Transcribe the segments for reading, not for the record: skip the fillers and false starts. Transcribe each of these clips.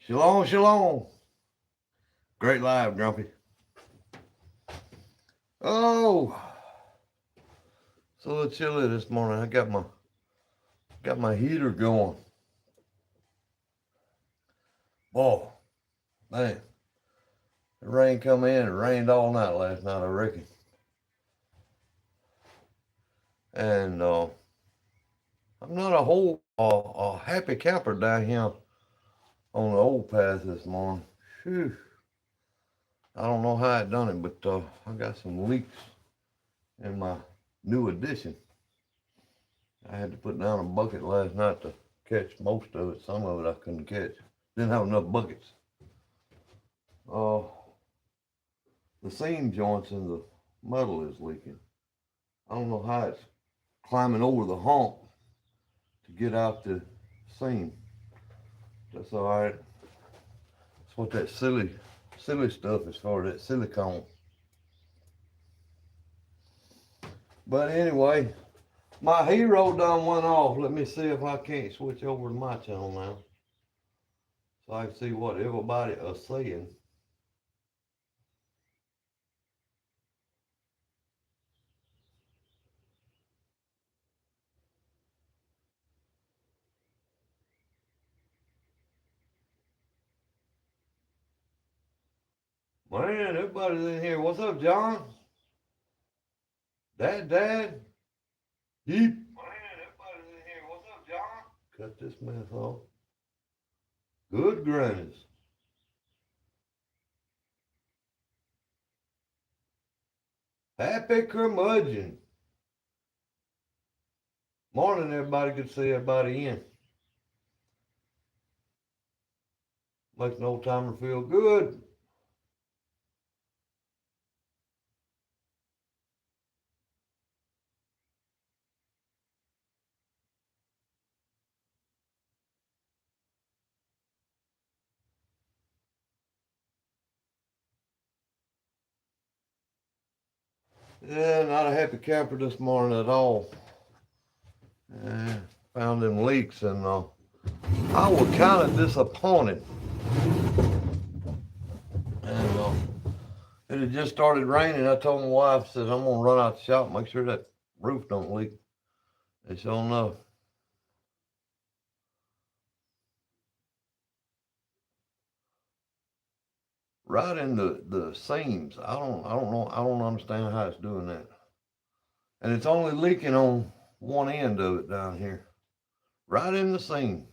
Shalom, shalom. Great live, Grumpy. Oh, it's a little chilly this morning. I got my heater going. Boy, man, the rain come in. It rained all night last night, I reckon. And I'm not a happy camper down here on the old path this morning. Phew. I don't know how I done it, but I got some leaks in my new addition. I had to put down a bucket last night to catch most of it. Some of it I couldn't catch. Didn't have enough buckets. The seam joints in the metal is leaking. I don't know how it's climbing over the hump to get out the seam. That's all right. That's what that silly stuff is for, that silicone. But anyway, my hero done went off. Let me see if I can't switch over to my channel now, so I can see what everybody is saying. Man, everybody's in here. What's up, John? Dad? Yeep. Man, everybody's in here. What's up, John? Cut this mess off. Good grannies. Happy curmudgeon. Morning, everybody. Good to see everybody in. Makes an old timer feel good. Yeah, not a happy camper this morning at all. Yeah, found them leaks, and I was kind of disappointed. And it had just started raining. I told my wife, I said, I'm going to run out the shop, make sure that roof don't leak. And sure enough, right in the seams. I don't know. I don't understand how it's doing that. And it's only leaking on one end of it down here, right in the seam,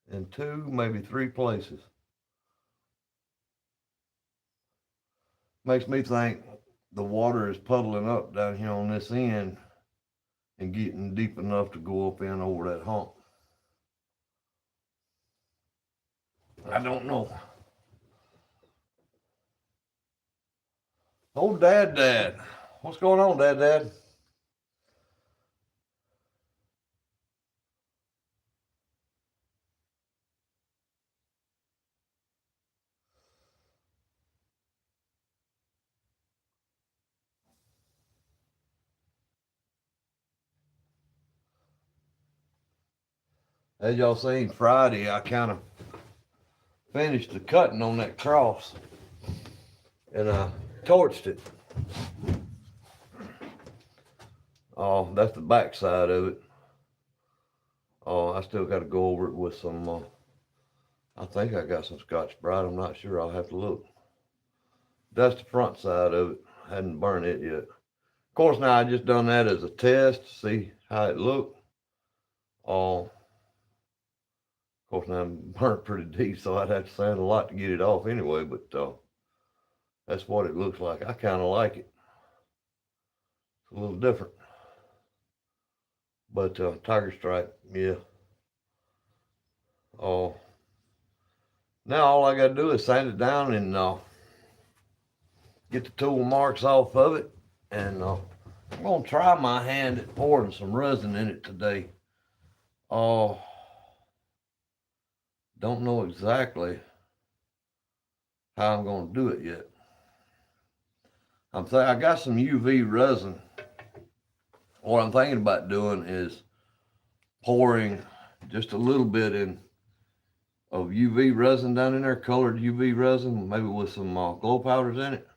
in two, maybe three places. Makes me think the water is puddling up down here on this end and getting deep enough to go up in over that hump. I don't know. Oh, Dad. What's going on, Dad? As y'all seen Friday, I kind of finished the cutting on that cross, and I torched it. Oh, that's the back side of it. Oh, I still got to go over it with some, I think I got some Scotch-Brite. I'm not sure. I'll have to look. That's the front side of it. I hadn't burned it yet. Of course, now I just done that as a test to see how it looked. Of course, now I'm burnt pretty deep, so I'd have to sand a lot to get it off anyway, but that's what it looks like. I kind of like it. It's a little different. But tiger stripe, yeah. Oh, now all I got to do is sand it down and get the tool marks off of it. And I'm going to try my hand at pouring some resin in it today. Oh, don't know exactly how I'm going to do it yet. I got some UV resin. What I'm thinking about doing is pouring just a little bit of UV resin down in there, colored UV resin, maybe with some glow powders in it.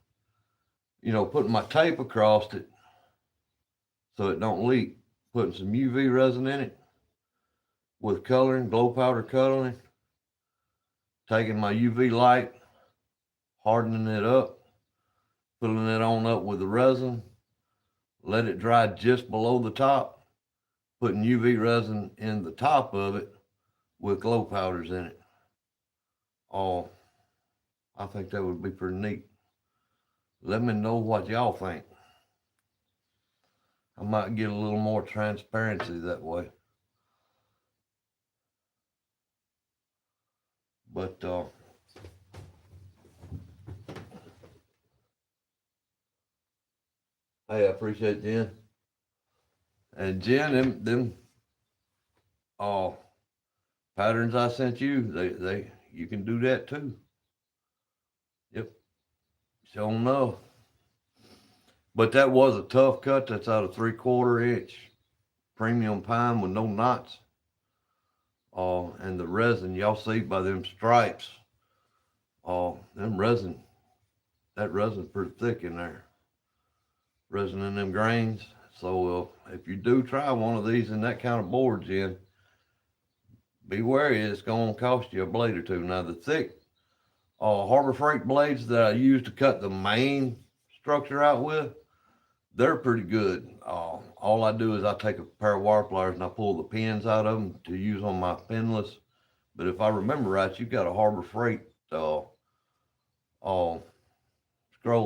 Putting my tape across it so it don't leak. Putting some UV resin in it with coloring, glow powder coloring. Taking my UV light, hardening it up, filling it on up with the resin. Let it dry just below the top. Putting UV resin in the top of it with glow powders in it. Oh, I think that would be pretty neat. Let me know what y'all think. I might get a little more transparency that way. But hey, I appreciate Jen. And Jen, them patterns I sent you, they you can do that too. Yep. Sure enough. But that was a tough cut. That's out of 3/4 inch premium pine with no knots. And the resin, y'all see by them stripes, them resin, that resin's pretty thick in there. Resin in them grains. So if you do try one of these in that kind of boards in, be wary, it's going to cost you a blade or two. Now the thick Harbor Freight blades that I use to cut the main structure out with, they're pretty good. All I do is I take a pair of wire pliers and I pull the pins out of them to use on my pinless. But if I remember right, you got a Harbor Freight scroll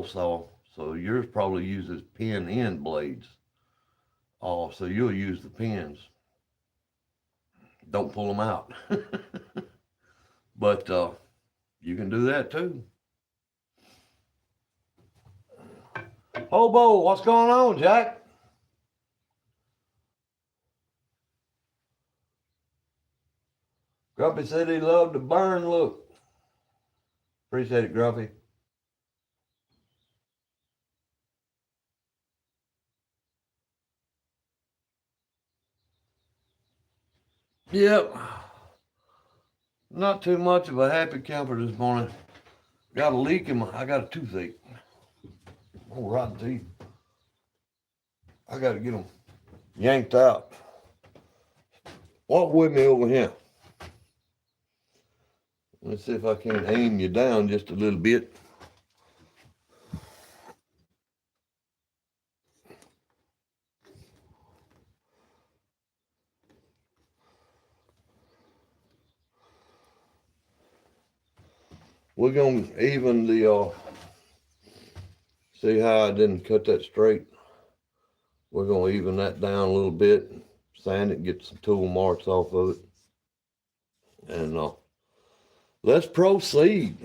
saw, so yours probably uses pin end blades. So you'll use the pins. Don't pull them out. But you can do that too. Hobo, what's going on, Jack? Grumpy said he loved the burn look. Appreciate it, Grumpy. Yep. Not too much of a happy camper this morning. Got a leak in I got a toothache. Oh, rotten teeth. I got to get them yanked out. Walk with me over here. Let's see if I can aim you down just a little bit. We're going to even the, see how I didn't cut that straight? We're going to even that down a little bit, sand it, get some tool marks off of it. And let's proceed.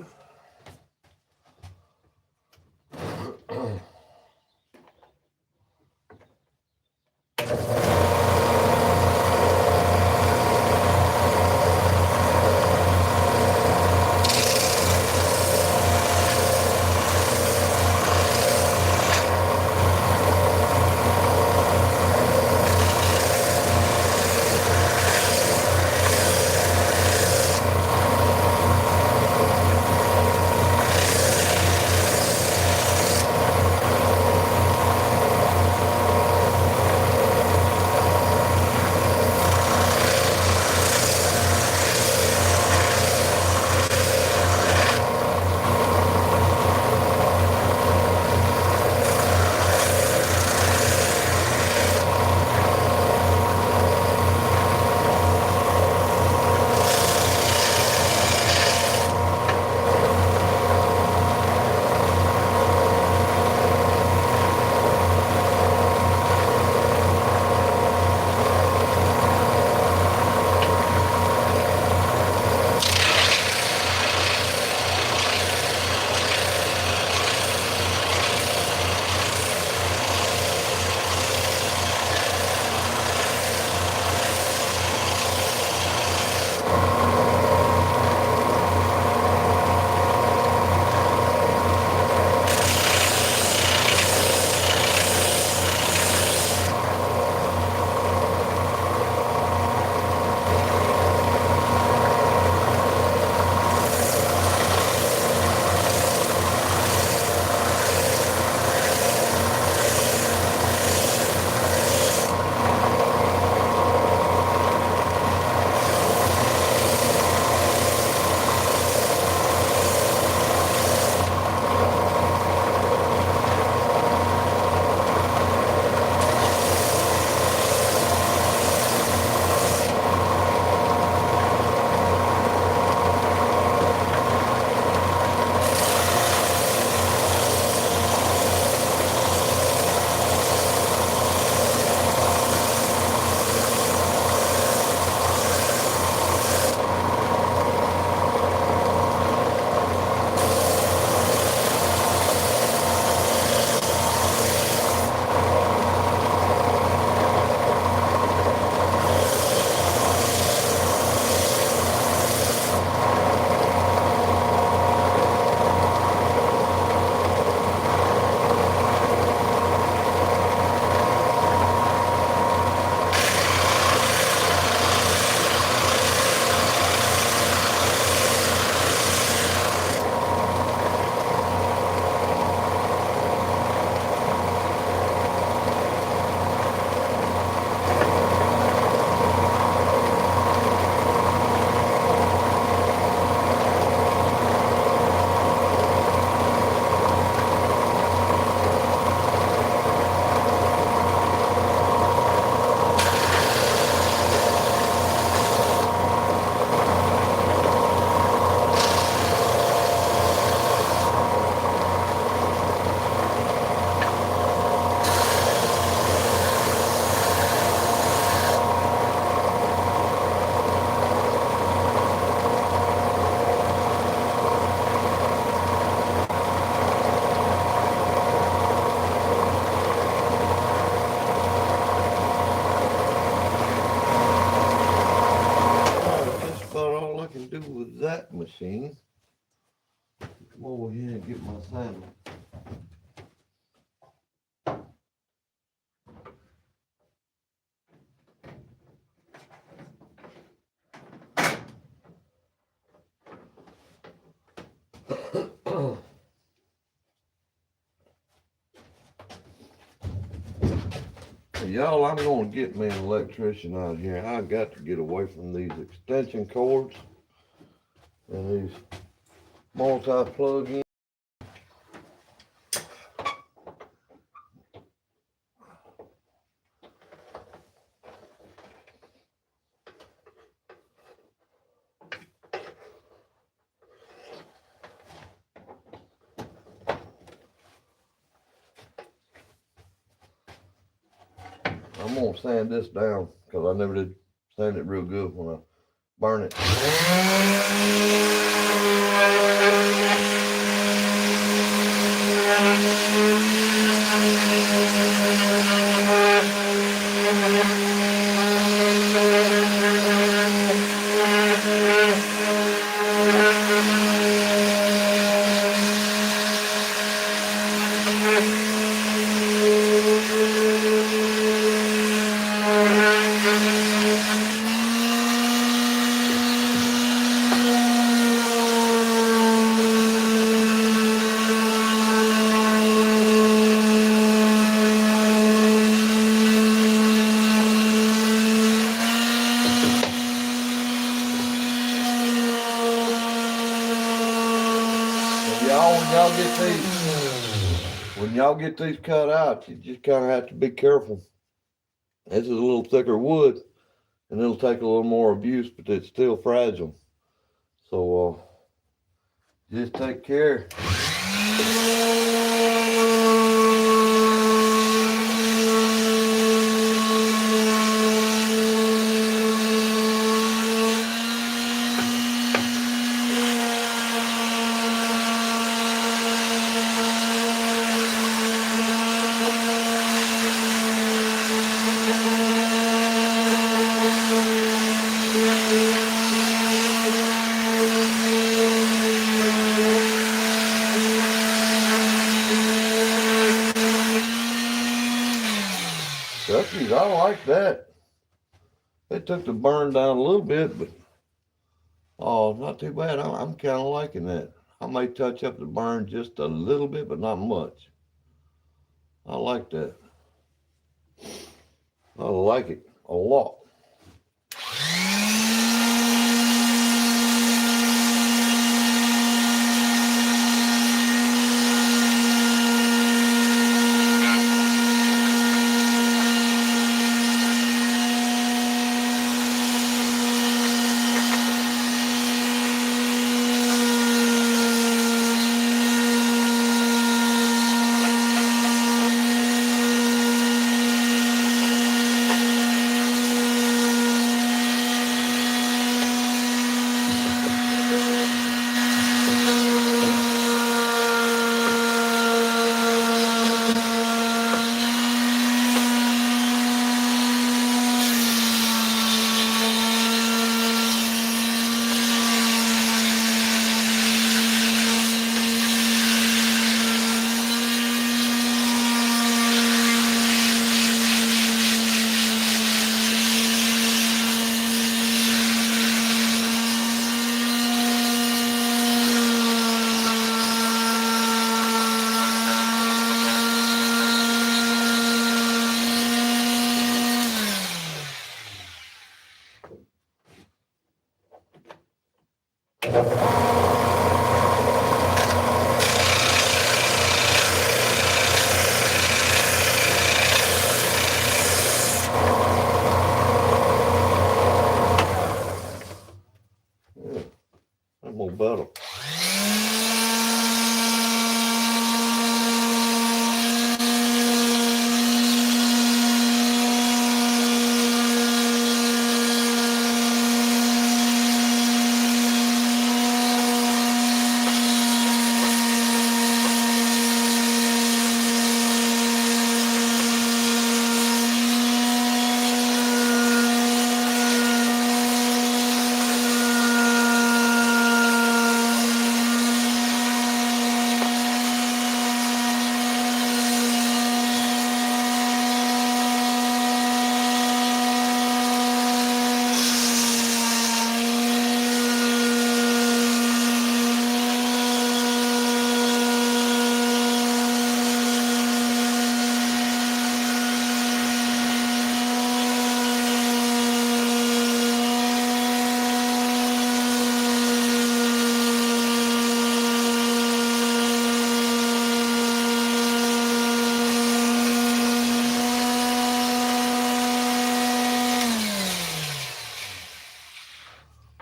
with that machine. Come over here and get my sandal. Y'all, I'm gonna get me an electrician out here. I got to get away from these extension cords and these multi-plug-in. I'm gonna sand this down because I never did sand it real good when I burn it. When y'all get these cut out, you just kind of have to be careful. This is a little thicker wood, and it'll take a little more abuse, but it's still fragile. So just take care. Duckies, I like that. It took the burn down a little bit, but not too bad. I'm kind of liking that. I may touch up the burn just a little bit, but not much. I like that. I like it a lot.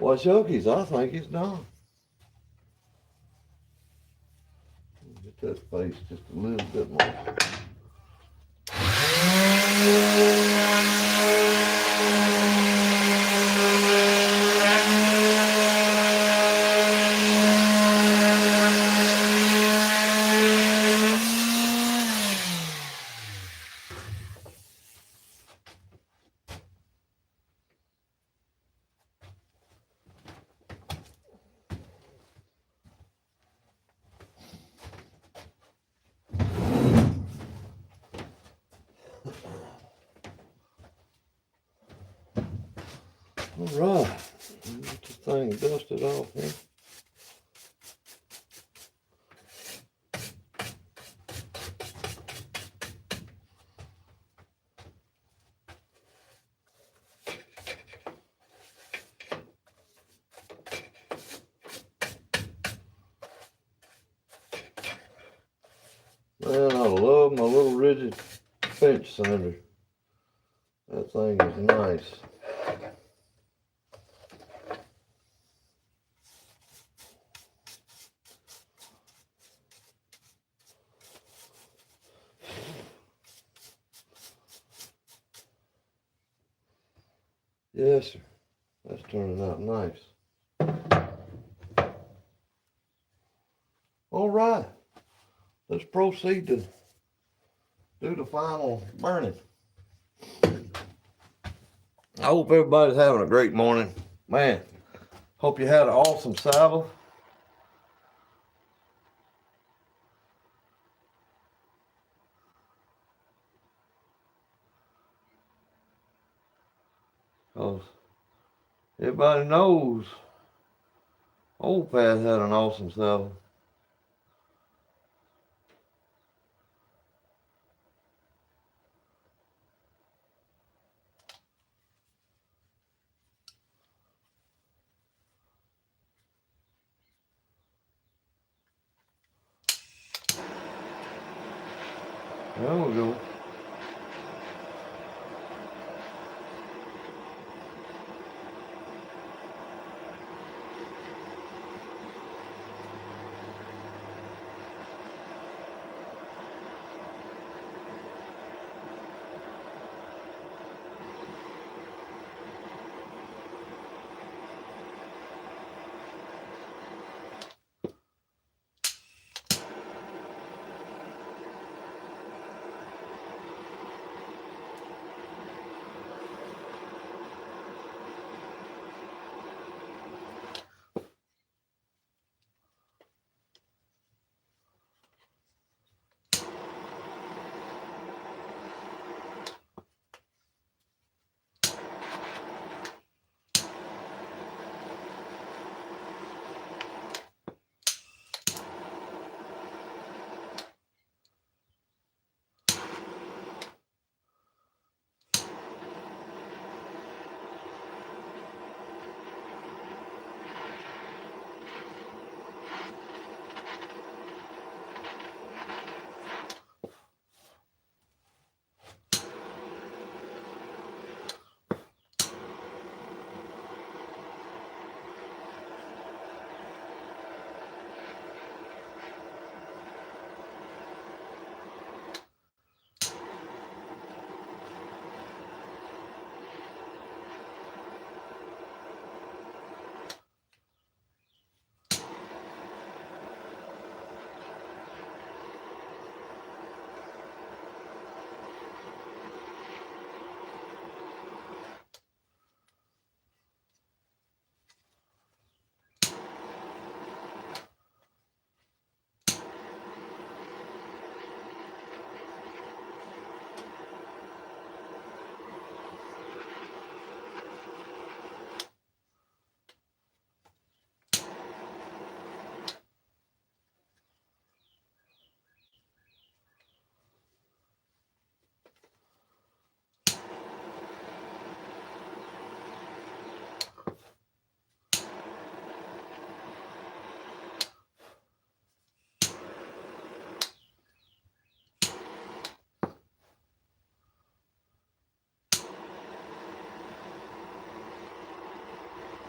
Well, Chucky's, I think he's done. Get that face just a little bit more. All right, get this thing dusted off here. Man, I love my little rigid pinch sander. That thing is nice. Yes, sir. That's turning out nice. All right. Let's proceed to do the final burning. I hope everybody's having a great morning. Man, hope you had an awesome Sabbath. Because everybody knows Old Pat had an awesome Sabbath. There we go.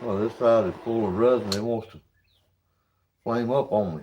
Well, this side is full of resin. It wants to flame up on me.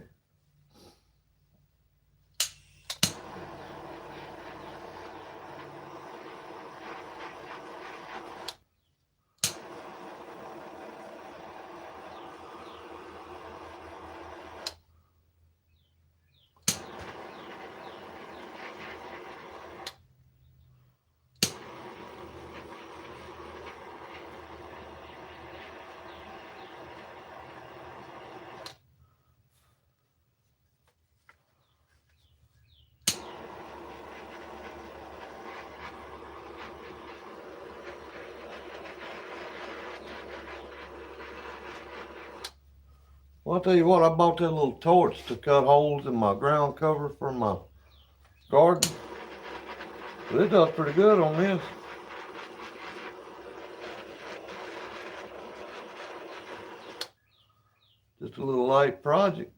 Well, I'll tell you what, I bought that little torch to cut holes in my ground cover for my garden. But it does pretty good on this. Just a little light project.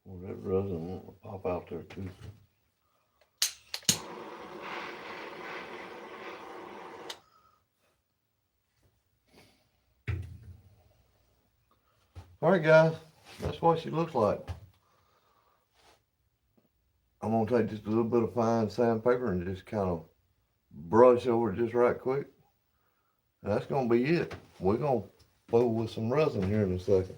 Well, that resin won't pop out there too. All right, guys, that's what she looks like. I'm gonna take just a little bit of fine sandpaper and just kind of brush over it just right quick. And that's gonna be it. We're gonna fool with some resin here in a second.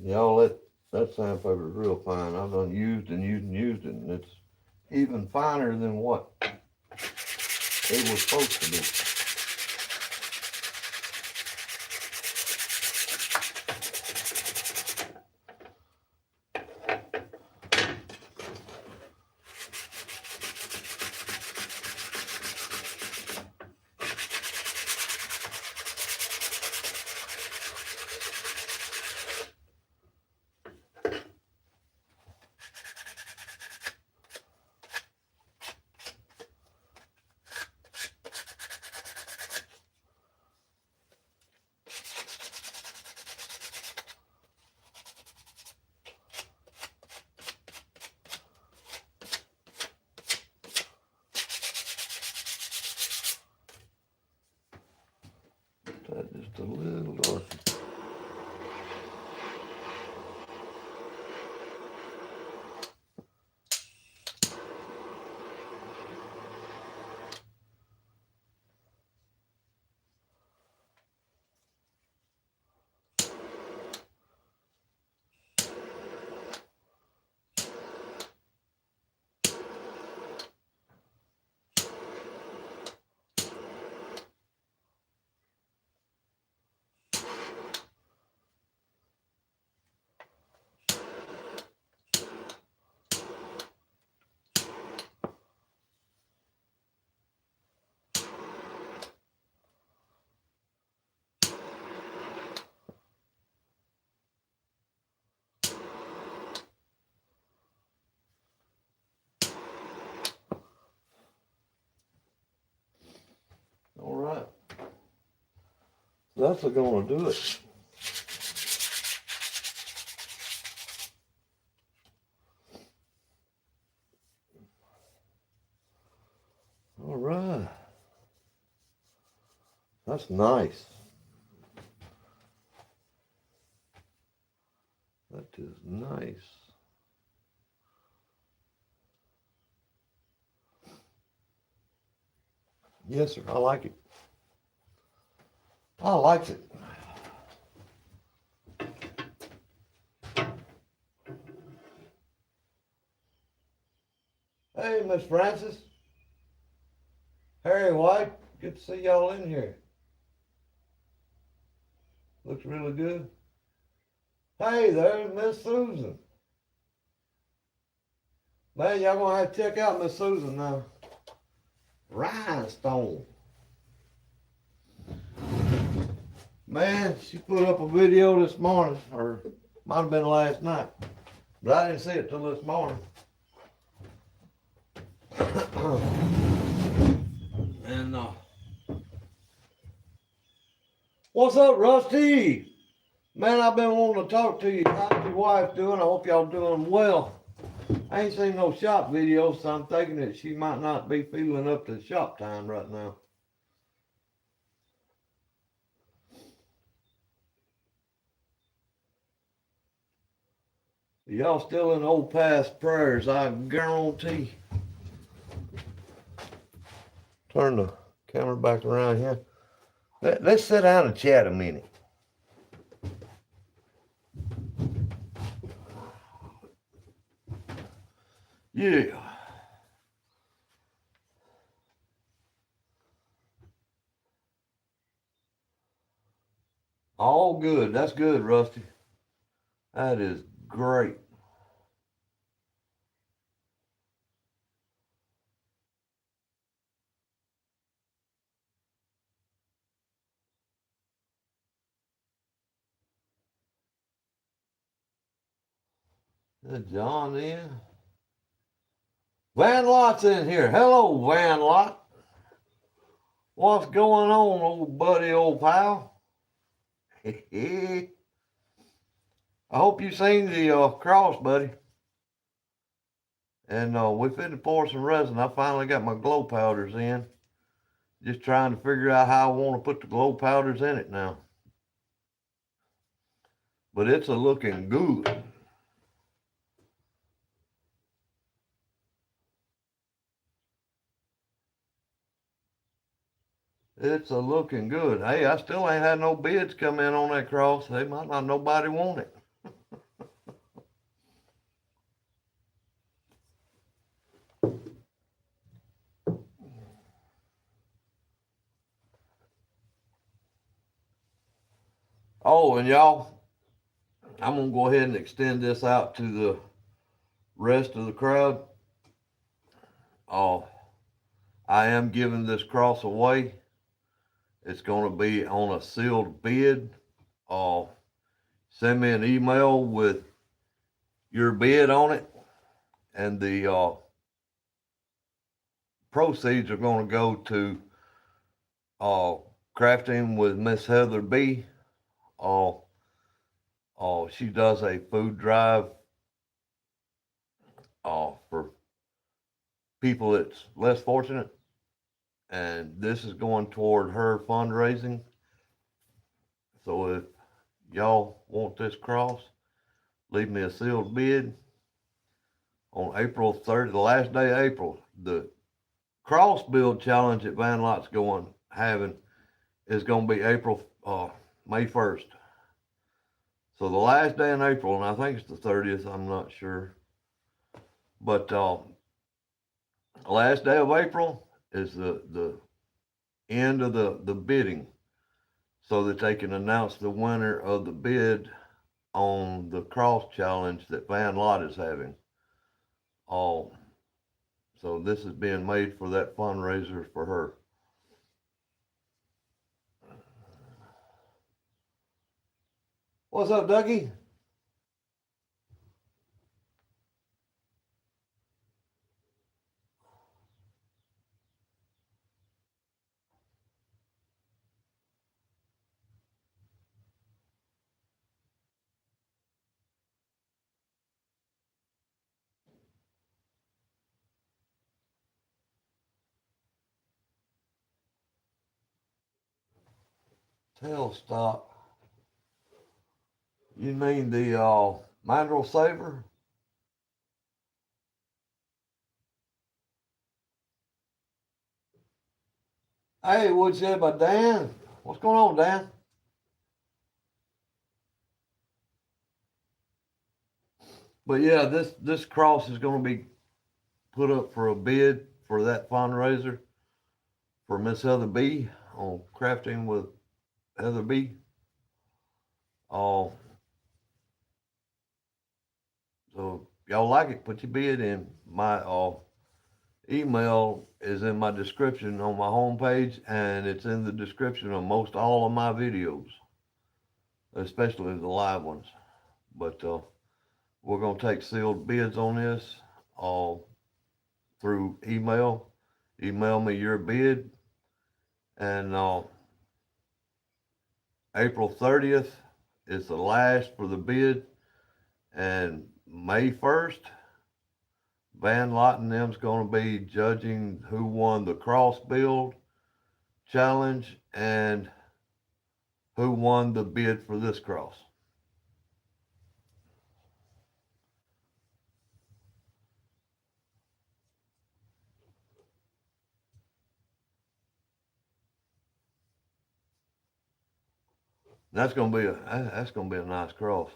Y'all, that sandpaper is real fine. I've done used and used and used it, and it's even finer than what it was supposed to be. That just a little darker. All right. That's gonna do it. All right. That's nice. That is nice. Yes, sir. I like it. I like it. Hey, Miss Francis. Harry White, good to see y'all in here. Looks really good. Hey there, Miss Susan. Man, y'all gonna have to check out Miss Susan now. Rhinestone. Man, she put up a video this morning, or might have been last night, but I didn't see it till this morning. And what's up, Rusty? Man, I've been wanting to talk to you. How's your wife doing? I hope y'all doing well. I ain't seen no shop videos, so I'm thinking that she might not be feeling up to shop time right now. Y'all still in old past prayers, I guarantee. Turn the camera back around here. Let's sit down and chat a minute. Yeah. All good. That's good, Rusty. That is great. John in. Van Lott's in here. Hello, Van Lott. What's going on, old buddy, old pal? I hope you seen the cross, buddy. And we finna pour some resin. I finally got my glow powders in. Just trying to figure out how I want to put the glow powders in it now. But it's a looking good. It's a looking good. Hey, I still ain't had no bids come in on that cross. They might not nobody want it. Oh, and y'all, I'm gonna go ahead and extend this out to the rest of the crowd. Oh, I am giving this cross away. It's gonna be on a sealed bid. Oh, send me an email with your bid on it, and the proceeds are going to go to uh, crafting with Miss Heather B. Uh, she does a food drive for people that's less fortunate, and this is going toward her fundraising. So if y'all want this cross, leave me a sealed bid on April 30th, the last day of April. The cross build challenge that Van Lott's having is going to be May 1st. So the last day in April, and I think it's the 30th, I'm not sure. But last day of April is the end of the bidding, so that they can announce the winner of the bid on the cross challenge that Van Lott is having. So this is being made for that fundraiser for her. What's up, Dougie? Tailstock. You mean the mandrel saver? Hey, woodshed by Dan. What's going on, Dan? But yeah, this cross is going to be put up for a bid for that fundraiser. for Miss Heather B on Crafting with Heather B. So if y'all like it, put your bid in. My email is in my description on my homepage, and it's in the description of most all of my videos, especially the live ones. But we're going to take sealed bids on this through email. Email me your bid. And April 30th is the last for the bid. And May 1st, Van Lott and them's going to be judging who won the cross build challenge and who won the bid for this cross. That's gonna be a nice cross.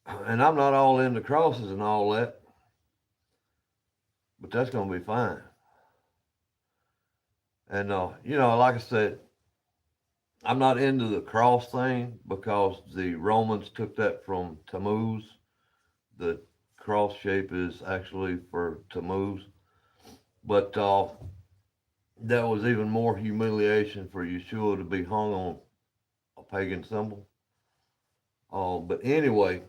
And I'm not all into crosses and all that, but that's gonna be fine. And like I said, I'm not into the cross thing because the Romans took that from Tammuz. The cross shape is actually for Tammuz, but that was even more humiliation for Yeshua to be hung on a pagan symbol. But anyway,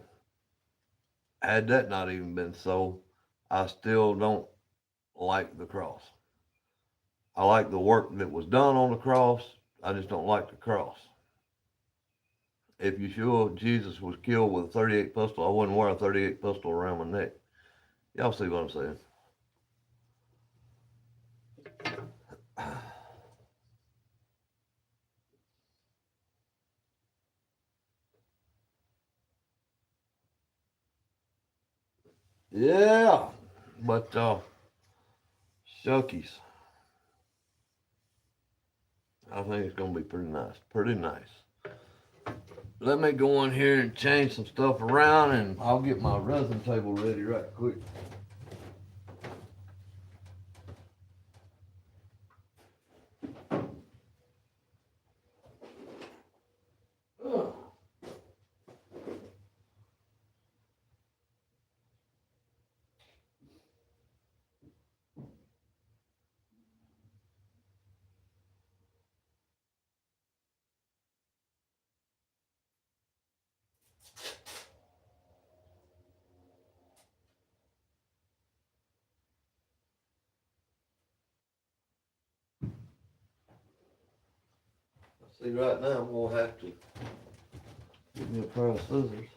had that not even been so, I still don't like the cross. I like the work that was done on the cross. I just don't like the cross. If Yeshua, Jesus, was killed with a 38 pistol, I wouldn't wear a 38 pistol around my neck. Y'all see what I'm saying? Yeah, but shuckies. I think it's gonna be pretty nice. Pretty nice. Let me go in here and change some stuff around, and I'll get my resin table ready right quick. See, right now I'm gonna have to get me a pair of scissors.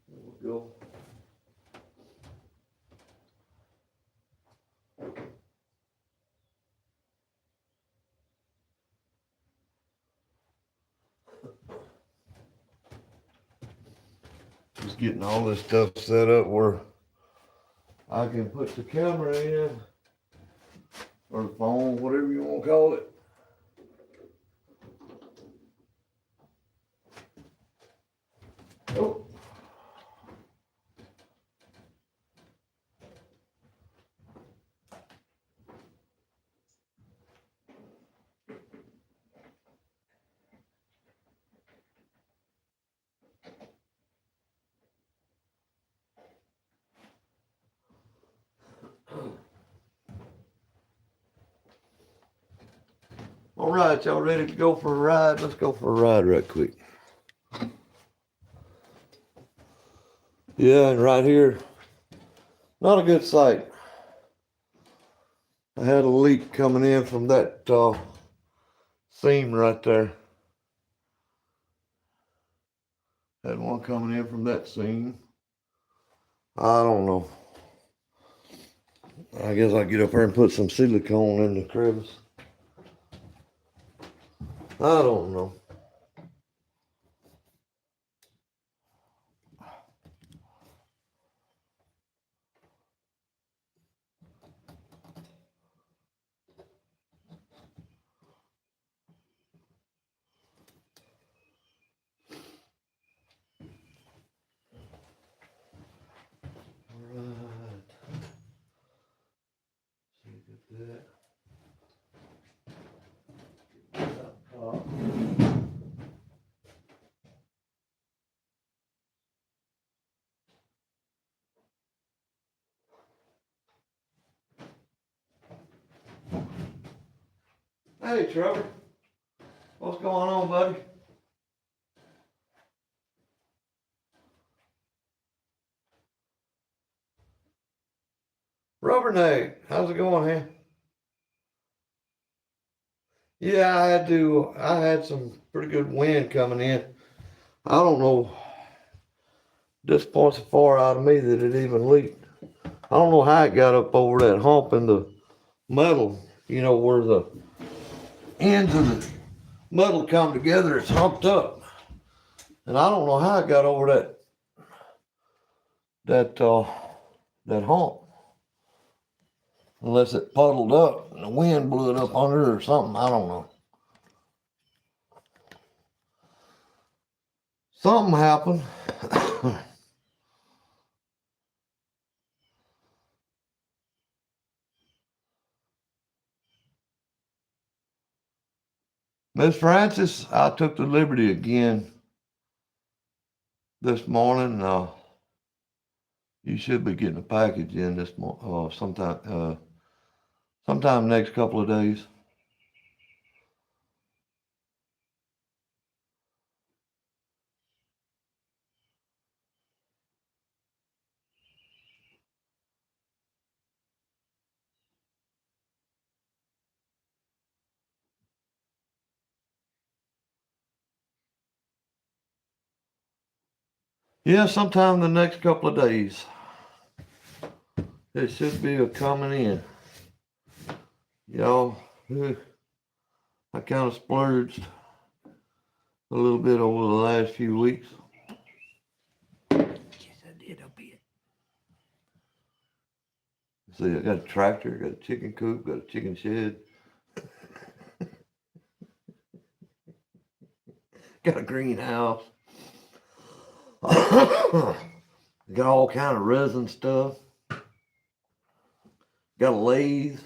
There we go. Just getting all this stuff set up where I can put the camera in, or the phone, whatever you want to call it. Oh. All right, y'all ready to go for a ride? Let's go for a ride right quick. Yeah, and right here, not a good sight. I had a leak coming in from that seam right there. Had one coming in from that seam. I don't know. I guess I'll get up there and put some silicone in the crevice. I don't know. Alright. So you get that. Hey Trevor, what's going on, buddy? Rubberneck, how's it going here? Yeah, I had some pretty good wind coming in. I don't know, this point's so far out of me that it even leaked. I don't know how it got up over that hump in the metal, you know, where the ends of the metal come together, it's humped up. And I don't know how it got over that, that hump. Unless it puddled up and the wind blew it up under it or something, I don't know. Something happened. Miss Francis, I took the liberty again this morning. You should be getting a package in this sometime next couple of days. Yeah, sometime the next couple of days. It should be a coming in. Y'all, I kind of splurged a little bit over the last few weeks. Yes, I did a bit. See, I got a tractor, got a chicken coop, got a chicken shed, got a greenhouse. Got all kind of resin stuff. Got a lathe.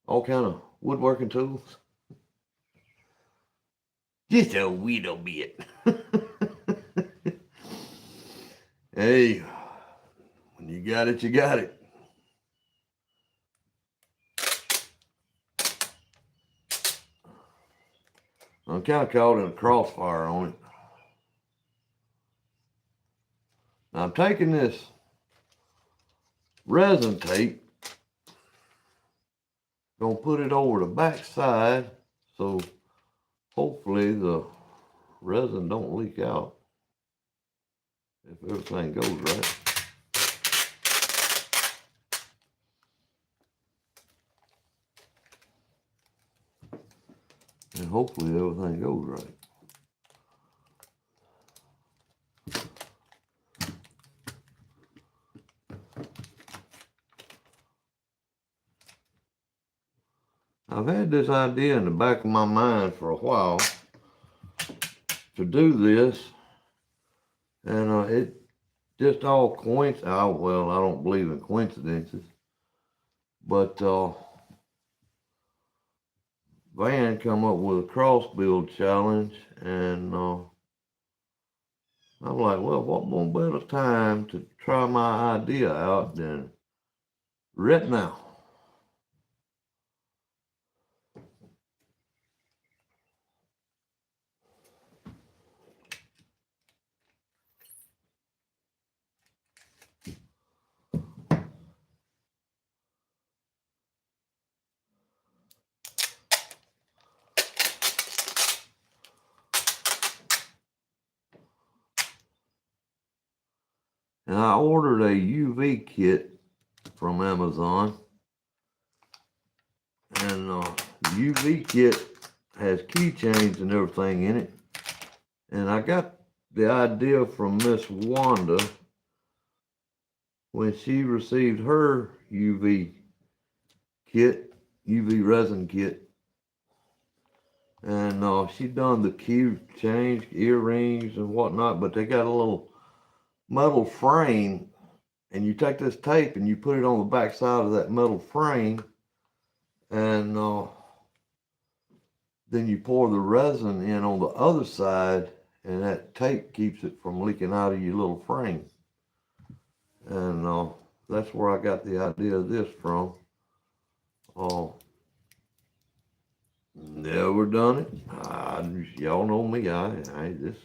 All kind of woodworking tools. Just a little bit. Hey, when you got it, you got it. I'm kind of caught in a crossfire on it. Now I'm taking this resin tape, gonna put it over the back side so hopefully the resin don't leak out if everything goes right. And hopefully everything goes right. I've had this idea in the back of my mind for a while to do this, and it just all coincided. Well, I don't believe in coincidences, but Van come up with a cross build challenge, and I'm like, well, what more better time to try my idea out than right now? And I ordered a UV kit from Amazon, and the UV kit has keychains and everything in it. And I got the idea from Miss Wanda when she received her UV resin kit. And she done the key change, earrings and whatnot, but they got a little metal frame, and you take this tape and you put it on the back side of that metal frame, and then you pour the resin in on the other side, and that tape keeps it from leaking out of your little frame. And that's where I got the idea of this from. Never done it. Y'all know me. This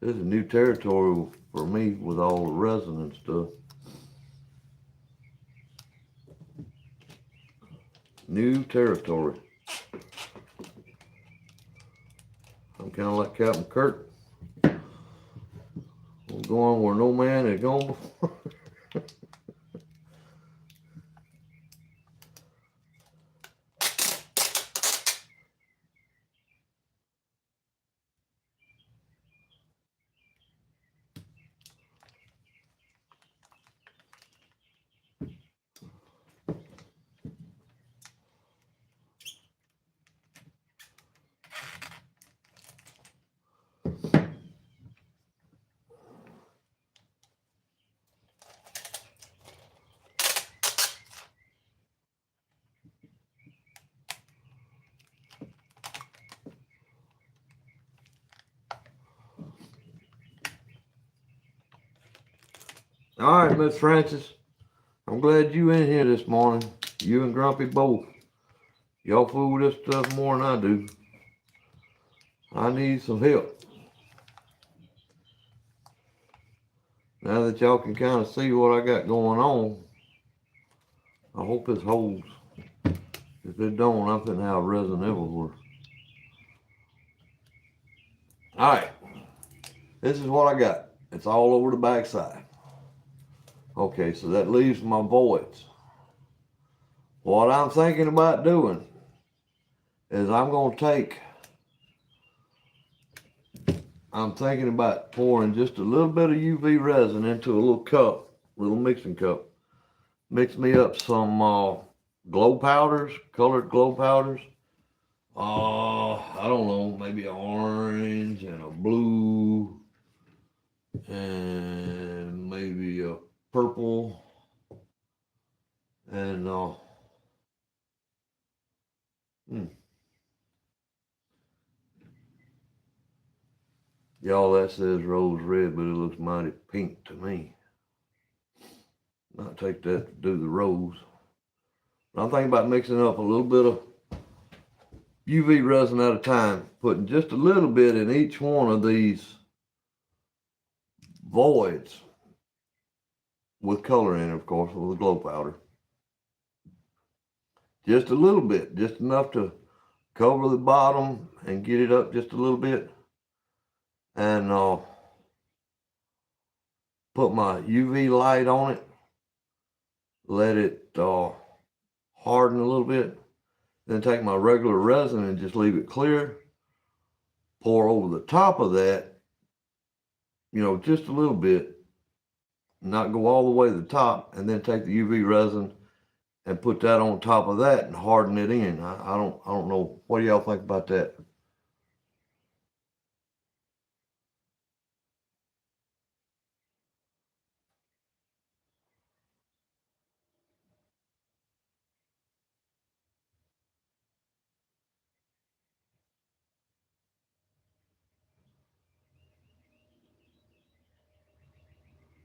is new territory for me with all the resin and stuff. New territory. I'm kind of like Captain Kirk. I'm going where no man has gone before. All right, Miss Francis. I'm glad you in here this morning. You and Grumpy both. Y'all fool with this stuff more than I do. I need some help. Now that y'all can kind of see what I got going on, I hope this holds. If it don't, I'm finna have resin everywhere. All right. This is what I got. It's all over the backside. Okay, so that leaves my voids. What I'm thinking about doing is I'm thinking about pouring just a little bit of UV resin into a little cup, little mixing cup. Mix me up some glow powders, colored glow powders. I don't know, maybe an orange and a blue and maybe a purple and y'all, that says rose red, but it looks mighty pink to me. I'll take that to do the rose. I'm thinking about mixing up a little bit of UV resin at a time, putting just a little bit in each one of these voids with color in it, of course, with a glow powder. Just a little bit, just enough to cover the bottom and get it up just a little bit. And put my UV light on it, let it harden a little bit, then take my regular resin and just leave it clear, pour over the top of that, just a little bit, not go all the way to the top, and then take the UV resin and put that on top of that and harden it in. I don't know. What do y'all think about that?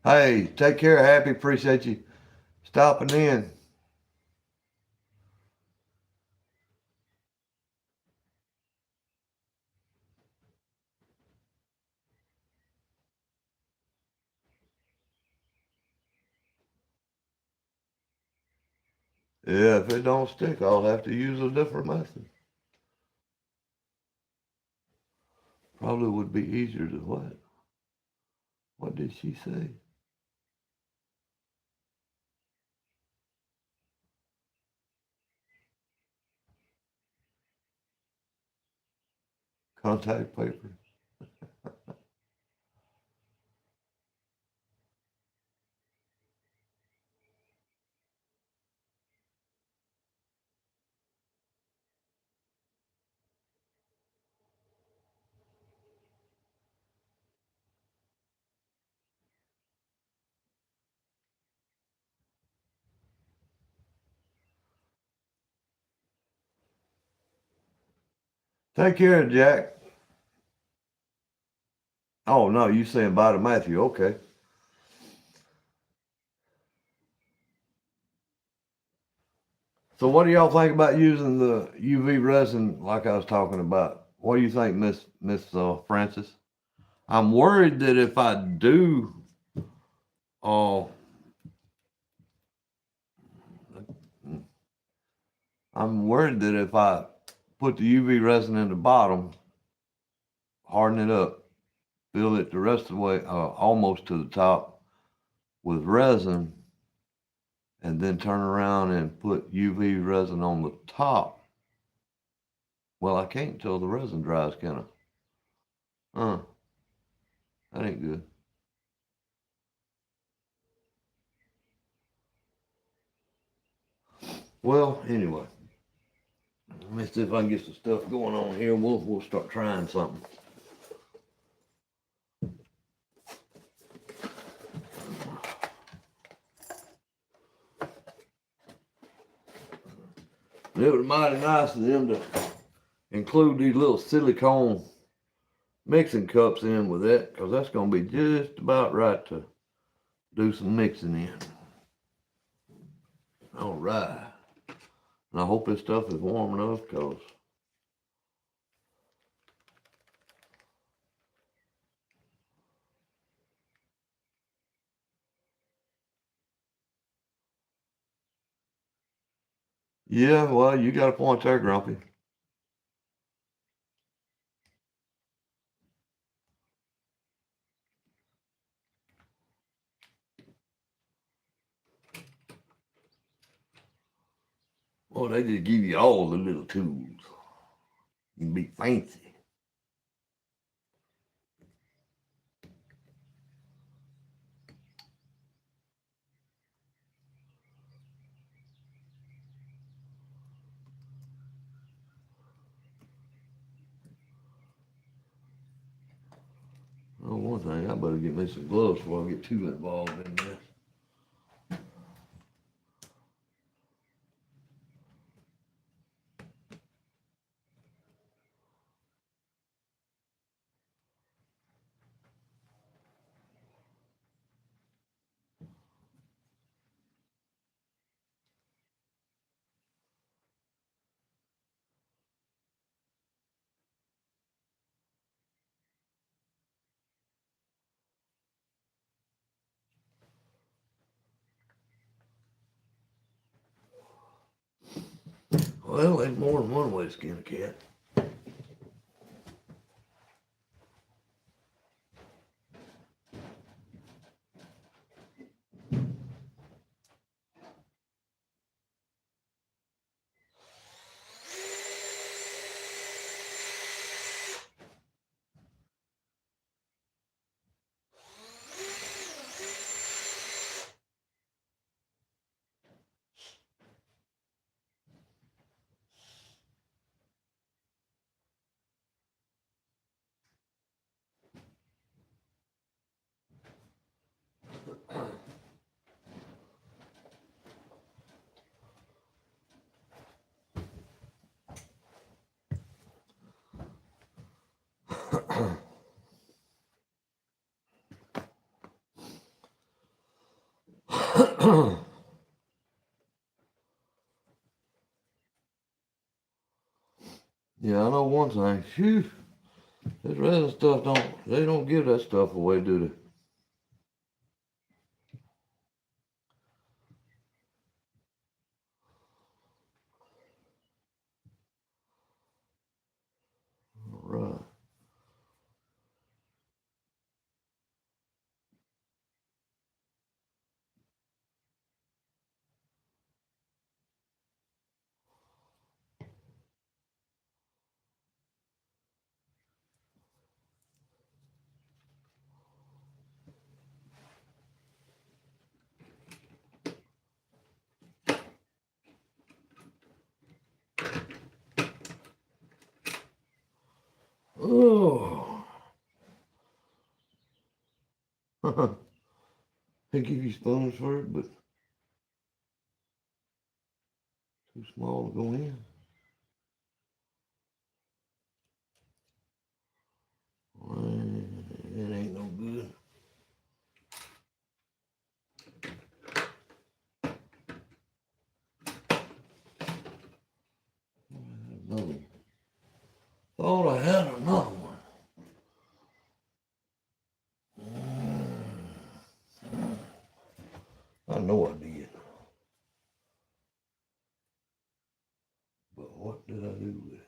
Hey, take care, Happy. Appreciate you stopping in. Yeah, if it don't stick, I'll have to use a different method. Probably would be easier to what? What did she say? Contact paper. Take care, Jack. Oh no, you saying bye to Matthew? Okay. So what do y'all think about using the UV resin like I was talking about? What do you think, Miss Francis? I'm worried that if I do, uh, I'm worried that if I put the UV resin in the bottom, harden it up, fill it the rest of the way, almost to the top with resin, and then turn around and put UV resin on the top. Well, I can't till the resin dries, can I? That ain't good. Well, anyway, let me see if I can get some stuff going on here. We'll start trying something. And it was mighty nice of them to include these little silicone mixing cups in with that, because that's going to be just about right to do some mixing in. All right. And I hope this stuff is warm enough, because yeah, well, you got a point there, Grumpy. Well, they just give you all the little tools. You can be fancy. Oh, one thing, I better get me some gloves before I get too involved in this. Well, there's more than one way to skin a cat. Yeah, I know one thing. Phew, this resin stuff they don't give that stuff away, do they? All right. They give you spoons for it, but too small to go in. It ain't no good. Another one. Thought I had another one. I know I did. But what did I do with it?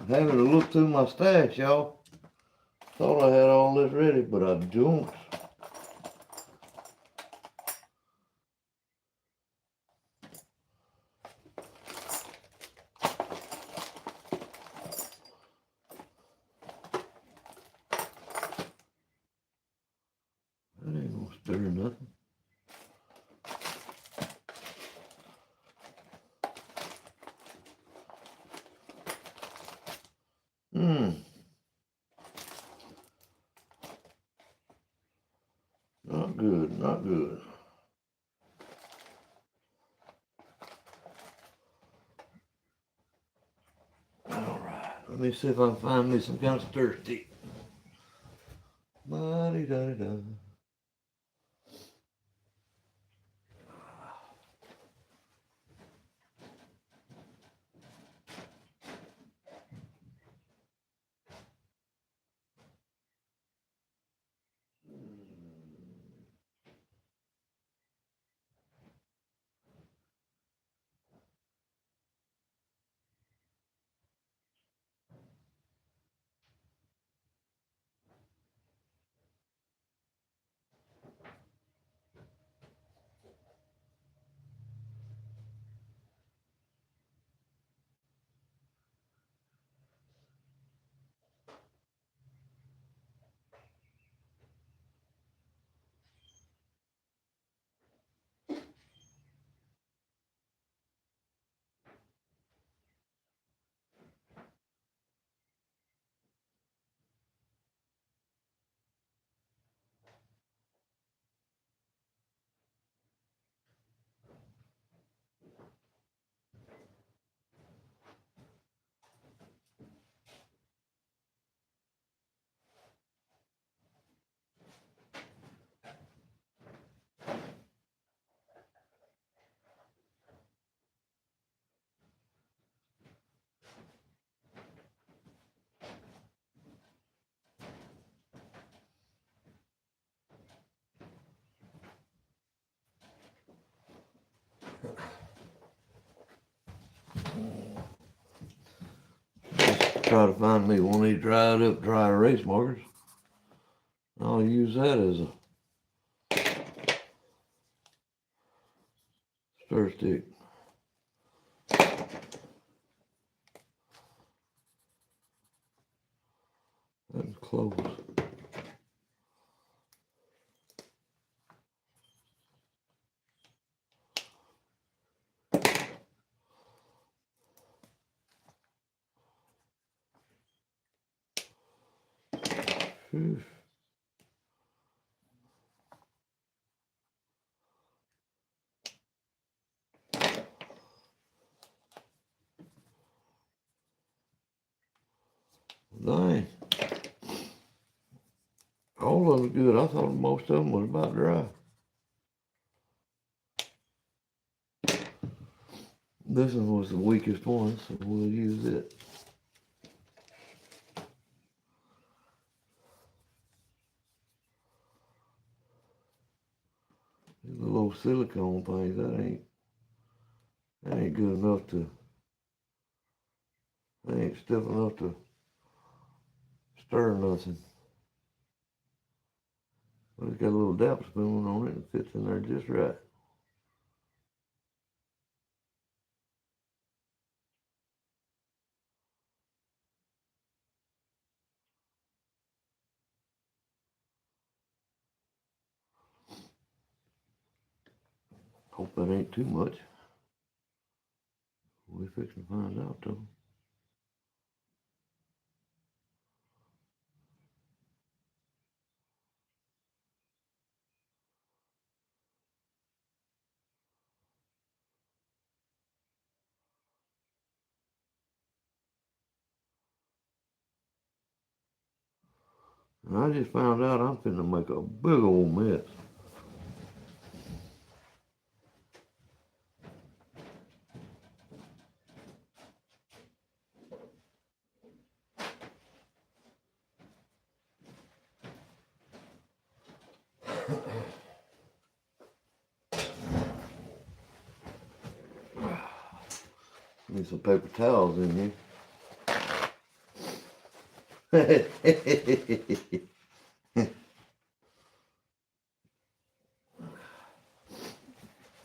Having to look through my stash, y'all. Thought I had all this ready, but I don't. That ain't gonna stir nothing. Not good, not good. Alright, let me see if I can find me some kind of stir stick. Da-dee-da-dee-da. Try to find me one of these dried up dry erase markers. I'll use that as a stir stick. That's close. Whew. Dang. All of them good. I thought most of them was about dry. This one was the weakest one, so we'll use it. The little silicone things, that ain't good enough to, that ain't stiff enough to stir nothing. But it's got a little dap spoon on it and fits in there just right. Hope that ain't too much. We're fixing to find out though. And I just found out I'm finna make a big old mess. Need some paper towels in here.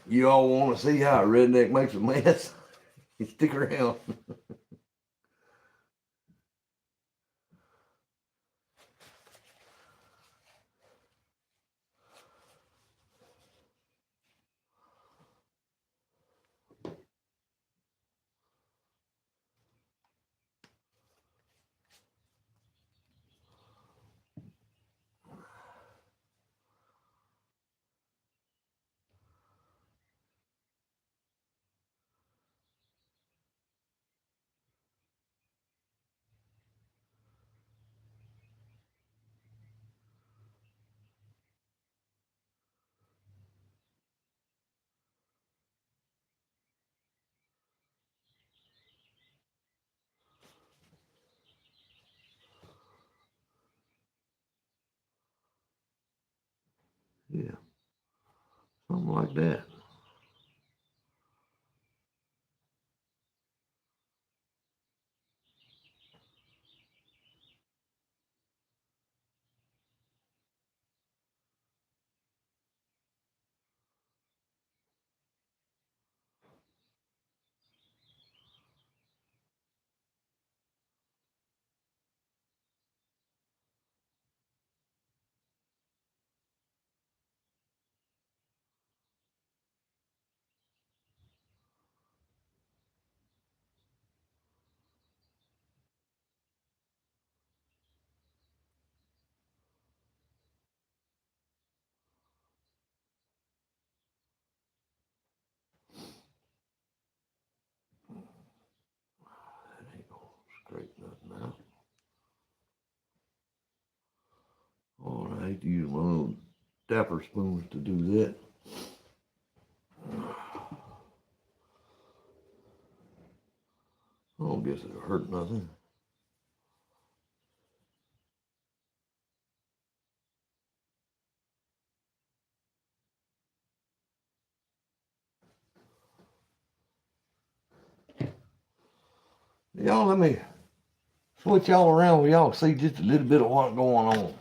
You all want to see how a redneck makes a mess? Stick around. Yeah, something like that. That ain't gonna straighten nothing out. Oh, I hate to use my own dapper spoons to do that. I don't guess it'll hurt nothing. Y'all, let me switch y'all around where y'all see just a little bit of what's going on.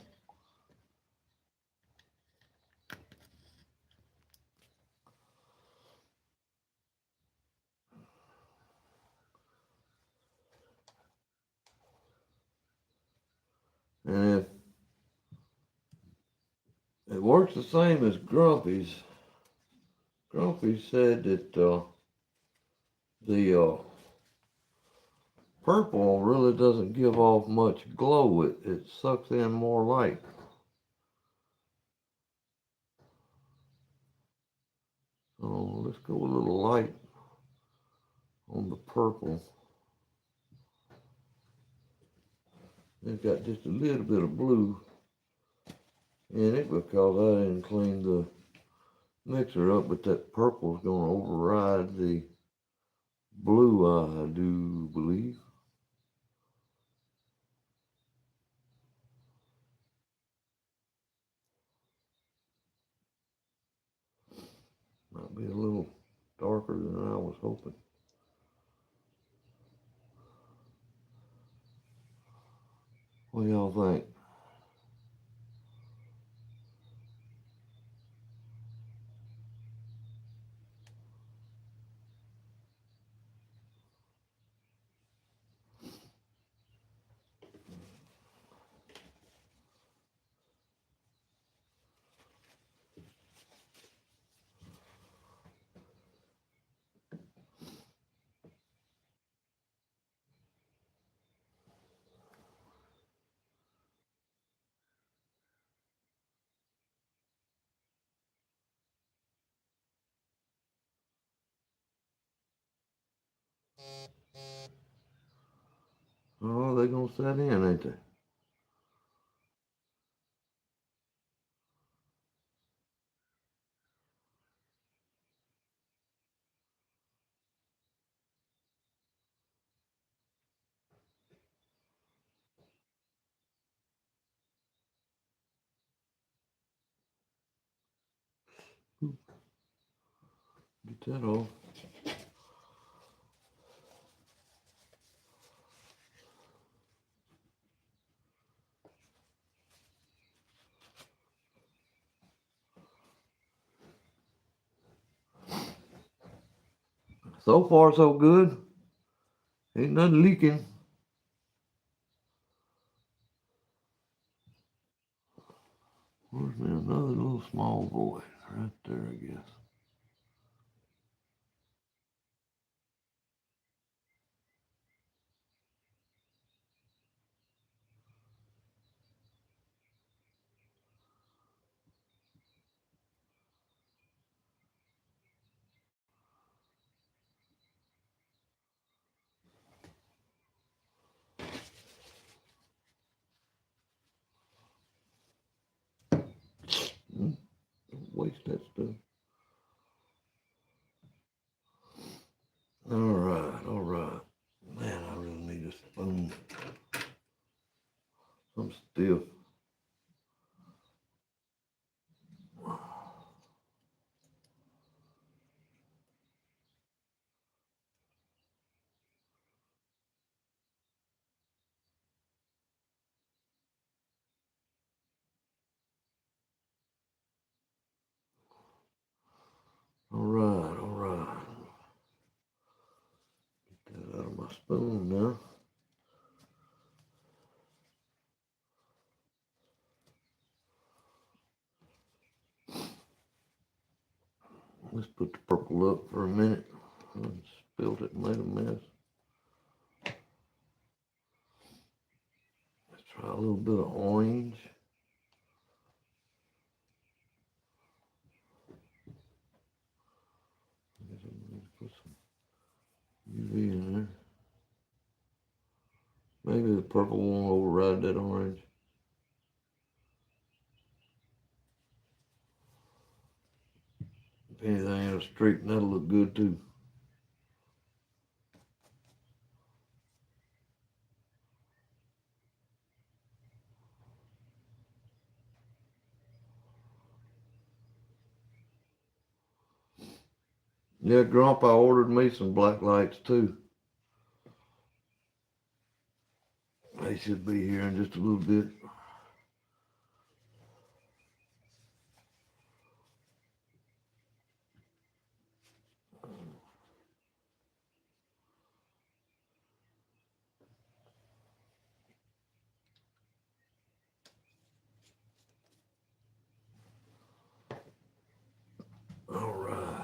And if it works the same as Grumpy's, Grumpy said that the purple really doesn't give off much glow. It sucks in more light. So let's go a little light on the purple. It's got just a little bit of blue in it because I didn't clean the mixer up, but that purple is going to override the blue, I do believe. Might be a little darker than I was hoping. What do y'all think? they gonna set in, ain't they? Get that off. So far, so good. Ain't nothing leaking. Where's me another little small void? Right there, I guess. Don't waste that stuff. All right, all right. Man, I really need a spoon. I'm stiff. All right, all right. Get that out of my spoon now. Let's put the purple up for a minute. I spilled it and made a mess. Let's try a little bit of orange. Put some UV in there. Maybe the purple won't override that orange. If anything in a streak, that'll look good too. Yeah, Grandpa ordered me some black lights too. They should be here in just a little bit. All right.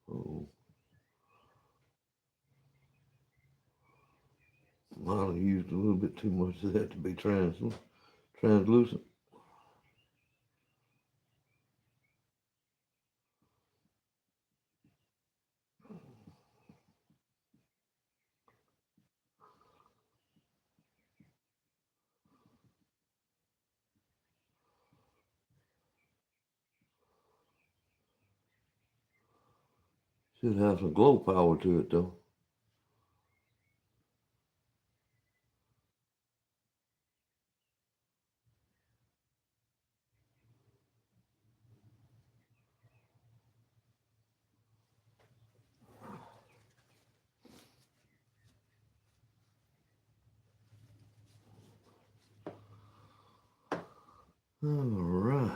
Oh, might have used a little bit too much of that to be translucent. Should have some glow power to it though. All right.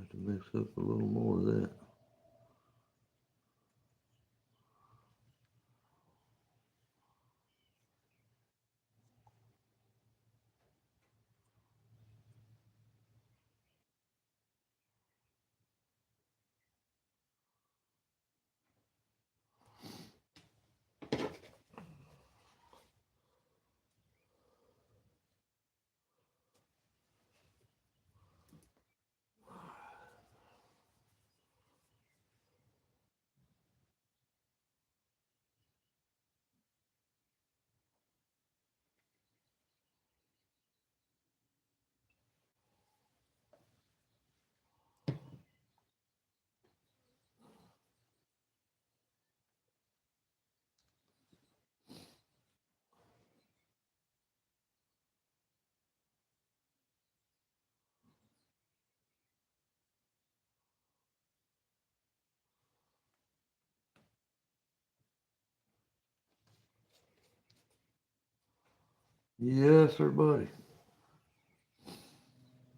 have to mix up a little more of that. Yes, sir, buddy.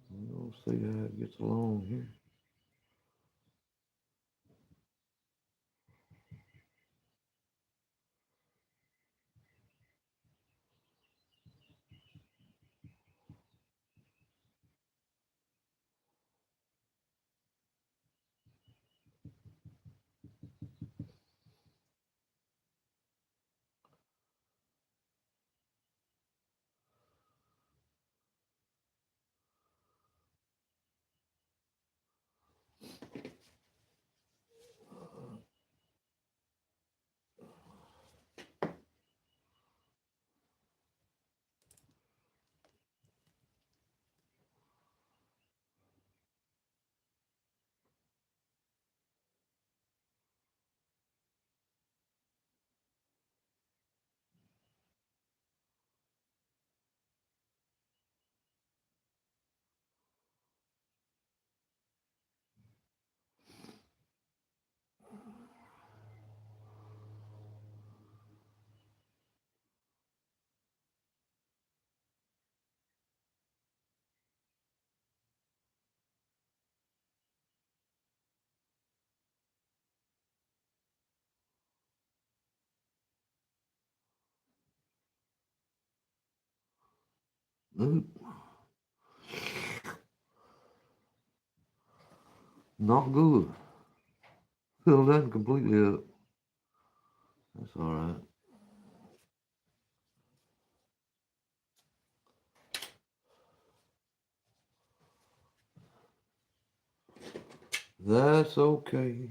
We'll see how it gets along here. Nope, not good. Fill that completely up. That's all right. That's okay.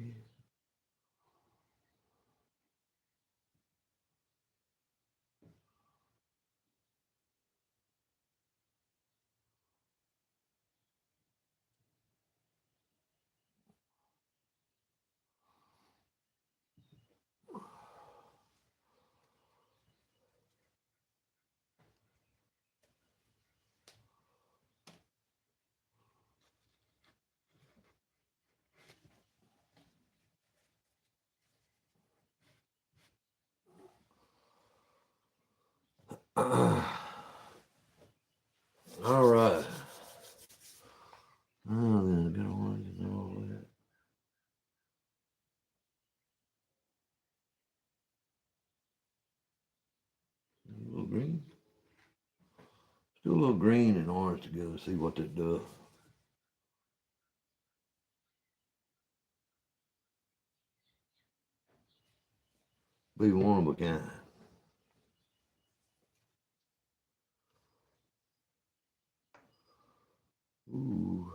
All right. Now then, I got orange and all that. A little green. Still a little green and orange together. See what that does. Be one of a kind. Ooh.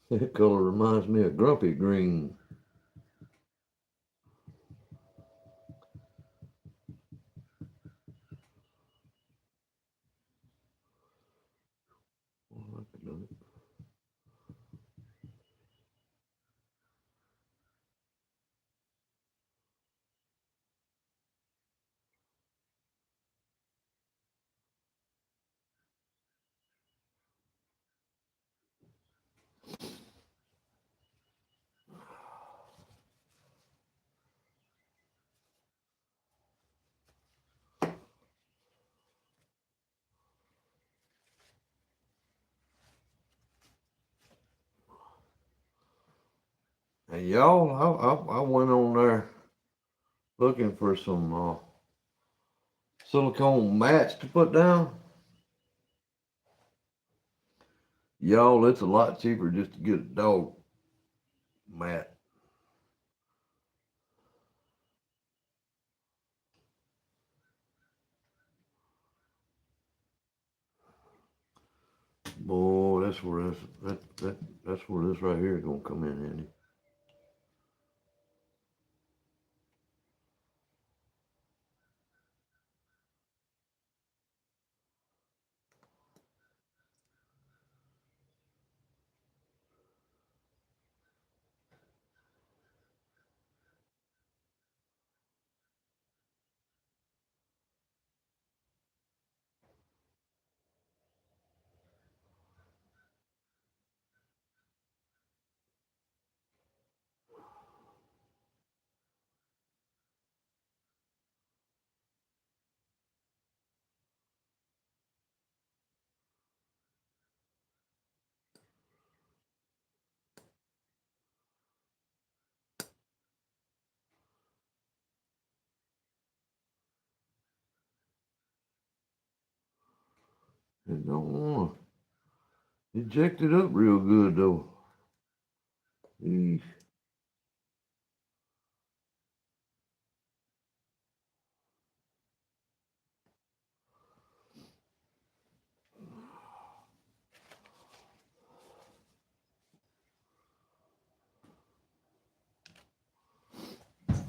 That color reminds me of grumpy green. And y'all, I went on there looking for some silicone mats to put down. Y'all, it's a lot cheaper just to get a dog mat. Boy, that's where this right here is gonna come in handy. It don't wanna eject it up real good though. Eesh.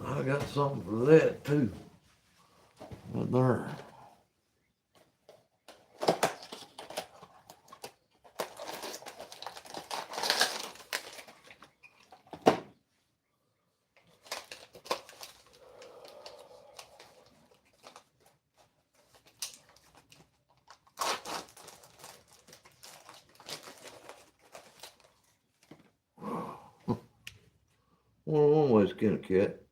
I got something for that too. Right there. One way to skin a cat.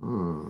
Hmm.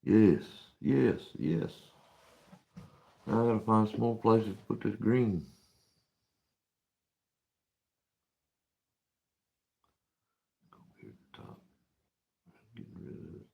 Yes, yes, yes. Now I gotta find some more places to put this green. Here at the top, getting rid of it.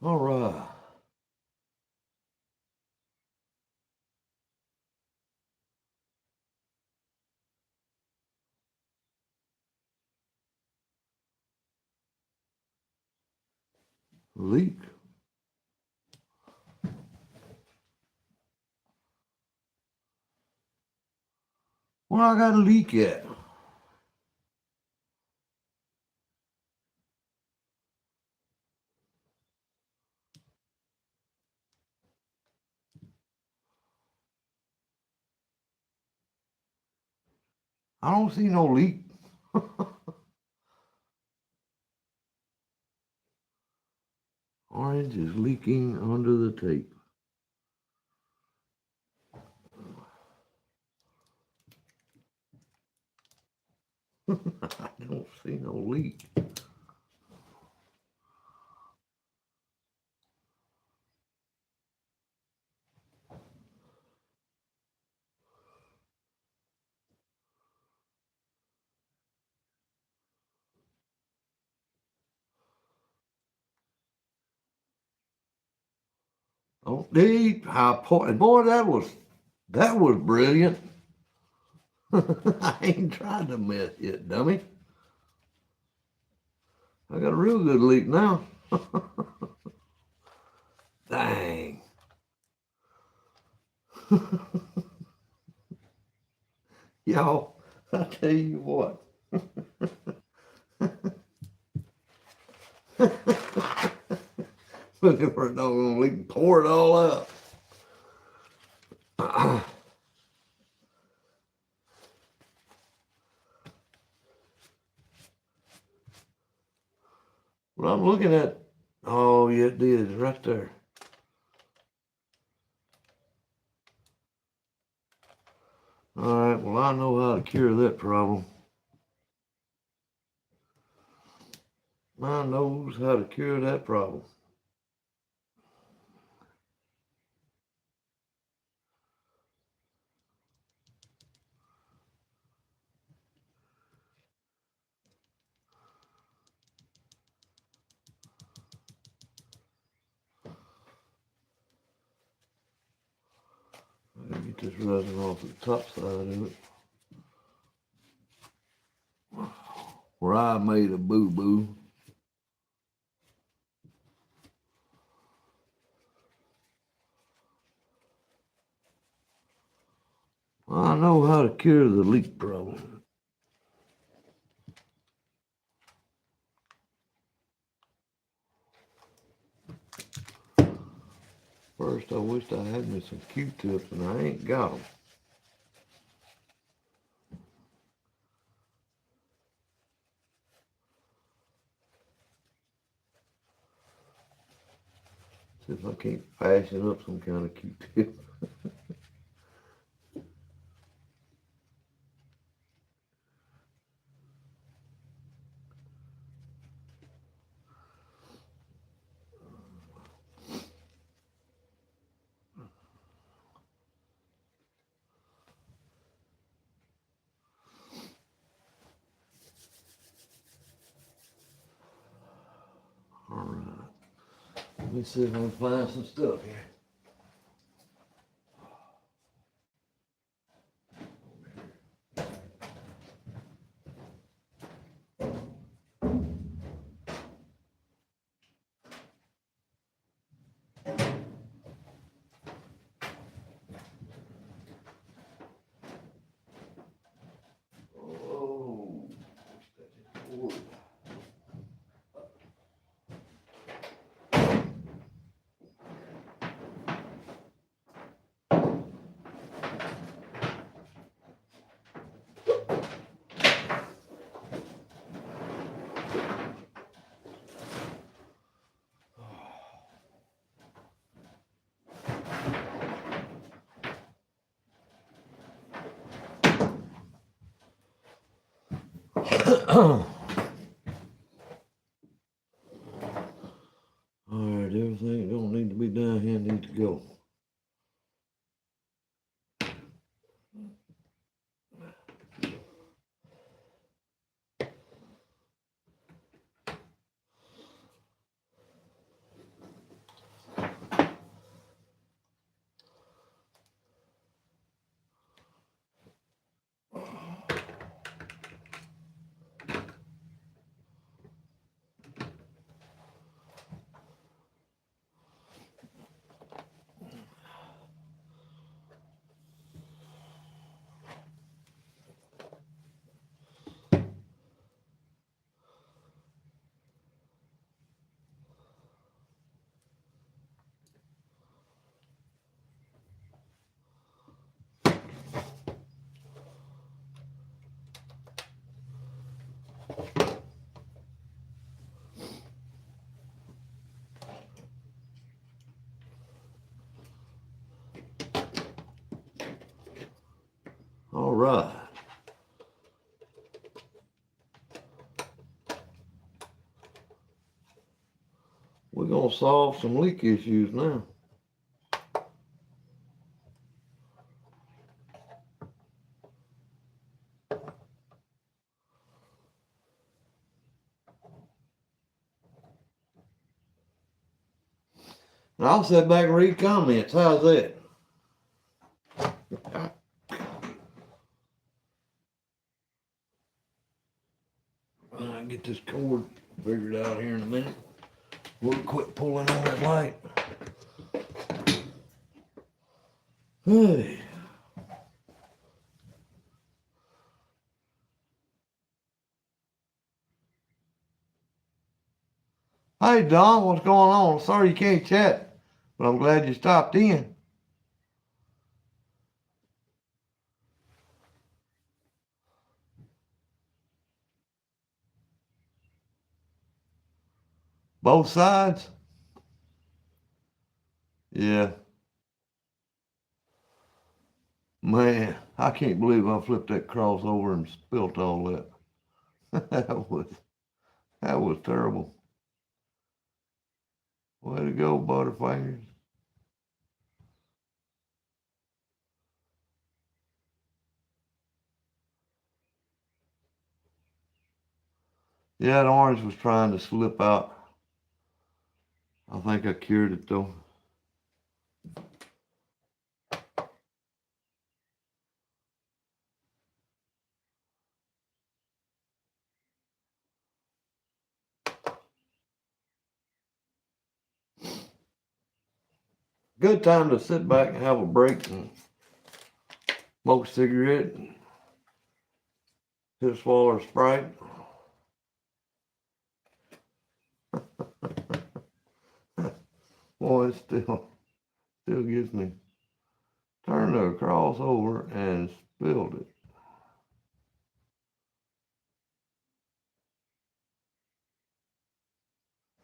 All right. Leak. Where I got a leak at? I don't see no leak. Orange is leaking under the tape. I don't see no leak. Oh, deep. How boy, that was brilliant. I ain't tried to mess yet, dummy. I got a real good leak now. Dang. Y'all, I tell you what. Looking for a doggone leak and pour it all out. Well, I'm looking at, oh, yeah, it did, right there. All right, well, I know how to cure that problem. I knows how to cure that problem. I gotta get this resin off the top side of it. Where I made a boo-boo. know how to cure the leak problem. First, I wished I had me some Q-tips, and I ain't got them. See if I can't fashion up some kind of Q-tip. All right. Let me see if I can find some stuff here. Oh, all right, everything that don't need to be down here needs to go. All right. We're going to solve some leak issues now. And I'll sit back and read comments. How's that? I'll get this cord figured out here in a minute. We'll quit pulling on that light. Hey. Hey, Don, what's going on? Sorry you can't chat, but I'm glad you stopped in. Both sides? Yeah. Man, I can't believe I flipped that cross over and spilt all that. that was terrible. Way to go, Butterfingers. Yeah, the orange was trying to slip out. I think I cured it though. Good time to sit back and have a break and smoke a cigarette, hit a swallow of Sprite. Boy, it still gets me. Turned it across over and spilled it.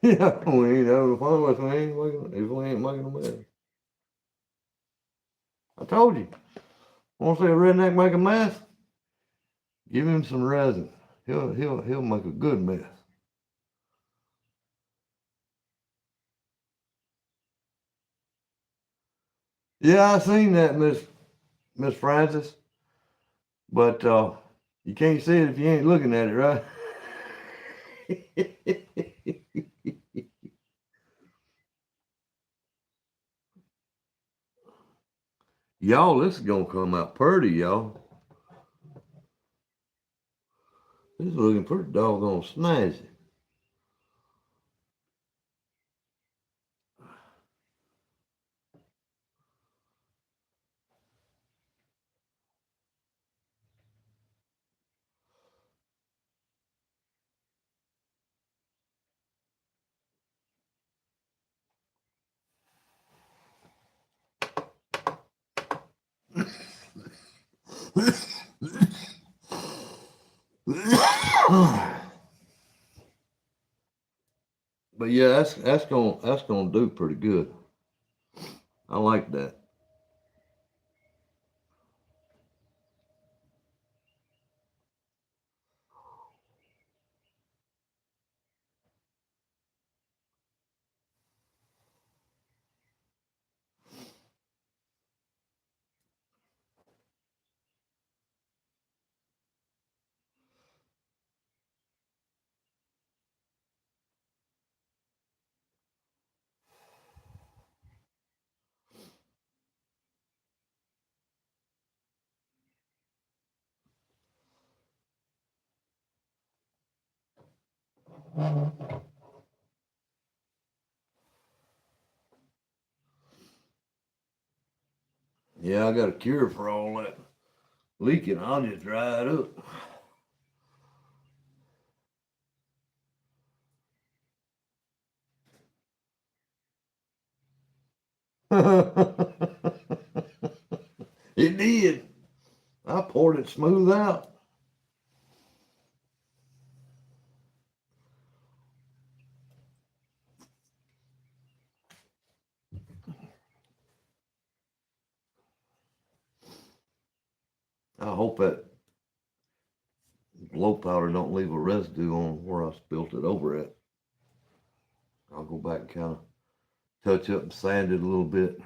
Yeah, we ain't having fun with we ain't making, if we ain't making a mess. I told you. Want to see a redneck make a mess? Give him some resin. He'll make a good mess. Yeah, I seen that, Miss Francis. But you can't see it if you ain't looking at it, right? Y'all, this is gonna come out pretty, y'all. This is looking pretty doggone snazzy. But yeah, that's gonna do pretty good. I like that. Yeah, I got a cure for all that leaking. I'll just dry it up. It did. I poured it smooth out. I hope that blow powder don't leave a residue on where I spilt it over at. I'll go back and kind of touch up and sand it a little bit.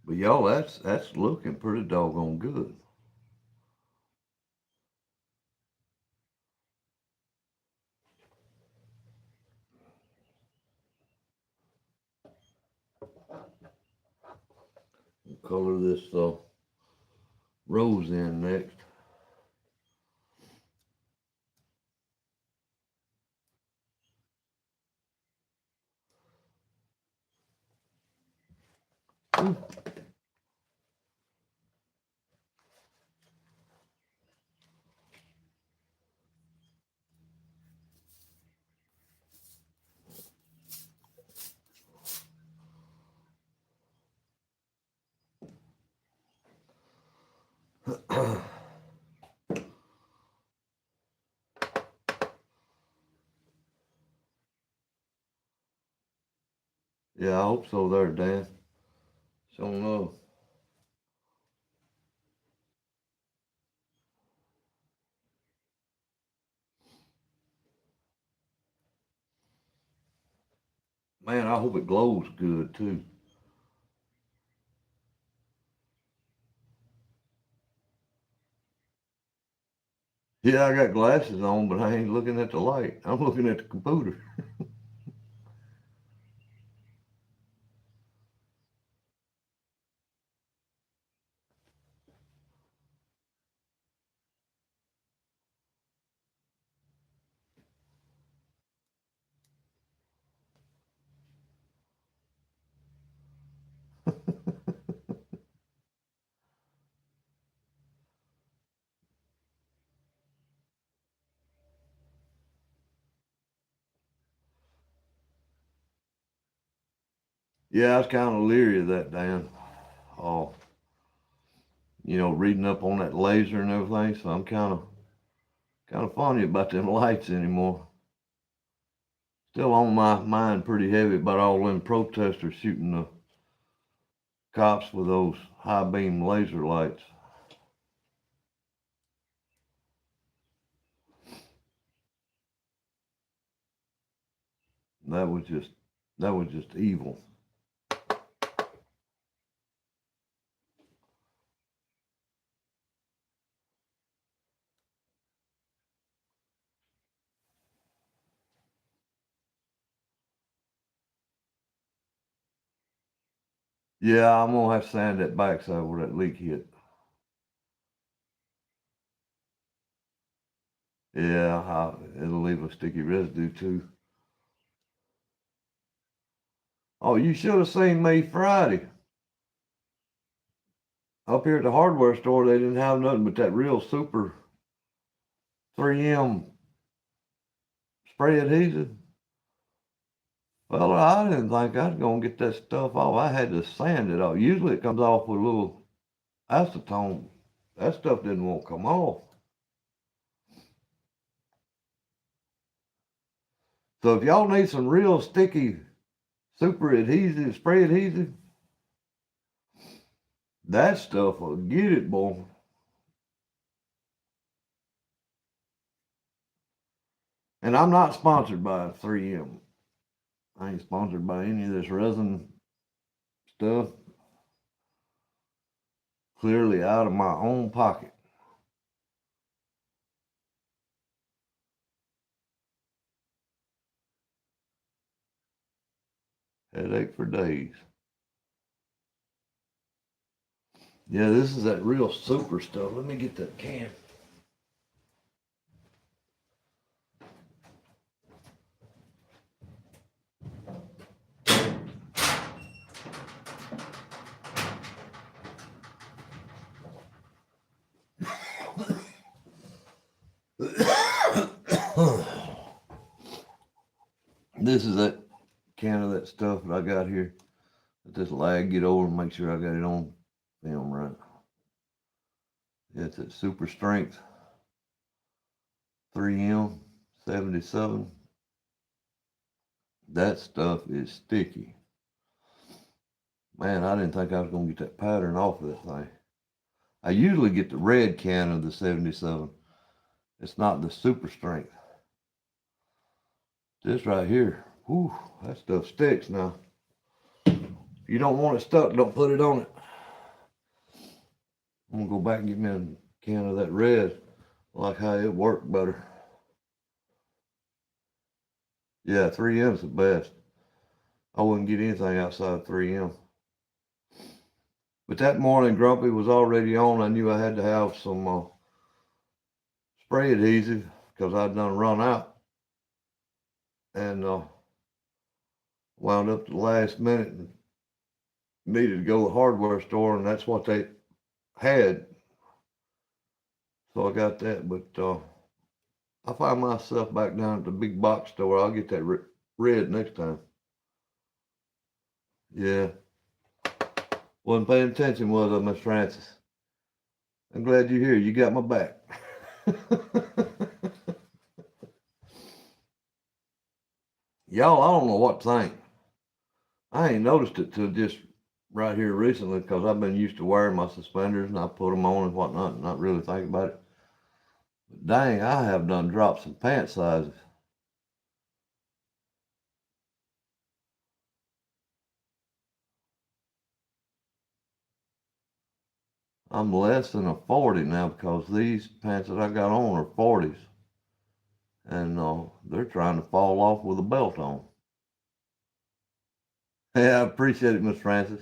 But y'all, that's looking pretty doggone good. We'll color this rose in next. Ooh. Yeah, I hope so there, Dan. So no. Man, I hope it glows good too. Yeah, I got glasses on, but I ain't looking at the light. I'm looking at the computer. Yeah, I was kind of leery of that, Dan. Oh, reading up on that laser and everything. So I'm kind of funny about them lights anymore. Still on my mind pretty heavy about all them protesters shooting the cops with those high beam laser lights. That was just evil. Yeah, I'm gonna have to sand that backside where that leak hit. Yeah, it'll leave a sticky residue too. Oh, you should have seen me Friday up here at the hardware store. They didn't have nothing but that real super 3M spray adhesive. Well, I didn't think I was gonna get that stuff off. I had to sand it off. Usually it comes off with a little acetone. That stuff didn't want to come off. So if y'all need some real sticky super adhesive, spray adhesive, that stuff will get it, boy. And I'm not sponsored by 3M. I ain't sponsored by any of this resin stuff. Clearly out of my own pocket. Headache for days. Yeah, this is that real super stuff. Let me get that can. This is that can of that stuff that I got here. Let this lag get over and make sure I got it on film right. Yeah, it's that super strength 3M 77. That stuff is sticky. Man, I didn't think I was going to get that pattern off of that thing. I usually get the red can of the 77. It's not the super strength. This right here, whew, that stuff sticks now. If you don't want it stuck, don't put it on it. I'm going to go back and get me a can of that red. I like how it worked better. Yeah, 3M's the best. I wouldn't get anything outside of 3M. But that morning, Grumpy was already on. I knew I had to have some spray adhesive because I'd done run out. And wound up the last minute and needed to go to the hardware store, and that's what they had. So I got that. But I find myself back down at the big box store. I'll get that red next time. Yeah. Wasn't paying attention, was I, Miss Francis? I'm glad you're here. You got my back. Y'all, I don't know what to think. I ain't noticed it till just right here recently because I've been used to wearing my suspenders and I put them on and whatnot and not really think about it. But dang, I have done dropped some pant sizes. I'm less than a 40 now because these pants that I got on are 40s. And they're trying to fall off with a belt on. Yeah, I appreciate it, Miss Francis.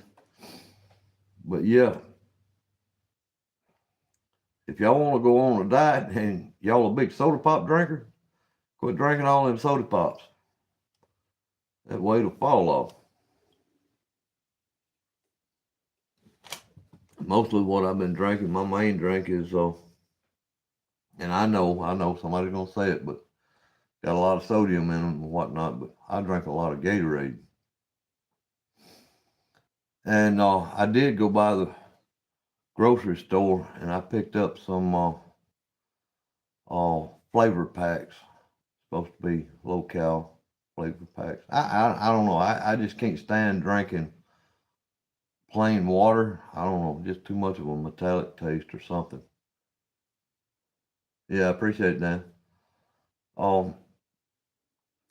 But yeah, if y'all want to go on a diet and y'all a big soda pop drinker, quit drinking all them soda pops. That weight will fall off. Mostly what I've been drinking, my main drink is, and I know somebody's gonna say it, but got a lot of sodium in them and whatnot. But I drink a lot of Gatorade. And I did go by the grocery store and I picked up some flavor packs. Supposed to be low cal flavor packs. I don't know. I just can't stand drinking plain water. I don't know, just too much of a metallic taste or something. Yeah, I appreciate it, Dan. Um,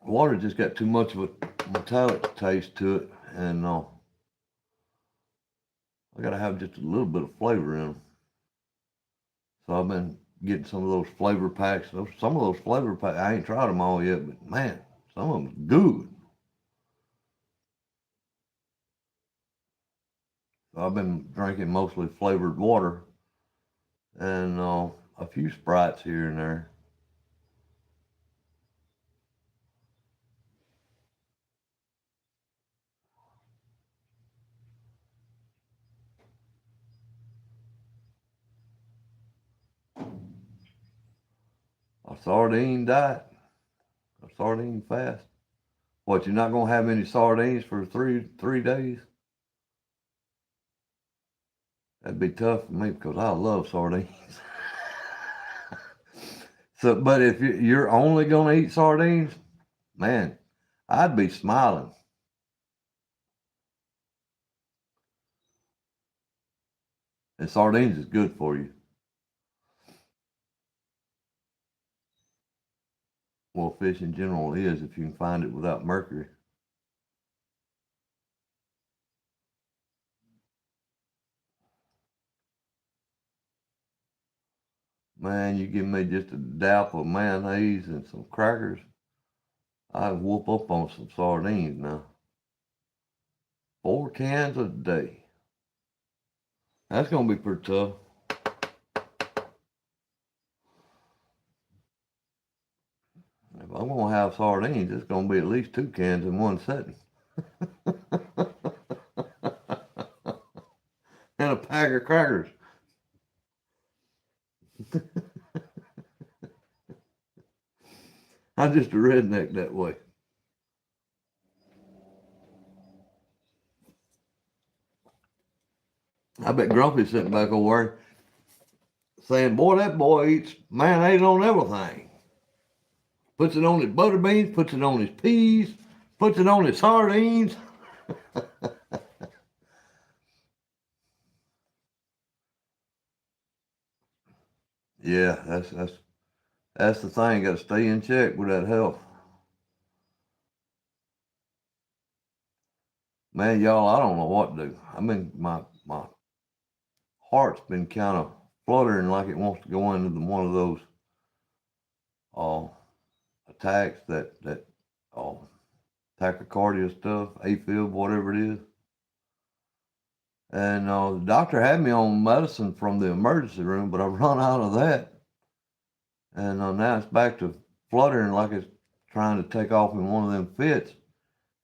Water just got too much of a metallic taste to it, and I gotta have just a little bit of flavor in them. So I've been getting some of those flavor packs. Some of those flavor packs, I ain't tried them all yet, but man, some of them good. So I've been drinking mostly flavored water and a few Sprites here and there. A sardine diet, a sardine fast. What, you're not gonna have any sardines for three days? That'd be tough for me because I love sardines. So, but if you're only gonna eat sardines, man, I'd be smiling. And sardines is good for you. Well, fish in general is if you can find it without mercury. Man, you give me just a dap of mayonnaise and some crackers, I'd whoop up on some sardines now. 4 cans a day. That's gonna be pretty tough. If I'm gonna have sardines, it's gonna be at least 2 cans in one sitting. And a pack of crackers. I'm just a redneck that way. I bet Grumpy's sitting back over there saying, boy, that boy eats mayonnaise on everything. Puts it on his butter beans, puts it on his peas, puts it on his sardines. Yeah, that's the thing. Got to stay in check with that health. Man, y'all, I don't know what to do. I mean, my heart's been kind of fluttering like it wants to go into one of those uh, attacks that uh, tachycardia stuff, AFib, whatever it is. And the doctor had me on medicine from the emergency room, but I run out of that, and now it's back to fluttering like it's trying to take off in one of them fits,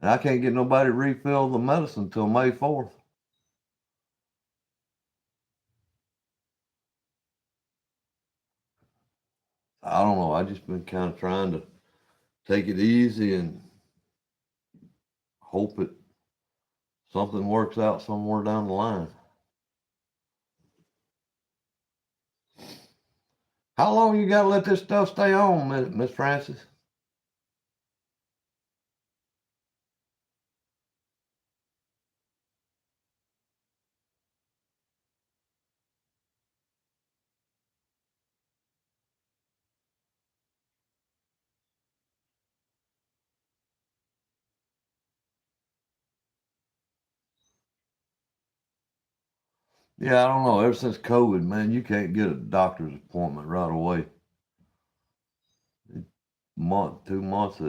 and I can't get nobody to refill the medicine until May 4th. I don't know. I just been kind of trying to take it easy and hope it something works out somewhere down the line. How long you got to let this stuff stay on, Miss Francis? Yeah, I don't know. Ever since COVID, man, you can't get a doctor's appointment right away. Month, 2 months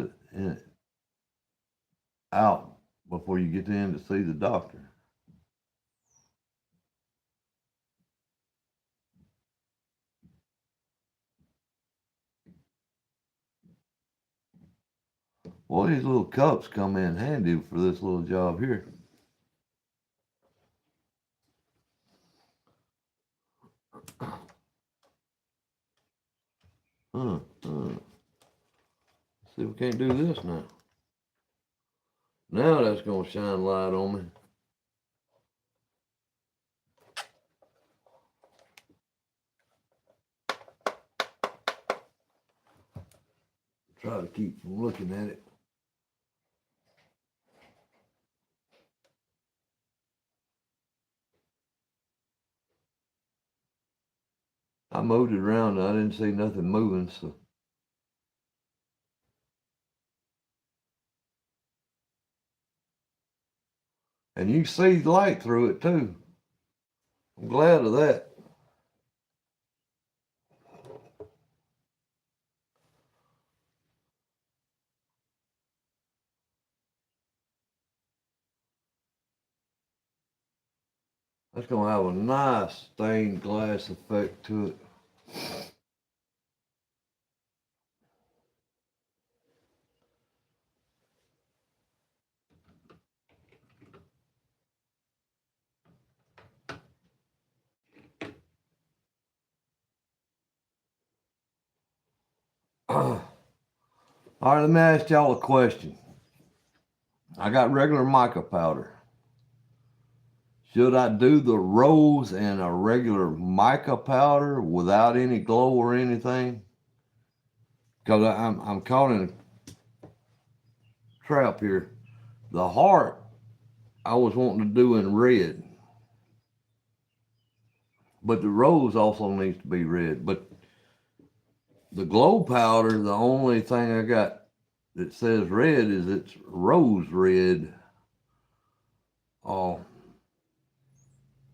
out before you get in to see the doctor. Well, these little cups come in handy for this little job here. Huh, huh. See if we can't do this now. Now that's gonna shine light on me. Try to keep from looking at it. I moved it around and I didn't see nothing moving, so. And you can see the light through it too. I'm glad of that. That's gonna have a nice stained glass effect to it. All right, let me ask y'all a question. I got regular mica powder. Should I do the rose in a regular mica powder without any glow or anything? Because I'm caught in a trap here. The heart I was wanting to do in red, but the rose also needs to be red. But the glow powder, the only thing I got that says red is it's rose red. Oh,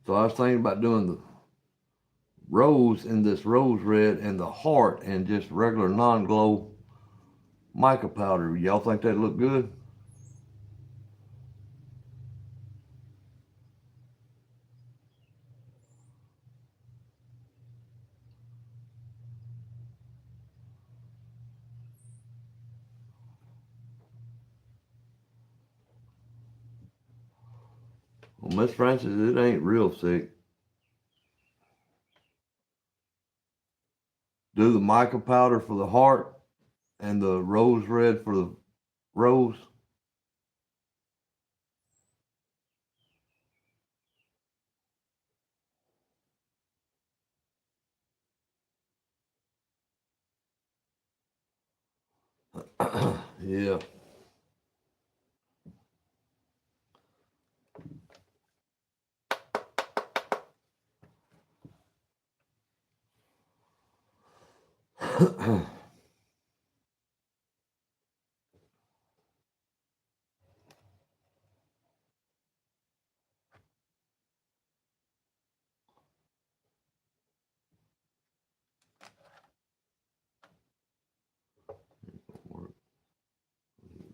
so I was thinking about doing the rose in this rose red and the heart and just regular non-glow mica powder. Y'all think that'd look good? Well, Miss Francis, it ain't real thick. Do the mica powder for the heart and the rose red for the rose. Yeah.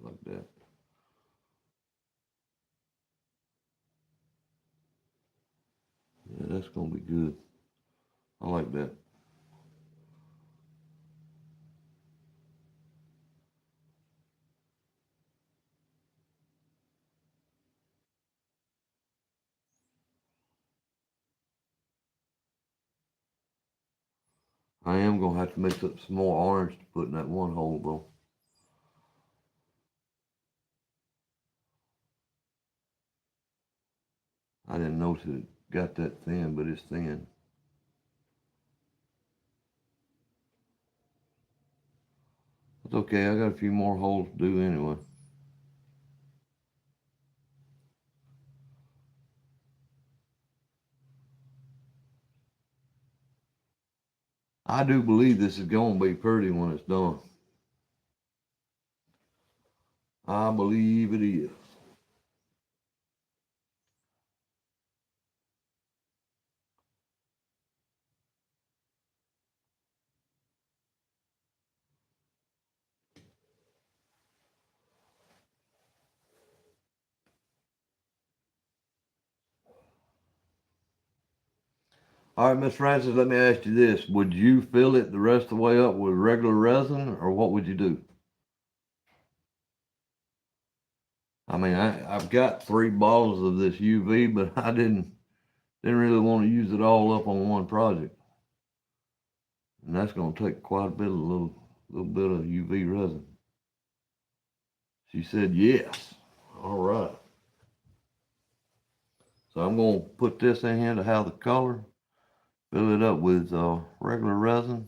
Like that. Yeah, that's gonna be good. I like that. I am gonna have to mix up some more orange to put in that one hole though. I didn't notice it got that thin, but it's thin. It's okay. I got a few more holes to do anyway. I do believe this is gonna be pretty when it's done. I believe it is. All right, Miss Francis, let me ask you this. Would you fill it the rest of the way up with regular resin, or what would you do? I mean, I've got 3 bottles of this UV, but I didn't really want to use it all up on one project. And that's going to take quite a bit of little bit of UV resin. She said yes. All right. So I'm going to put this in here to have the color, fill it up with regular resin,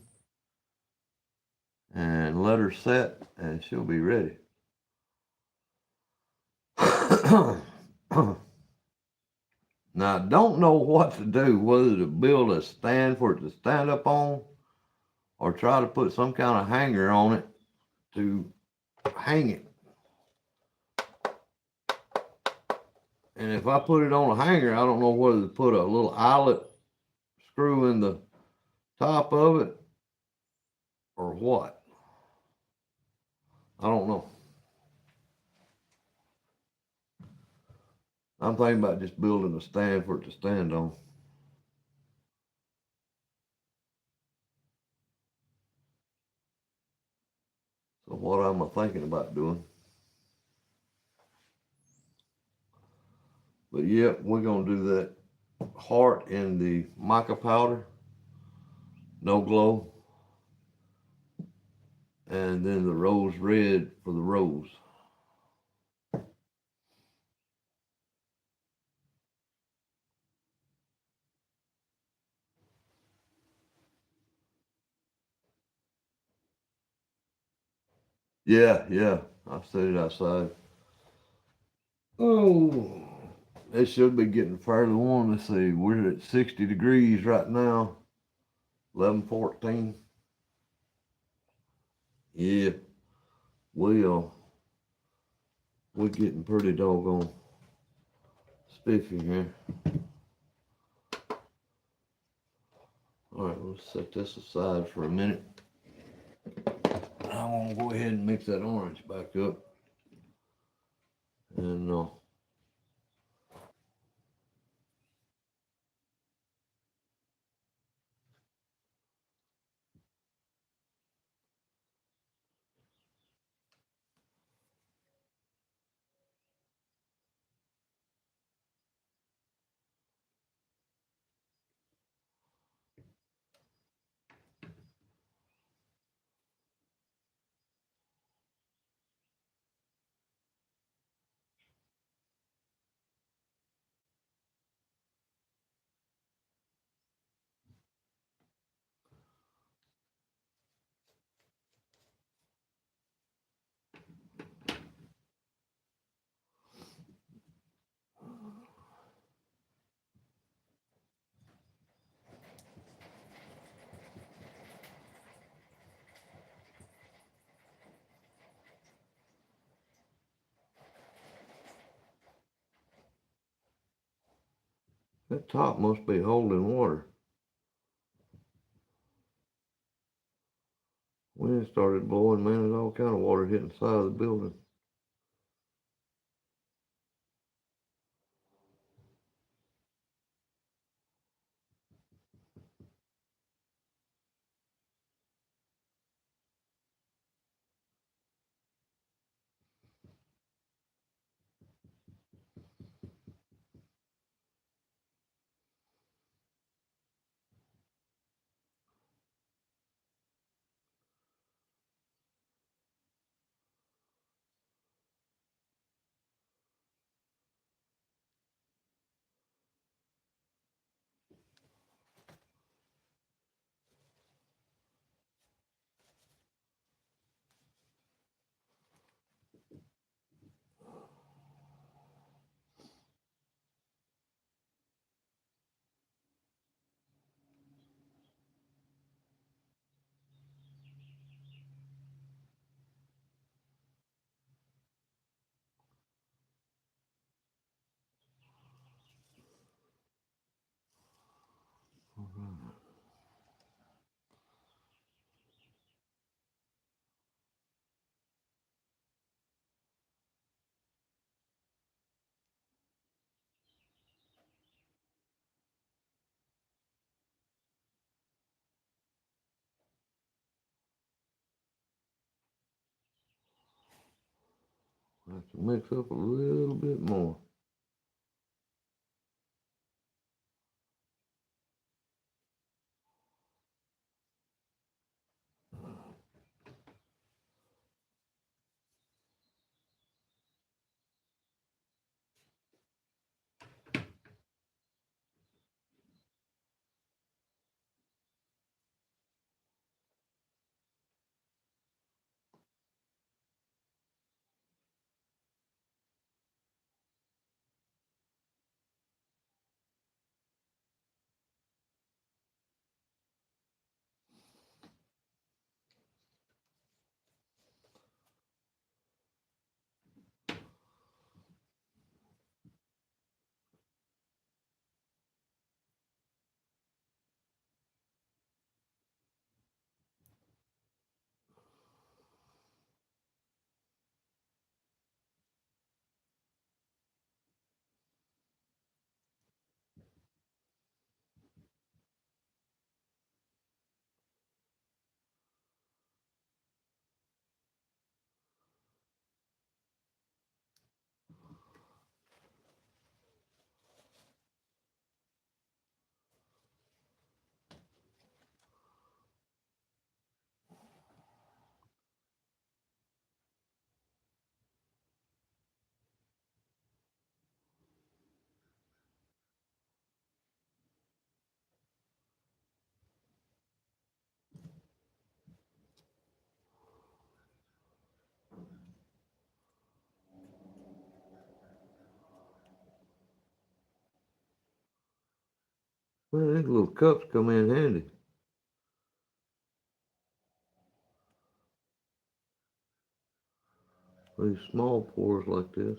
and let her set, and she'll be ready. Now, I don't know what to do, whether to build a stand for it to stand up on or try to put some kind of hanger on it to hang it. And if I put it on a hanger, I don't know whether to put a little eyelet screw in the top of it or what. I don't know. I'm thinking about just building a stand for it to stand on. So what am I thinking about doing? But yeah, we're gonna do that heart in the mica powder, no glow, and then the rose red for the rose. Yeah, I set it outside. Oh, it should be getting fairly warm. Let's see, we're at 60 degrees right now, 11:14. Yeah, we we're getting pretty doggone spiffy here. All right, let's set this aside for a minute. I'm gonna go ahead and mix that orange back up, and that top must be holding water. Wind started blowing, man. There's all kind of water hitting the side of the building. I have to mix up a little bit more. Well, these little cups come in handy. These small pours like this.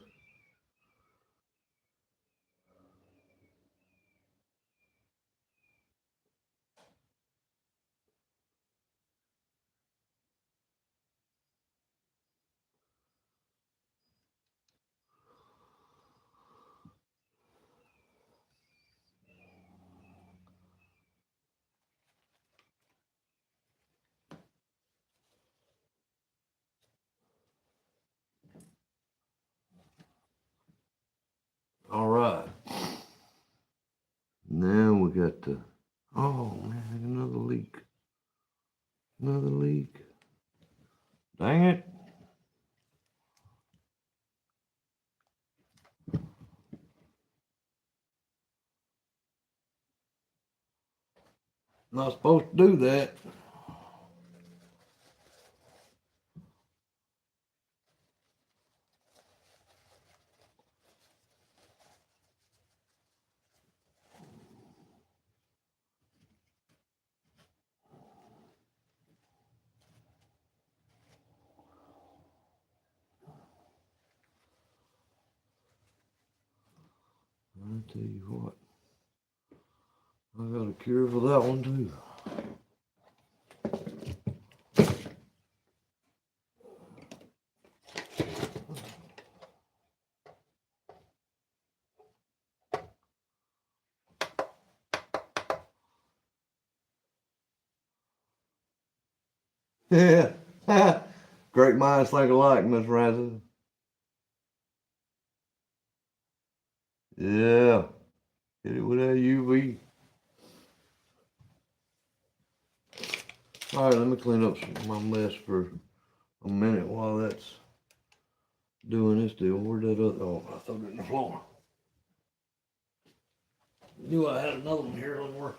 All right. Now we got the, oh man, another leak. Another leak. Dang it. Not supposed to do that. I'll tell you what. I got a cure for that one too. Yeah. Great minds think alike, Miss Francis. Yeah. Hit it with that UV. All right, let me clean up my mess for a minute while that's doing this deal. Where'd that other, oh, I threw it in the floor. Knew I had another one here somewhere.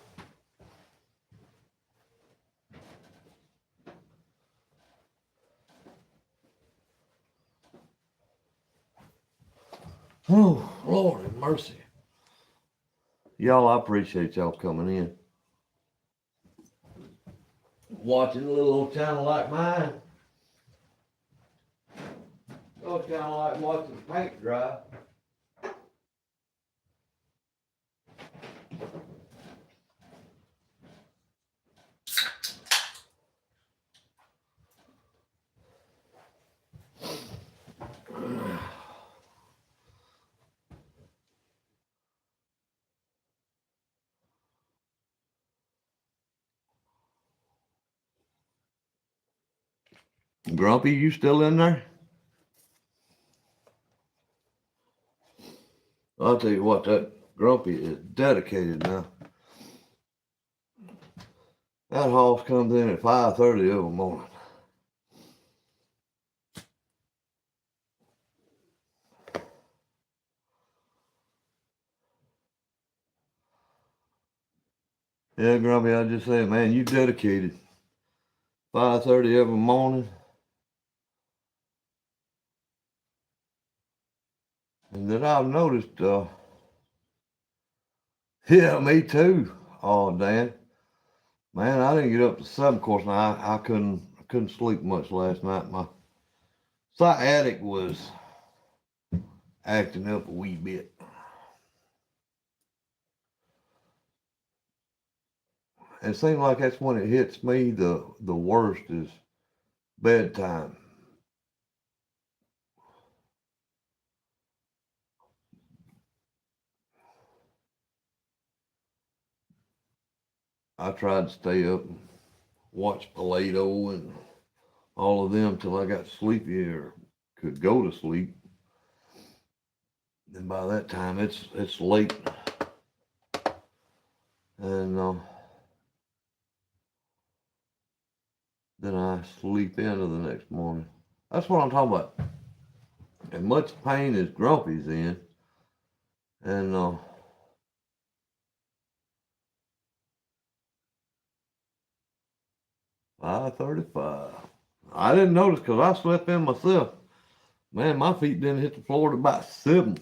Oh, Lord have mercy. Y'all, I appreciate y'all coming in. Watching a little old channel like mine. Oh, it's kind of like watching paint dry. Grumpy, you still in there? I'll tell you what, that Grumpy is dedicated now. That hoss comes in at 5:30 every morning. Yeah, Grumpy, I just say, man, you dedicated. 5:30 every morning. And then I've noticed, yeah, me too. Oh, Dan. Man, I didn't get up to 7. Of course, now I couldn't sleep much last night. My sciatic was acting up a wee bit. It seems like that's when it hits me the worst is bedtime. I tried to stay up and watch Plato and all of them till I got sleepy or could go to sleep. And by that time, it's late, and then I sleep into the next morning. That's what I'm talking about. As much pain as Grumpy's in, and 5:35. I didn't notice because I slept in myself. Man, my feet didn't hit the floor at about 7.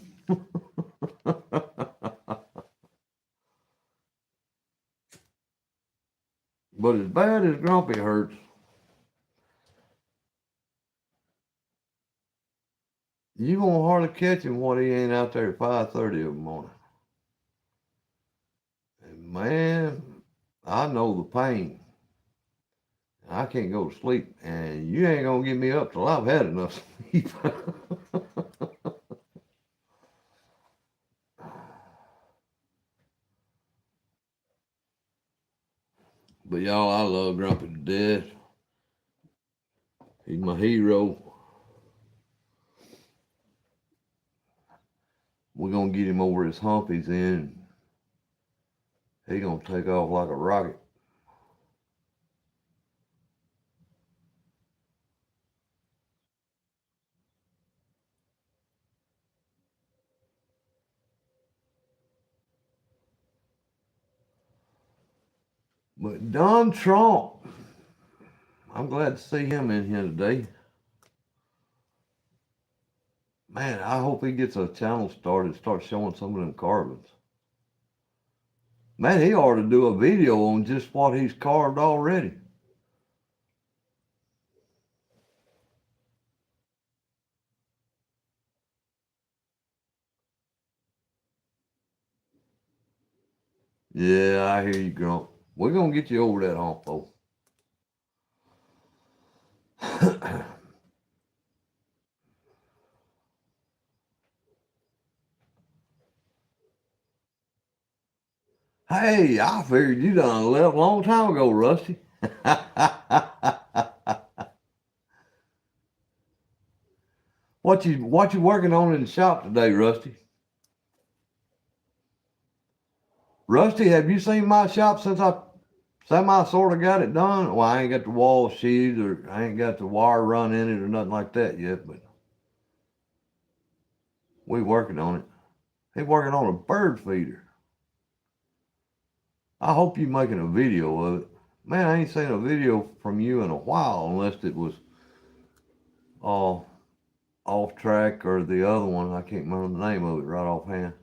But as bad as Grumpy hurts, you won't hardly catch him when he ain't out there at 5:30 in the morning. And man, I know the pain. I can't go to sleep, and you ain't gonna get me up till I've had enough sleep. But y'all, I love Grumpy to death. He's my hero. We're gonna get him over his hump he's in. He gonna take off like a rocket. But Don Trump, I'm glad to see him in here today. Man, I hope he gets a channel started, start showing some of them carvings. Man, he ought to do a video on just what he's carved already. Yeah, I hear you, Grump. We're gonna get you over that hump, though. Hey, I figured you done left a long time ago, Rusty. What you working on in the shop today, Rusty? Rusty, have you seen my shop since I semi sort of got it done? Well, I ain't got the wall sheathed or I ain't got the wire run in it or nothing like that yet, but we working on it. He working on a bird feeder. I hope you making a video of it. Man, I ain't seen a video from you in a while unless it was off track or the other one. I can't remember the name of it right offhand.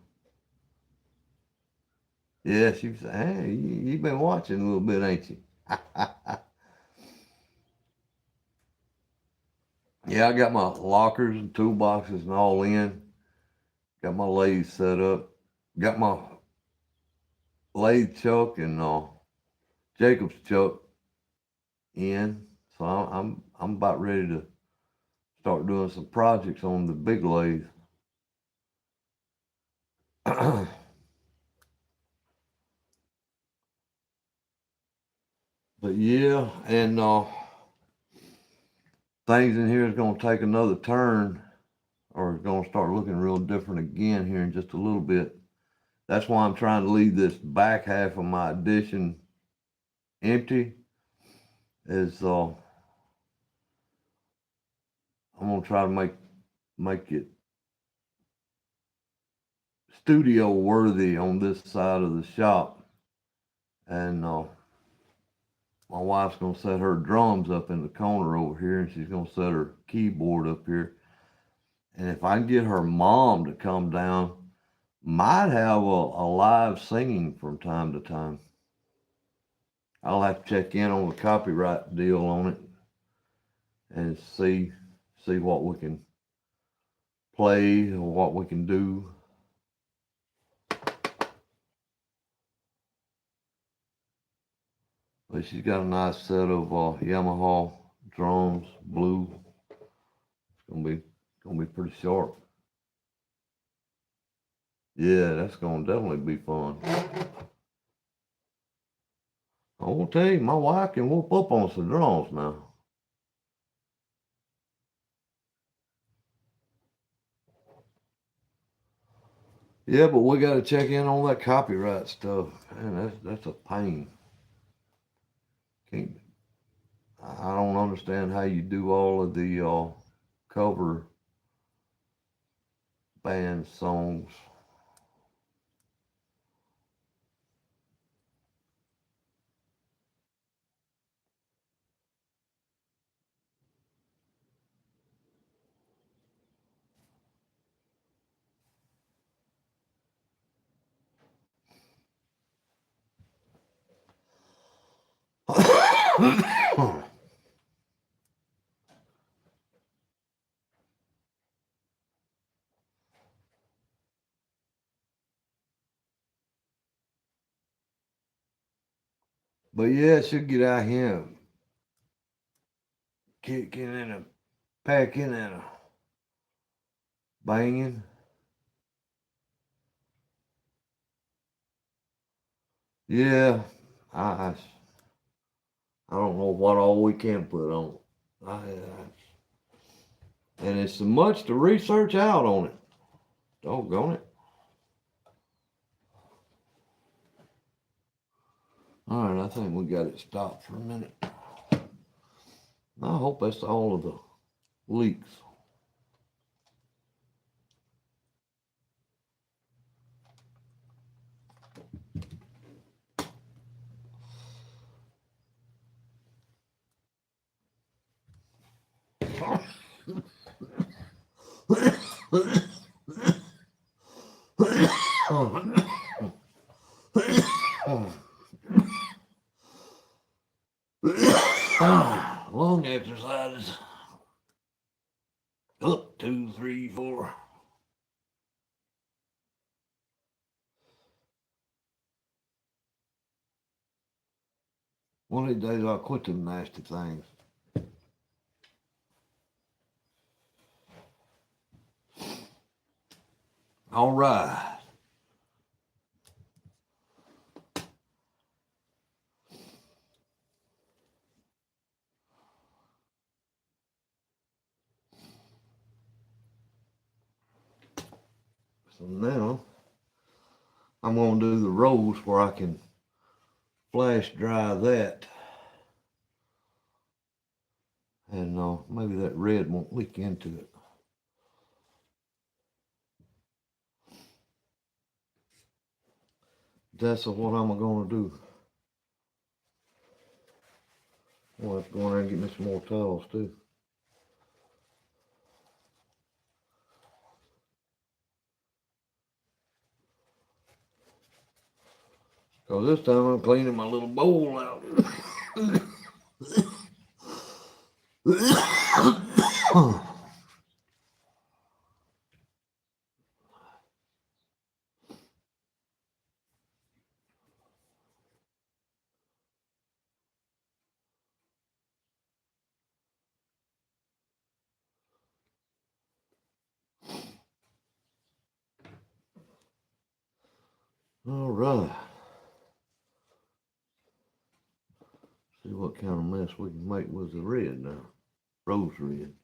Yes, you say, hey, you've been watching a little bit, ain't you? Yeah, I got my lockers and toolboxes and all in. Got my lathe set up. Got my lathe chuck and Jacob's chuck in. So I'm about ready to start doing some projects on the big lathe. But yeah, and things in here is going to take another turn, or it's going to start looking real different again here in just a little bit. That's why I'm trying to leave this back half of my addition empty. Is I'm going to try to make it studio worthy on this side of the shop, and my wife's going to set her drums up in the corner over here, and she's going to set her keyboard up here. And if I can get her mom to come down, might have a live singing from time to time. I'll have to check in on the copyright deal on it and see what we can play or what we can do. But she's got a nice set of Yamaha drums, blue. It's gonna be pretty sharp. Yeah, that's gonna definitely be fun. I will tell you, my wife can whoop up on some drums now. Yeah, but we got to check in on that copyright stuff. Man, that's a pain. Can't I don't understand how you do all of the cover band songs. But yeah, she'll get out here kicking and a packing and a banging. Yeah, I, I don't know what all we can put on it. And it's so much to research out on it. Doggone it. All right, I think we got it stopped for a minute. I hope that's all of the leaks. Lung exercises. Up, 2, 3, 4. One of these days I'll quit them nasty things. All right. So now I'm going to do the rows where I can flash dry that. And maybe that red won't leak into it. That's what I'm going to do. I'll have to go in there and get me some more towels too. Because this time I'm cleaning my little bowl out. All right. See what kind of mess we can make with the red now. Rose red.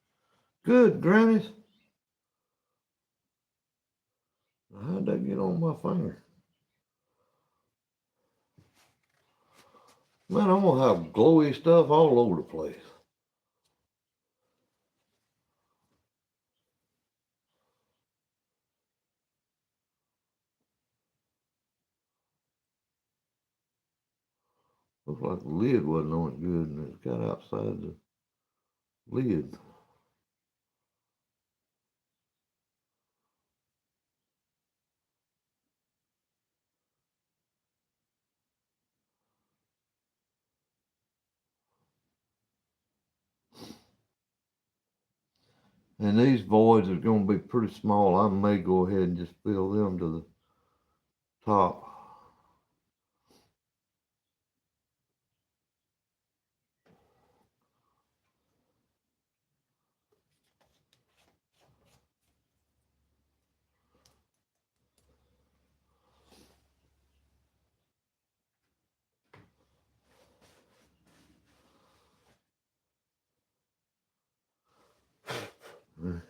Good, Grannies. How'd that get on my finger? Man, I'm going to have glowy stuff all over the place. Looks like the lid wasn't on it good and it's got outside the lid. And these voids are going to be pretty small. I may go ahead and just fill them to the top.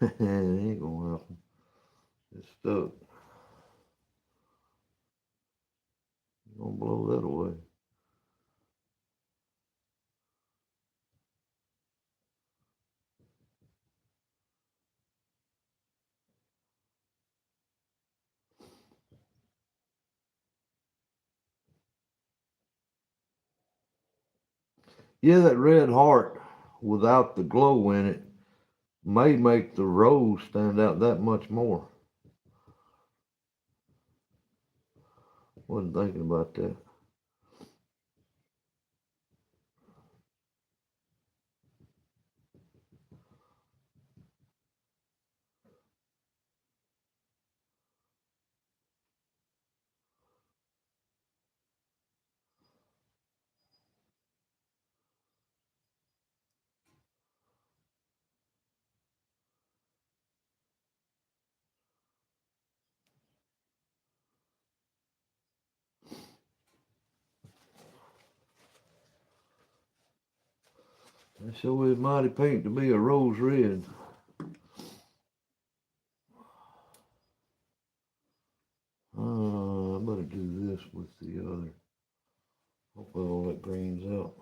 It ain't going to happen. It's stuck. I'm going to blow that away. Yeah, that red heart without the glow in it may make the rose stand out that much more. Wasn't thinking about that. That sure is mighty pink to be a rose red. I better do this with the other. Hopefully all that green's out.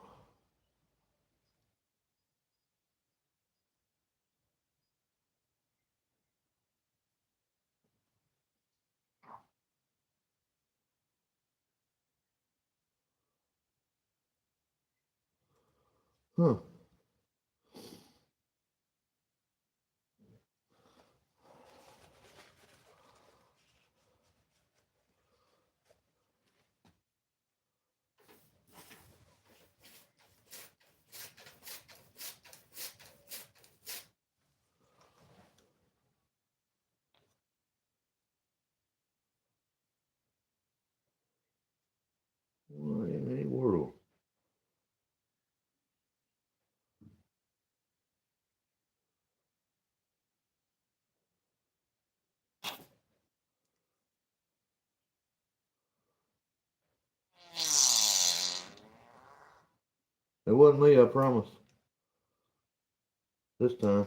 Huh. What in the world? It wasn't me, I promise. This time.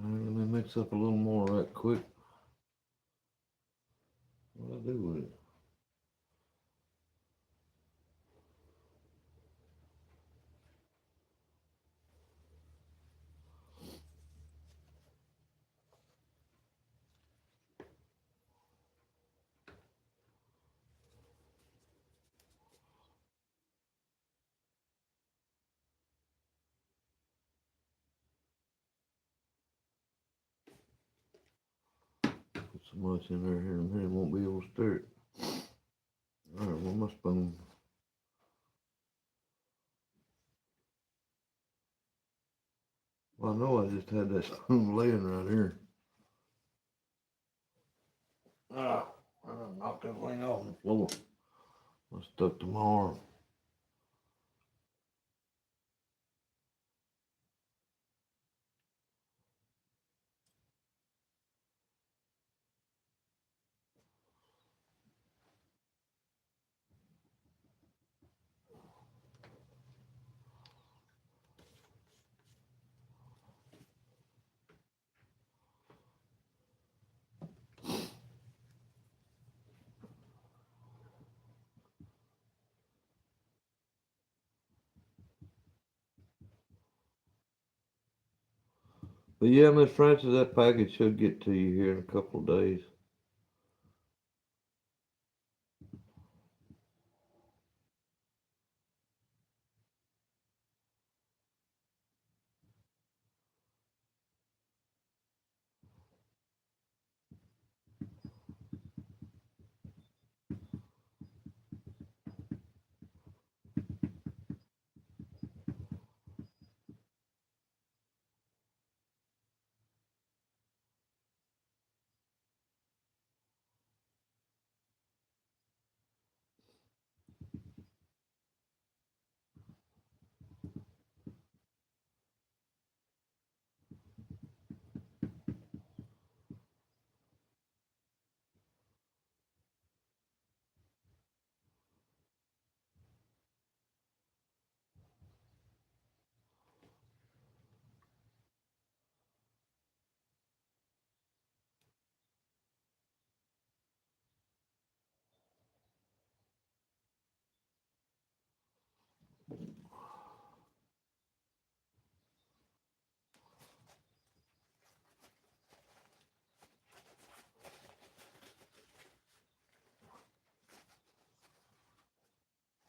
All right, let me mix up a little more of that quick. What do I do with it? Put so much in there here in a minute, won't be able to stir it. All right, well, my spoon. Well, I know I just had that spoon laying right here. Ah, I done knocked that thing off the floor. I stuck tomorrow. But yeah, Miss Francis, that package should get to you here in a couple of days.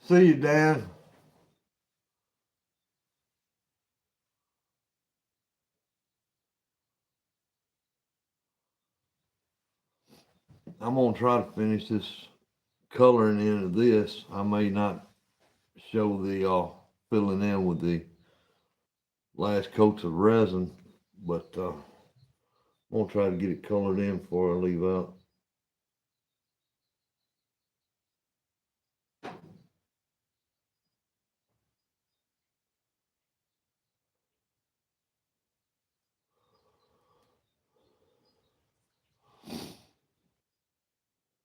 See you, Dan. I'm gonna try to finish this coloring in of this. I may not show the filling in with the last coats of resin, but I'm gonna try to get it colored in before I leave out.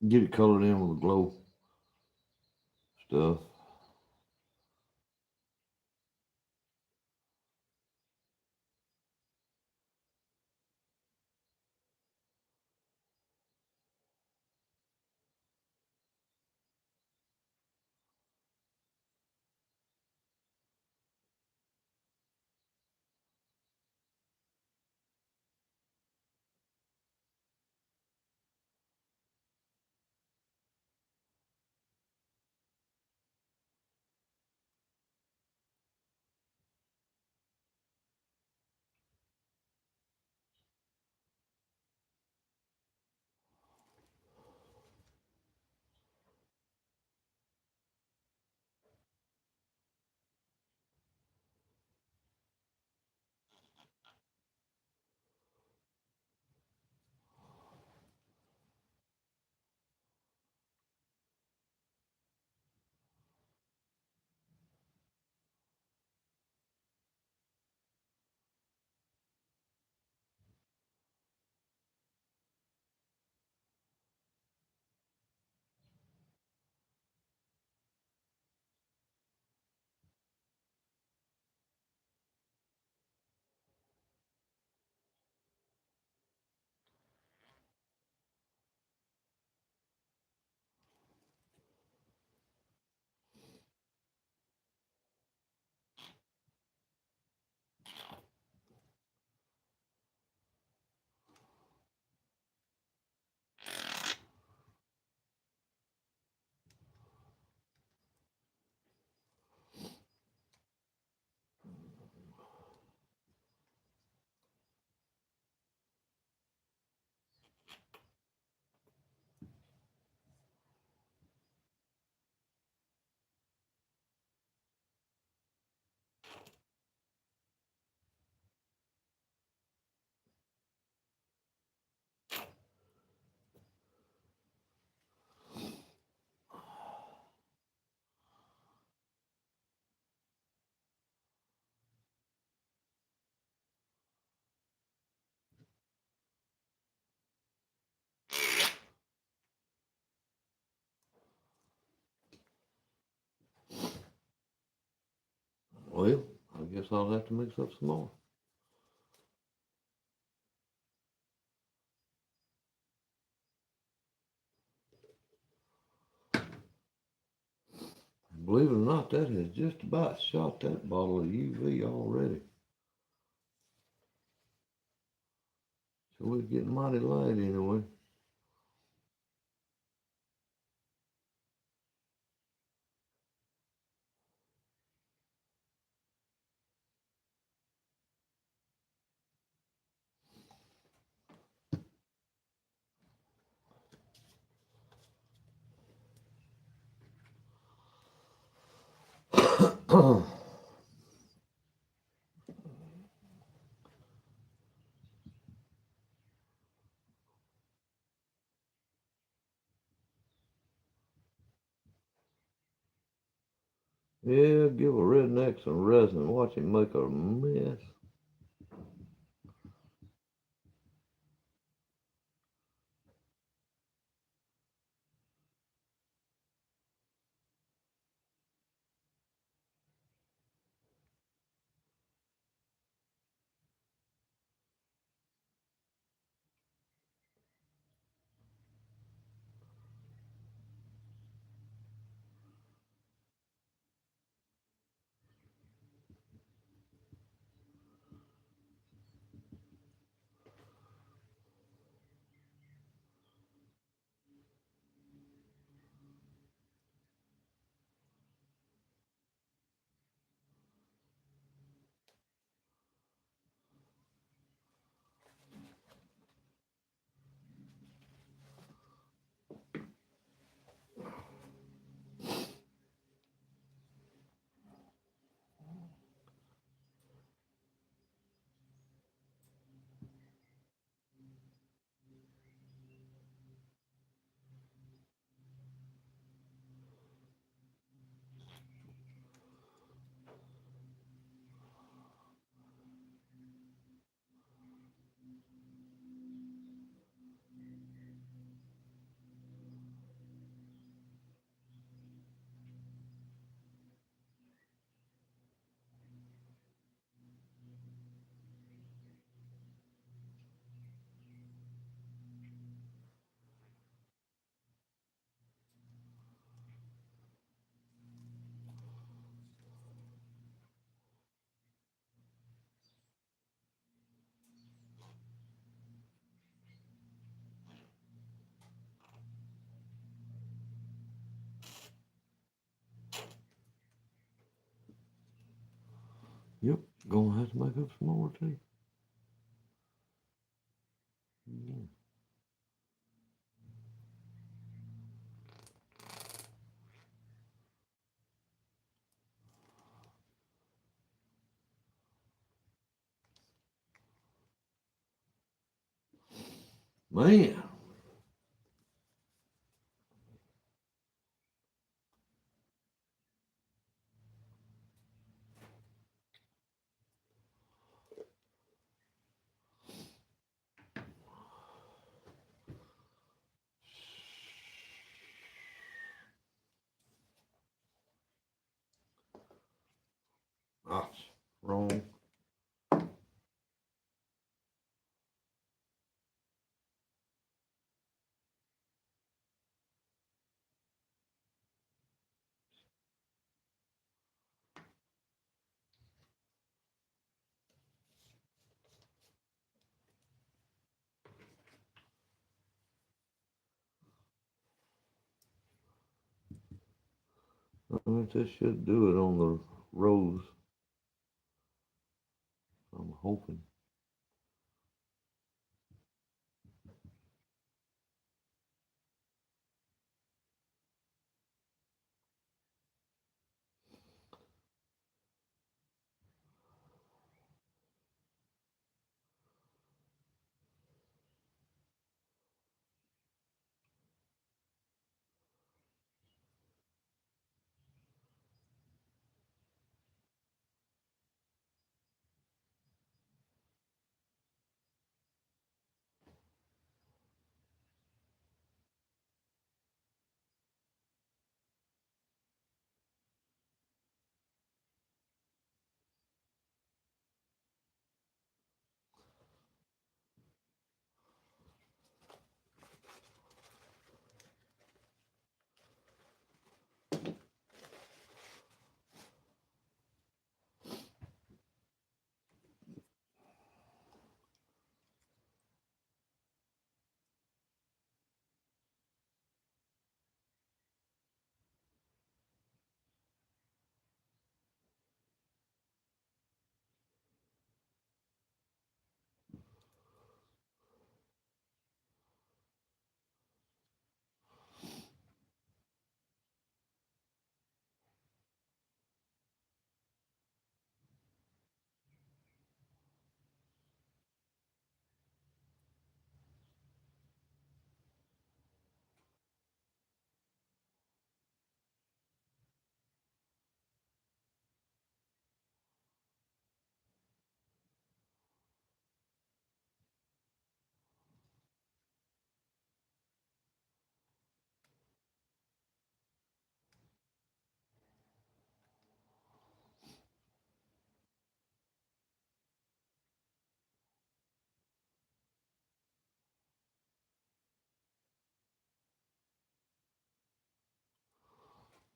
Get it colored in with the glow stuff. Well, I guess I'll have to mix up some more. Believe it or not, that has just about shot that bottle of UV already. So we're getting mighty light anyway. Yeah, give a redneck some resin and watch him make a mess. Gonna have to make up some more too. Yeah. Man. Ah, wrong. This should do it on the rows. I'm hoping.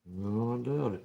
No, I doubt it.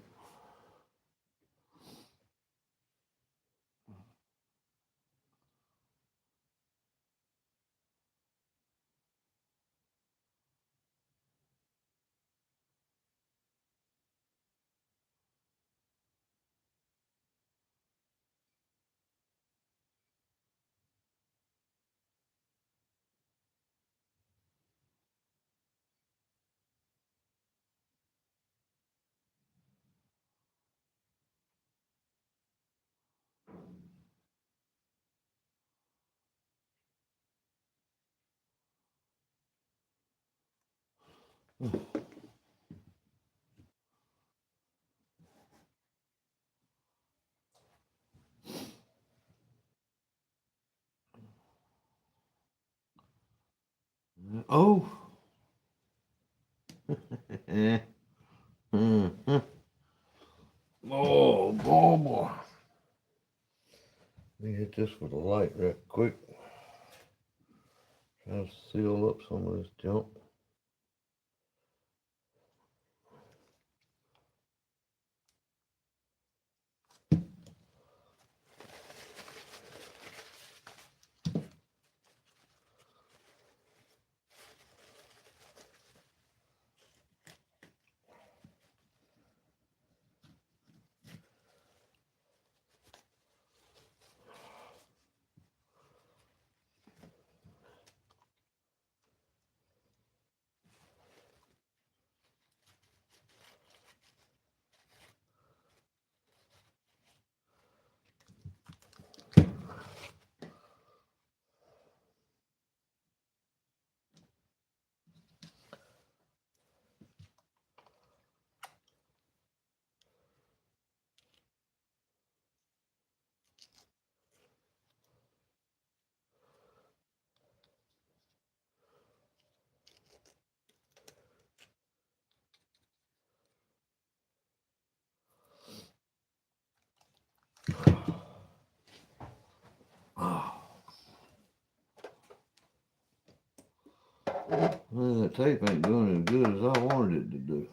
Oh. Oh, boy, boy. Let me hit this with a light right quick. Try to seal up some of this junk. Well, that tape ain't doing as good as I wanted it to do.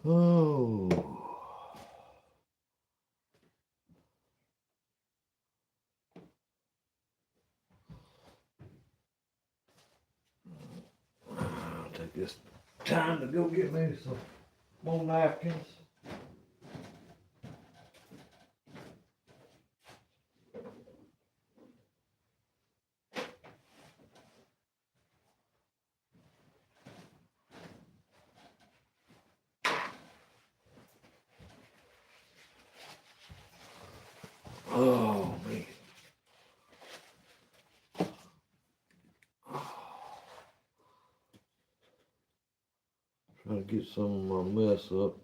Oh. I'll take this time to go get me some more napkins. Oh, man. Trying to get some of my mess up.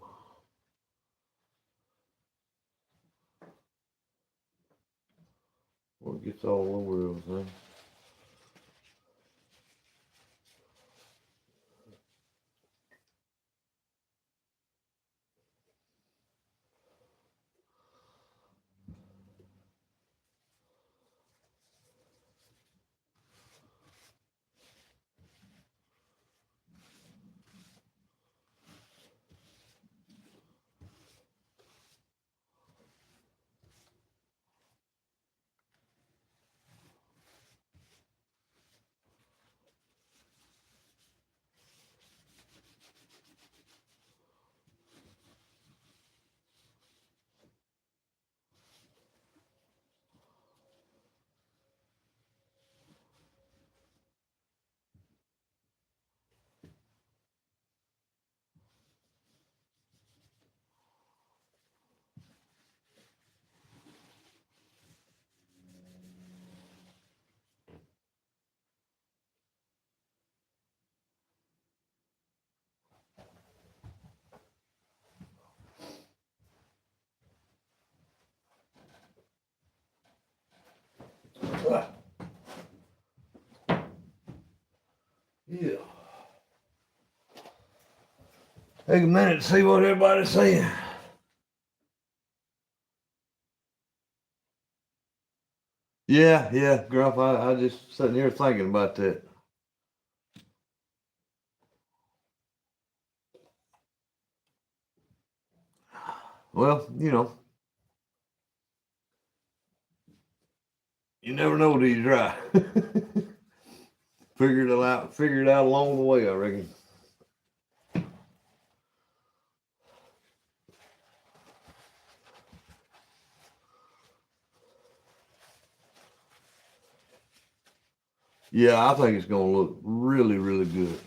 Or it gets all over everything. Yeah. Take a minute to see what everybody's saying. Yeah, Gruff, I just sitting here thinking about that. Well, you never know till you try. Figure it out along the way, I reckon. Yeah, I think it's gonna look really, really good.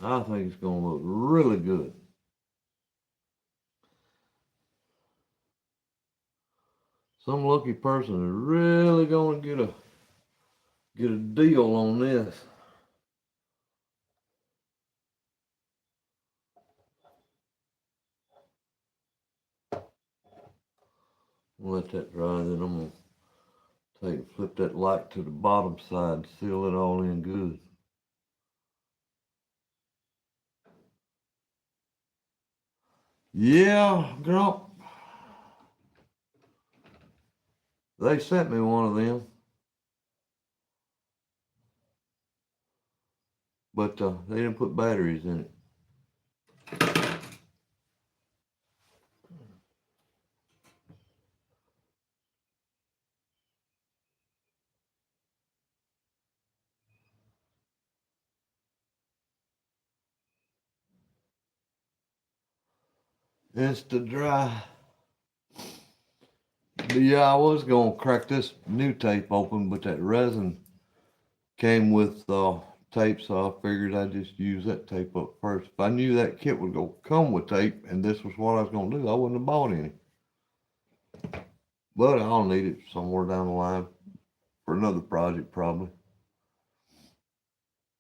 I think it's gonna look really good. Some lucky person is really gonna get a deal on this. Let that dry, then I'm gonna flip that light to the bottom side, seal it all in good. Yeah, Grump. They sent me one of them, but they didn't put batteries in it. Insta dry. But yeah, I was gonna crack this new tape open, but that resin came with tape, so I figured I'd just use that tape up first. If I knew that kit would go come with tape, and this was what I was gonna do, I wouldn't have bought any. But I'll need it somewhere down the line for another project, probably.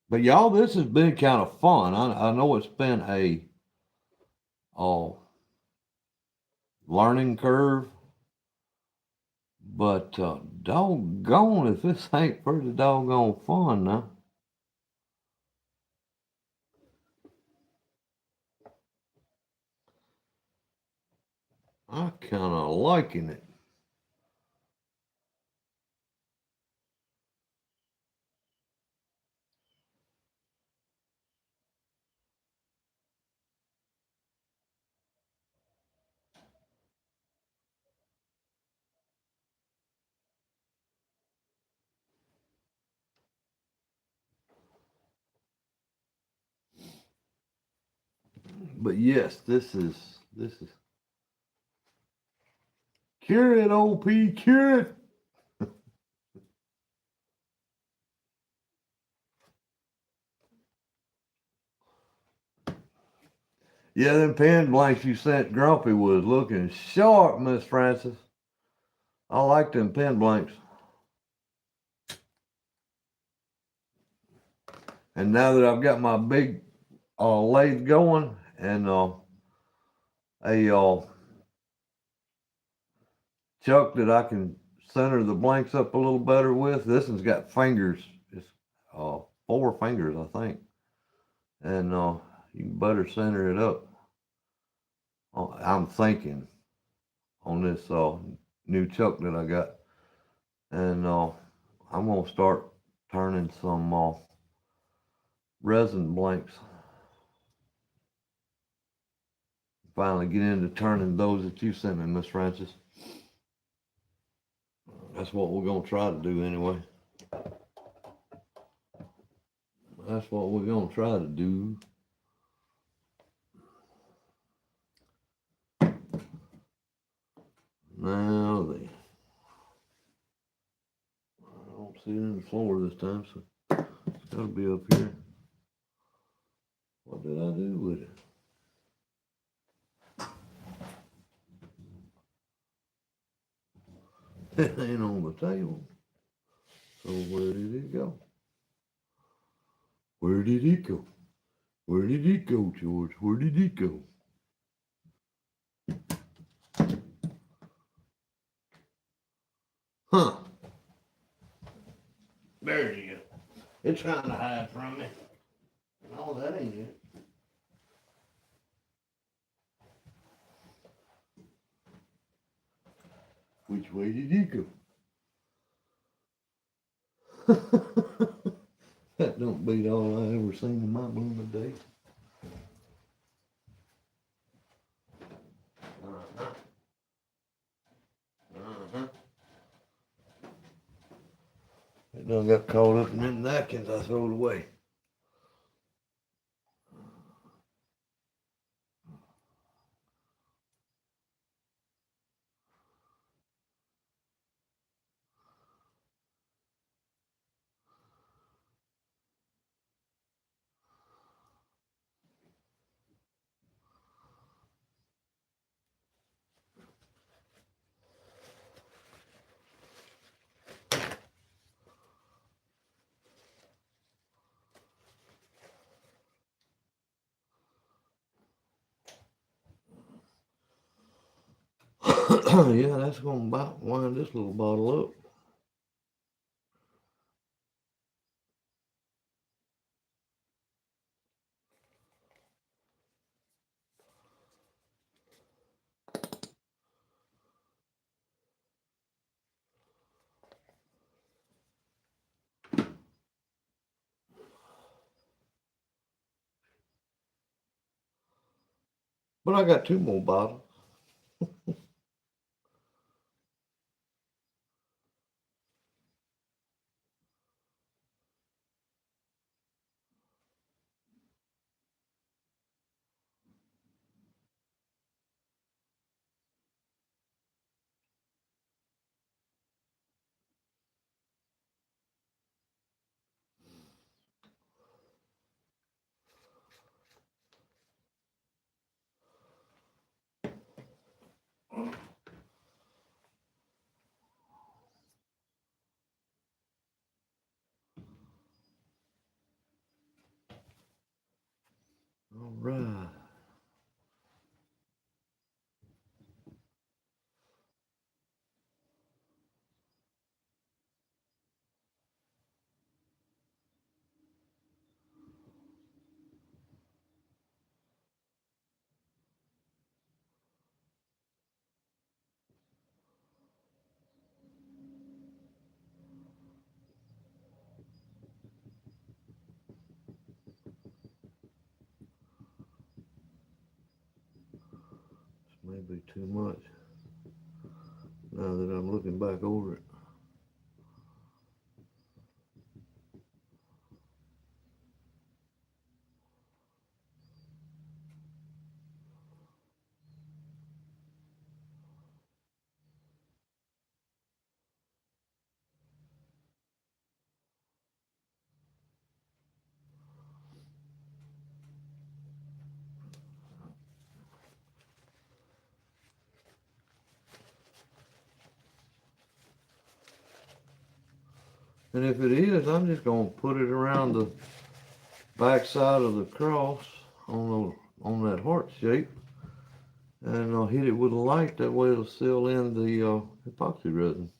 But y'all, this has been kind of fun. I know it's been a uh, learning curve, but doggone if this ain't pretty doggone fun now. I kind of liking it. But yes, this is cure it, OP, cure it. Yeah, them pen blanks you sent Grumpy was looking sharp, Miss Francis. I like them pen blanks. And now that I've got my big lathe going and a chuck that I can center the blanks up a little better with. This one's got fingers. It's 4 fingers, I think. And you can better center it up. I'm thinking on this new chuck that I got. And I'm going to start turning some resin blanks. Finally get into turning those that you sent me, Miss Francis. That's what we're going to try to do anyway. That's what we're going to try to do. Now then. I don't see it in the floor this time, so it's got to be up here. What did I do with it? It ain't on the table. So where did it go? Where did it go? Where did it go, George? Where did it go? Huh. There it is. It's trying to hide from me. No, that ain't it. Which way did it go? That don't beat all I ever seen in my blooming day. Uh-huh. Uh-huh. It done got caught up in them napkins I throwed away. Yeah, that's gonna about wind this little bottle up. But I got 2 more bottles. All right. This may be too much now that I'm looking back over it. And if it is, I'm just gonna put it around the back side of the cross on that heart shape, and I'll hit it with a light. That way it'll seal in the epoxy resin.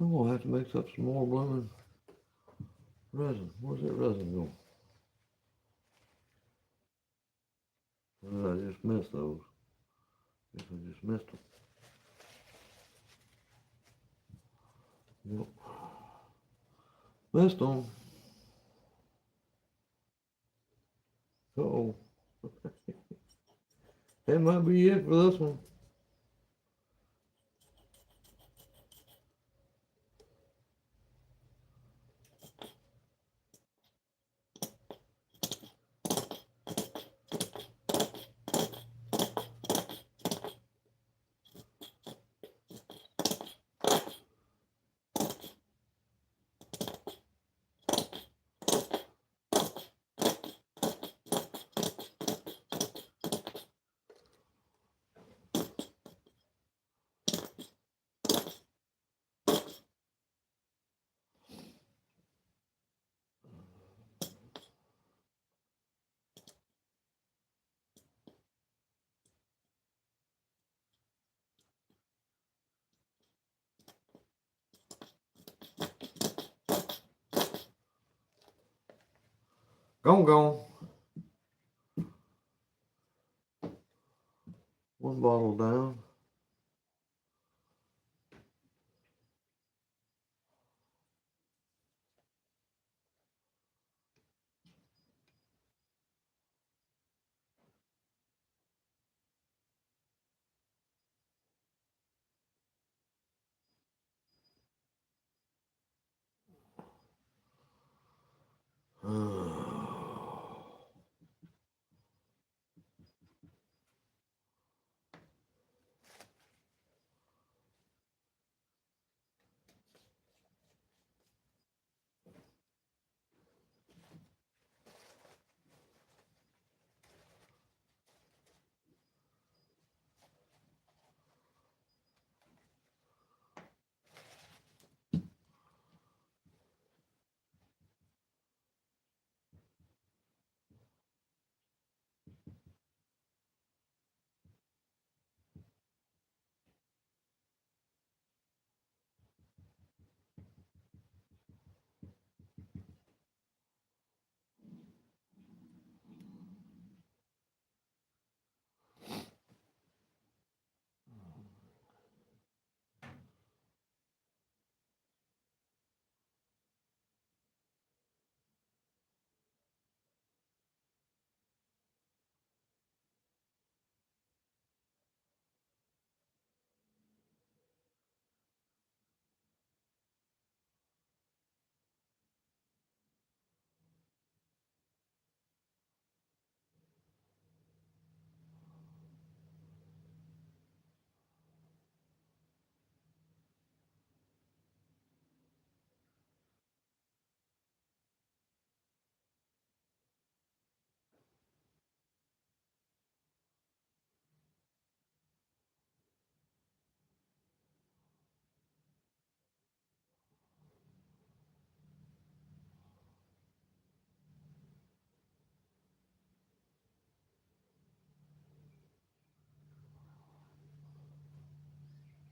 I'm gonna have to mix up some more blooming resin. Where's that resin going? Or did I just miss those? Guess I just missed them. Yep. Missed them. That might be it for this one. Gone. One bottle down.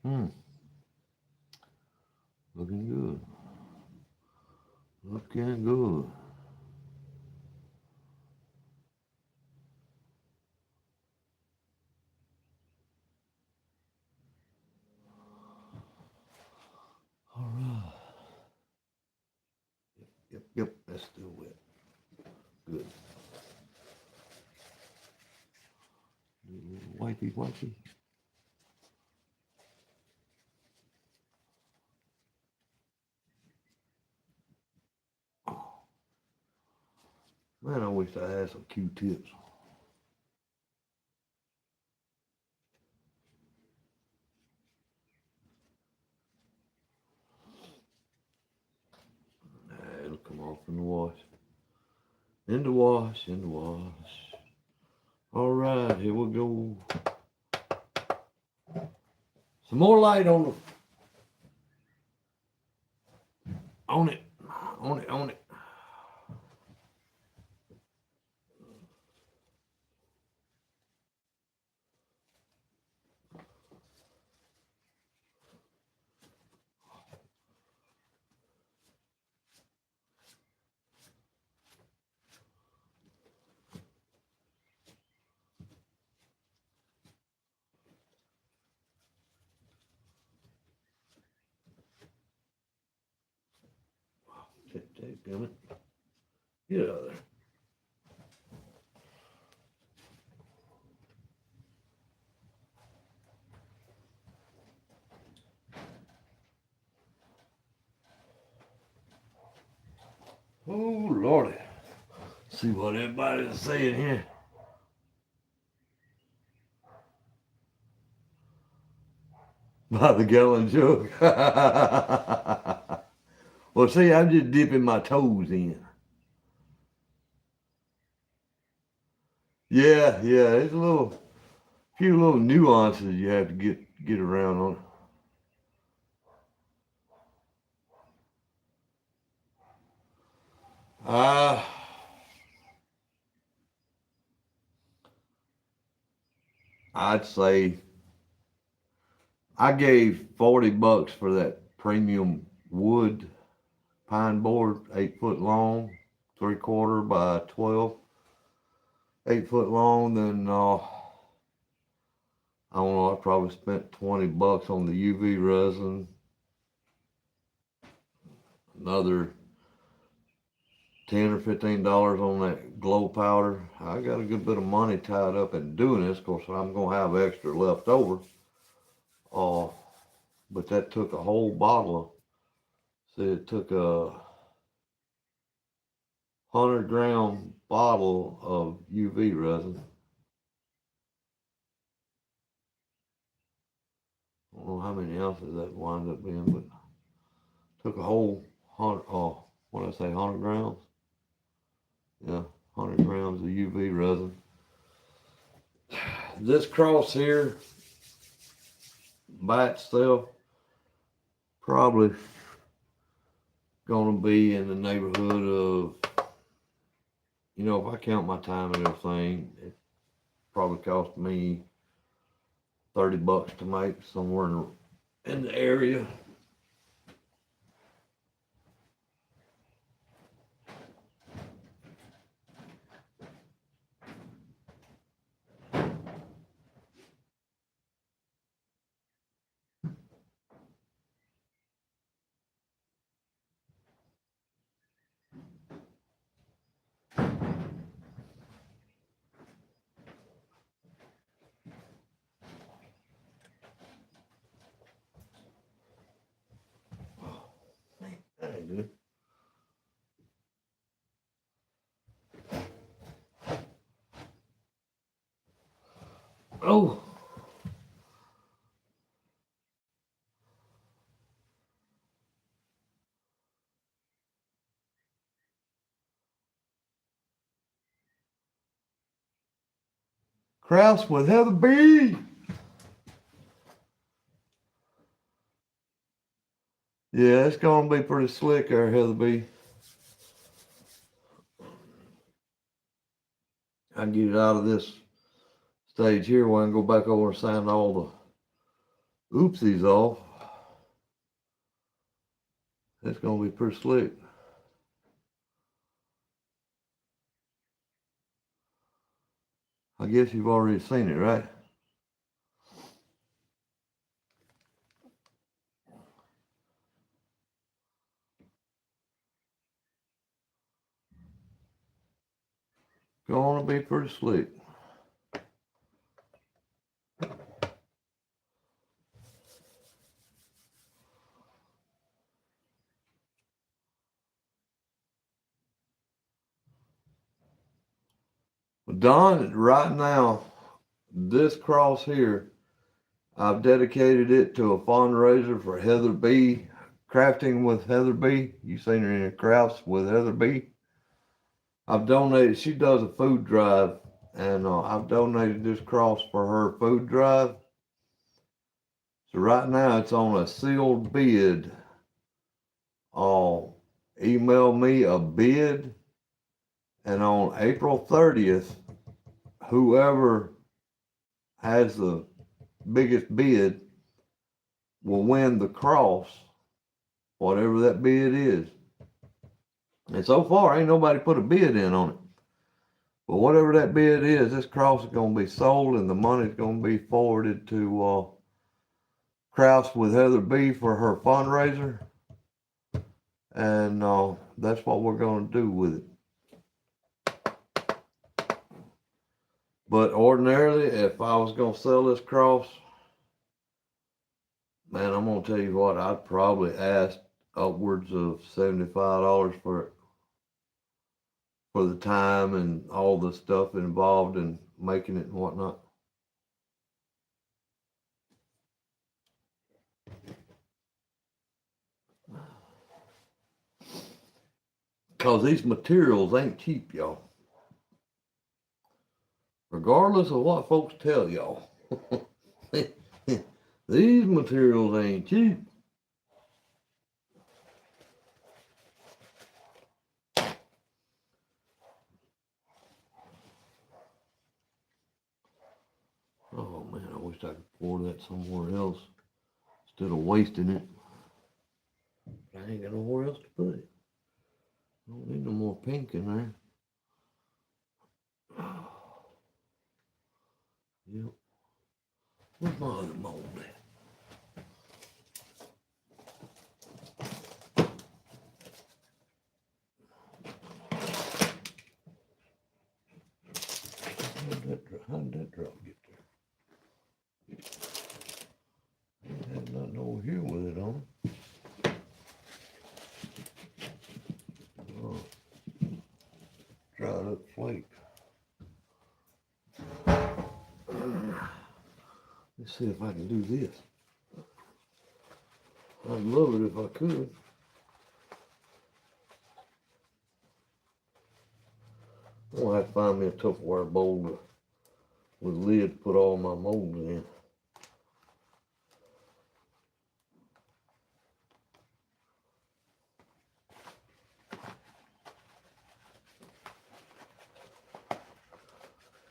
Hmm. Looking good. Looking good. All right. Yep. That's still wet. Good. Wipey. Oh, man, I wish I had some Q-tips. Nah, it'll come off in the wash. In the wash. All right, here we go. Some more light on it. On it. Damn it. Get out of there. Oh Lordy. See what everybody's saying here. By the gallon jug. Well, see, I'm just dipping my toes in. Yeah, yeah, there's a few little nuances you have to get around on. Uh, I'd say I gave $40 for that premium wood pine board, 8 foot long, 3/4 by 12, 8 foot long. Then I don't know. I probably spent $20 on the UV resin, another $10 or $15 on that glow powder. I got a good bit of money tied up in doing this. Of course, I'm gonna have extra left over. Uh, but that took a whole bottle of. See, it took a 100-gram bottle of UV resin. I don't know how many ounces that wound up being, but took a whole 100. Oh, what did I say? 100 grams. Yeah, 100 grams of UV resin. This cross here by itself probably gonna be in the neighborhood of, if I count my time and everything, it probably cost me $30 to make, somewhere in the area. That ain't good. Oh, Kraus with Heather B. Yeah, it's gonna be pretty slick there, Heather B. I get it out of this stage here when I go back over and sign all the oopsies off. It's gonna be pretty slick. I guess you've already seen it, right? Gonna be pretty slick. Don, right now, this cross here, I've dedicated it to a fundraiser for Heather B. Crafting with Heather B. You seen her in her crafts with Heather B. I've donated. She does a food drive, and I've donated this cross for her food drive. So right now it's on a sealed bid. Email me a bid, and on April 30th, whoever has the biggest bid will win the cross, whatever that bid is. And so far, ain't nobody put a bid in on it. But whatever that bid is, this cross is going to be sold, and the money is going to be forwarded to Kraus with Heather B for her fundraiser. And that's what we're going to do with it. But ordinarily, if I was going to sell this cross, man, I'm going to tell you what, I'd probably ask upwards of $75 for it. for the time and all the stuff involved in making it and whatnot. Because these materials ain't cheap, y'all. Regardless of what folks tell y'all. These materials ain't cheap. Oh man, I wish I could pour that somewhere else instead of wasting it. But I ain't got nowhere else to put it. Don't need no more pink in there. Yep. Where's my other mold at? How did that drop get there? It had nothing over here with it on. Oh, dried up flake. Let's see if I can do this. I'd love it if I could. I'm gonna have to find me a Tupperware bowl with a lid to put all my molds in.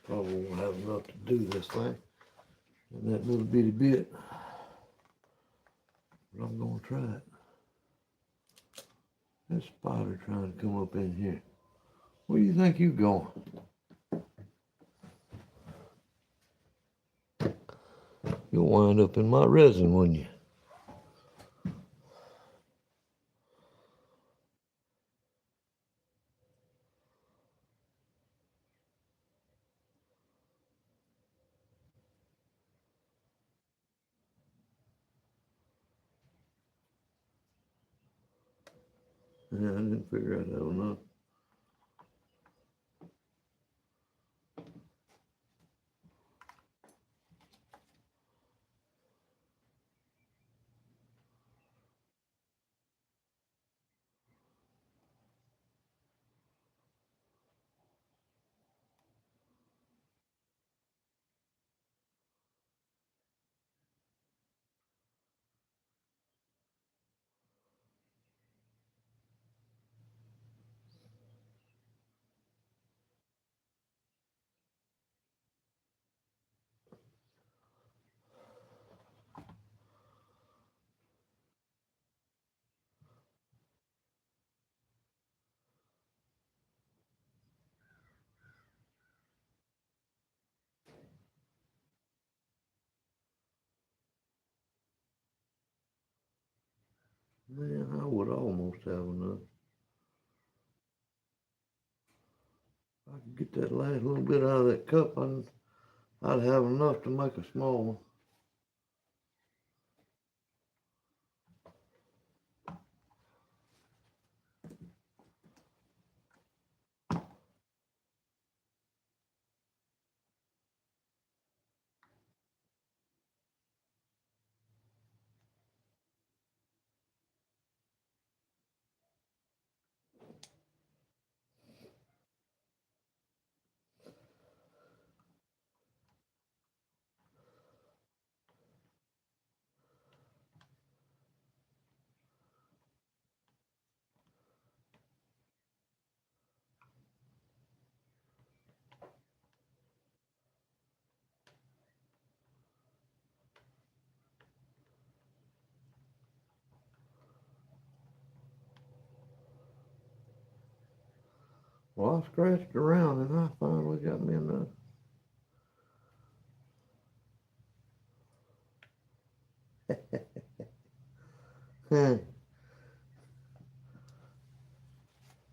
Probably won't have enough to do this thing in that little bitty bit, but I'm gonna try it. That spider trying to come up in here. Where do you think you going? You'll wind up in my resin, wouldn't you? Yeah, I didn't figure out that enough. Man, I would almost have enough. If I could get that last little bit out of that cup, I'd have enough to make a small one. Well, I scratched around and I finally got me enough.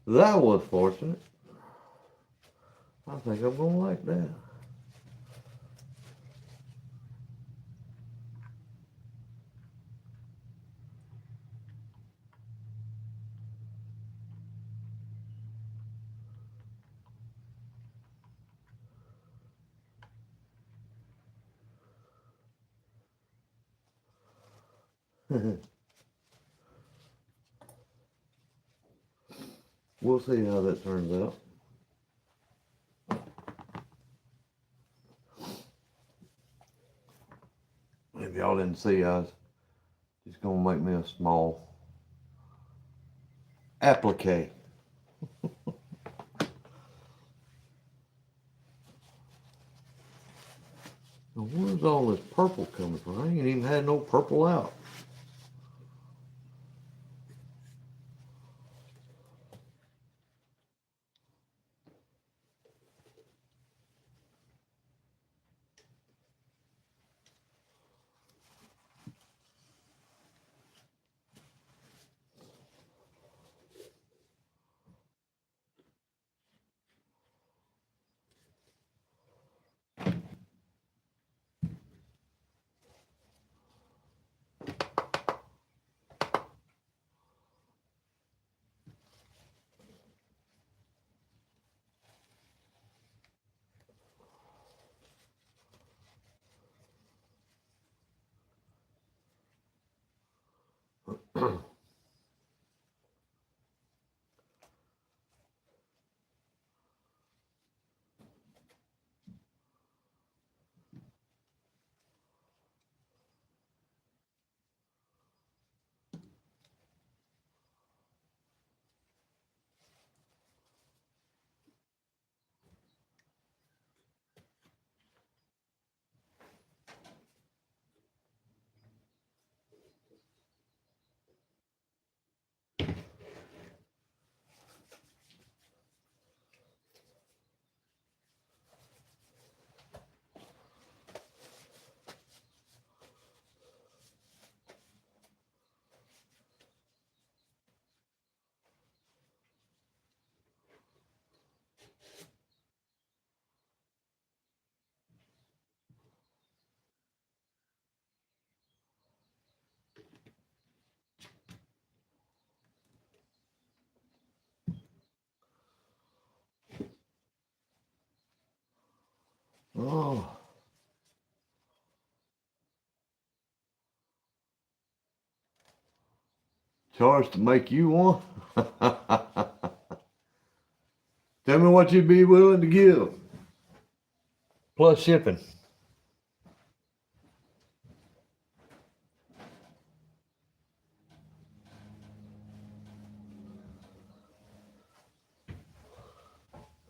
That was fortunate. I think I'm gonna like that. We'll see how that turns out. If y'all didn't see, I was just gonna make me a small applique. Now, where's all this purple coming from? I ain't even had no purple out. Oh, charge to make you one? Tell me what you'd be willing to give. Plus shipping.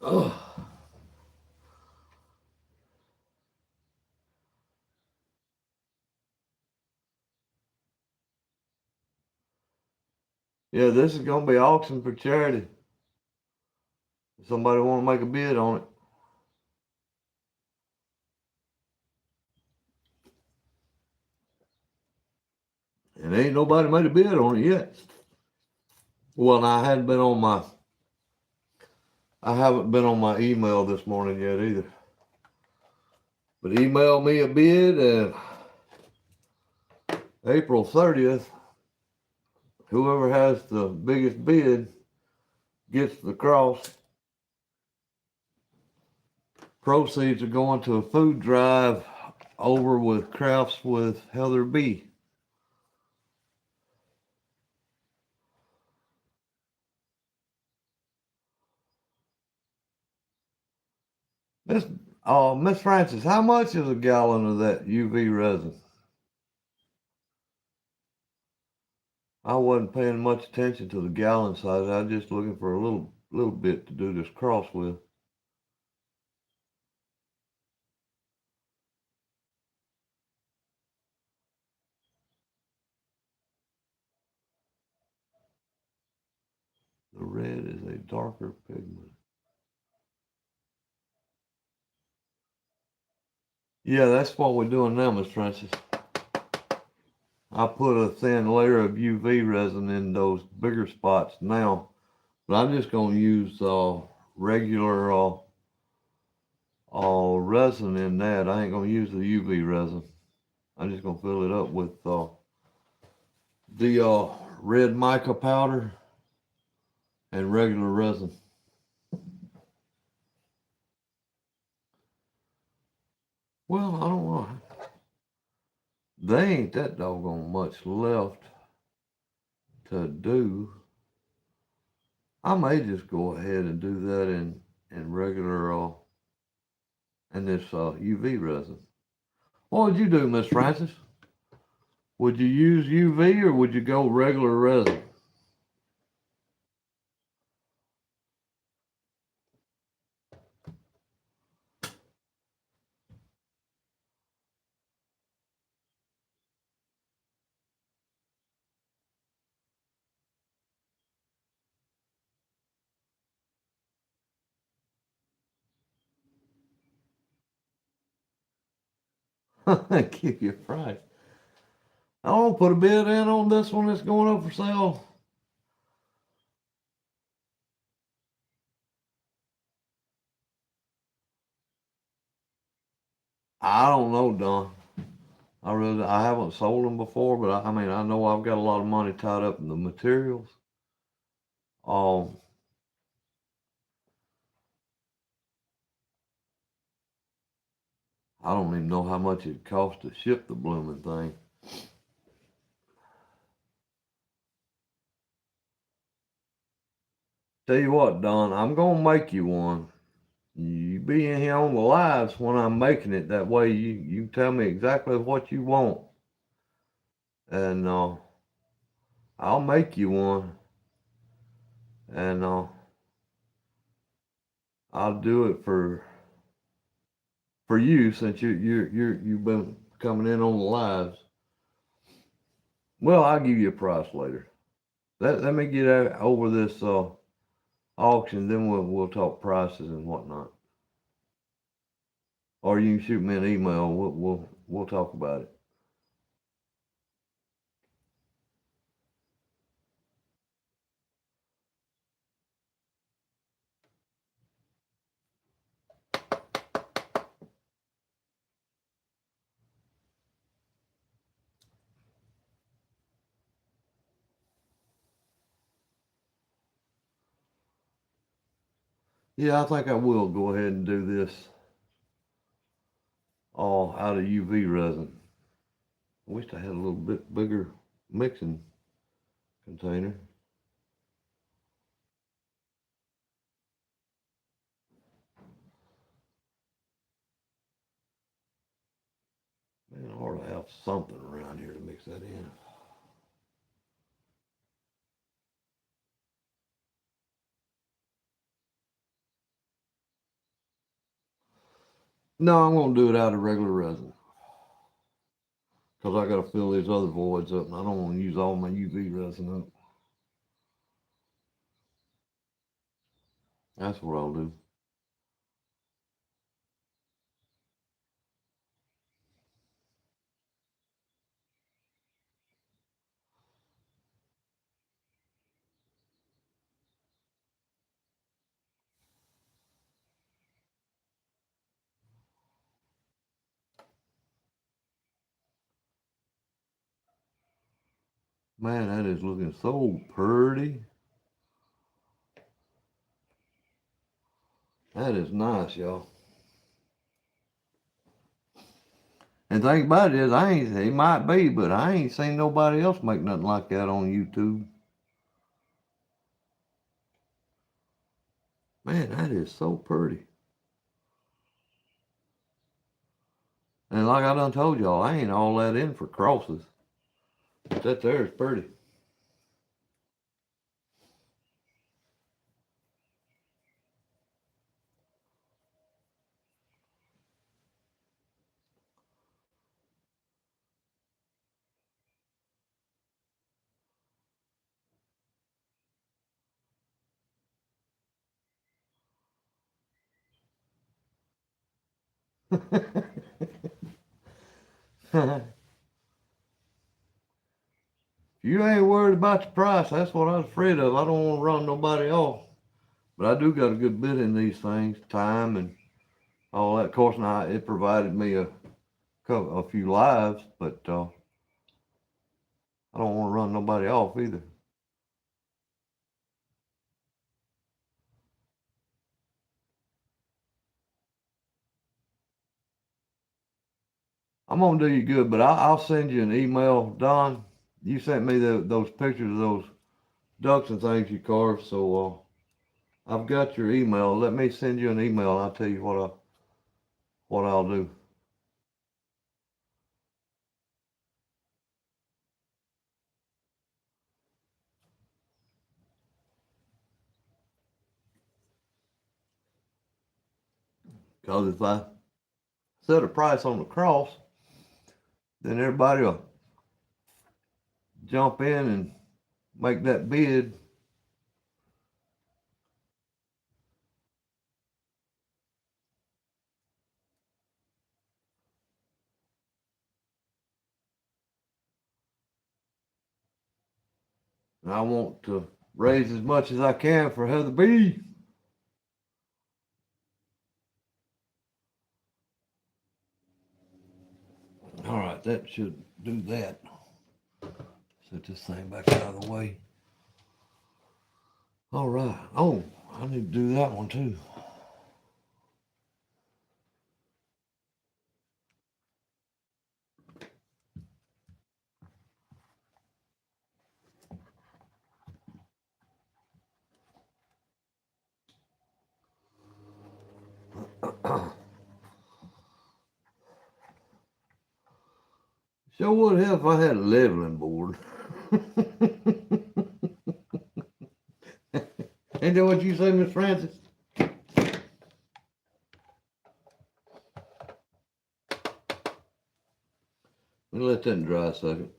Oh. Yeah, this is gonna be auction for charity. If somebody wanna make a bid on it. And ain't nobody made a bid on it yet. Well, I haven't been on my email this morning yet either. But email me a bid and April 30th, whoever has the biggest bid gets the cross. Proceeds are going to a food drive over with Crafts with Heather B. Miss Francis, how much is a gallon of that UV resin? I wasn't paying much attention to the gallon size. I was just looking for a little bit to do this cross with. The red is a darker pigment. Yeah, that's what we're doing now, Miss Francis. I put a thin layer of UV resin in those bigger spots now, but I'm just going to use regular resin in that. I ain't going to use the UV resin. I'm just going to fill it up with the red mica powder and regular resin. Well, I don't know. They ain't that doggone much left to do. I may just go ahead and do that in regular in this UV resin. What would you do, Miss Francis? Would you use UV or would you go regular resin? Give you a price. I'll put a bid in on this one that's going up for sale. I don't know, Don. I haven't sold them before, but I mean I know I've got a lot of money tied up in the materials. Um, I don't even know how much it costs to ship the blooming thing. Tell you what, Don, I'm gonna make you one. You be in here on the lives when I'm making it. That way you tell me exactly what you want, and I'll make you one, and I'll do it for you since you've been coming in on the lives. Well, I'll give you a price later. Let me get over this auction, then we'll talk prices and whatnot. Or you can shoot me an email. We'll talk about it. Yeah, I think I will go ahead and do this all out of UV resin. I wish I had a little bit bigger mixing container. Man, I ought to have something around here to mix that in. No, I'm gonna do it out of regular resin because I got to fill these other voids up, and I don't want to use all my UV resin up. That's what I'll do. Man, that is looking so pretty. That is nice, y'all. And the thing about it is, it might be, but I ain't seen nobody else make nothing like that on YouTube. Man, that is so pretty. And like I done told y'all, I ain't all that in for crosses. But that there is pretty. You ain't worried about the price. That's what I was afraid of. I don't want to run nobody off. But I do got a good bit in these things, time and all that. Of course, now it provided me a few lives, but I don't want to run nobody off either. I'm gonna do you good, but I'll send you an email, Don. You sent me those pictures of those ducks and things you carved, so I've got your email. Let me send you an email, and I'll tell you what I'll do. Cause if I set a price on the cross, then everybody will jump in and make that bid. And I want to raise as much as I can for Heather B. All right, that should do that. Set this thing back out of the way. All right. Oh, I need to do that one too. Sure would help if I had a leveling board. Ain't that what you say, Miss Francis? Let me let that dry a second.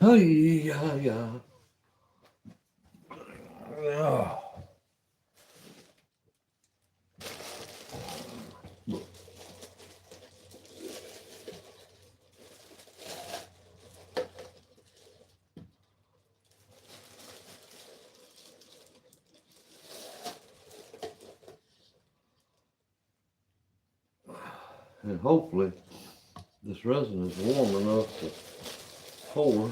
Oh yeah. Oh. And hopefully this resin is warm enough to pour.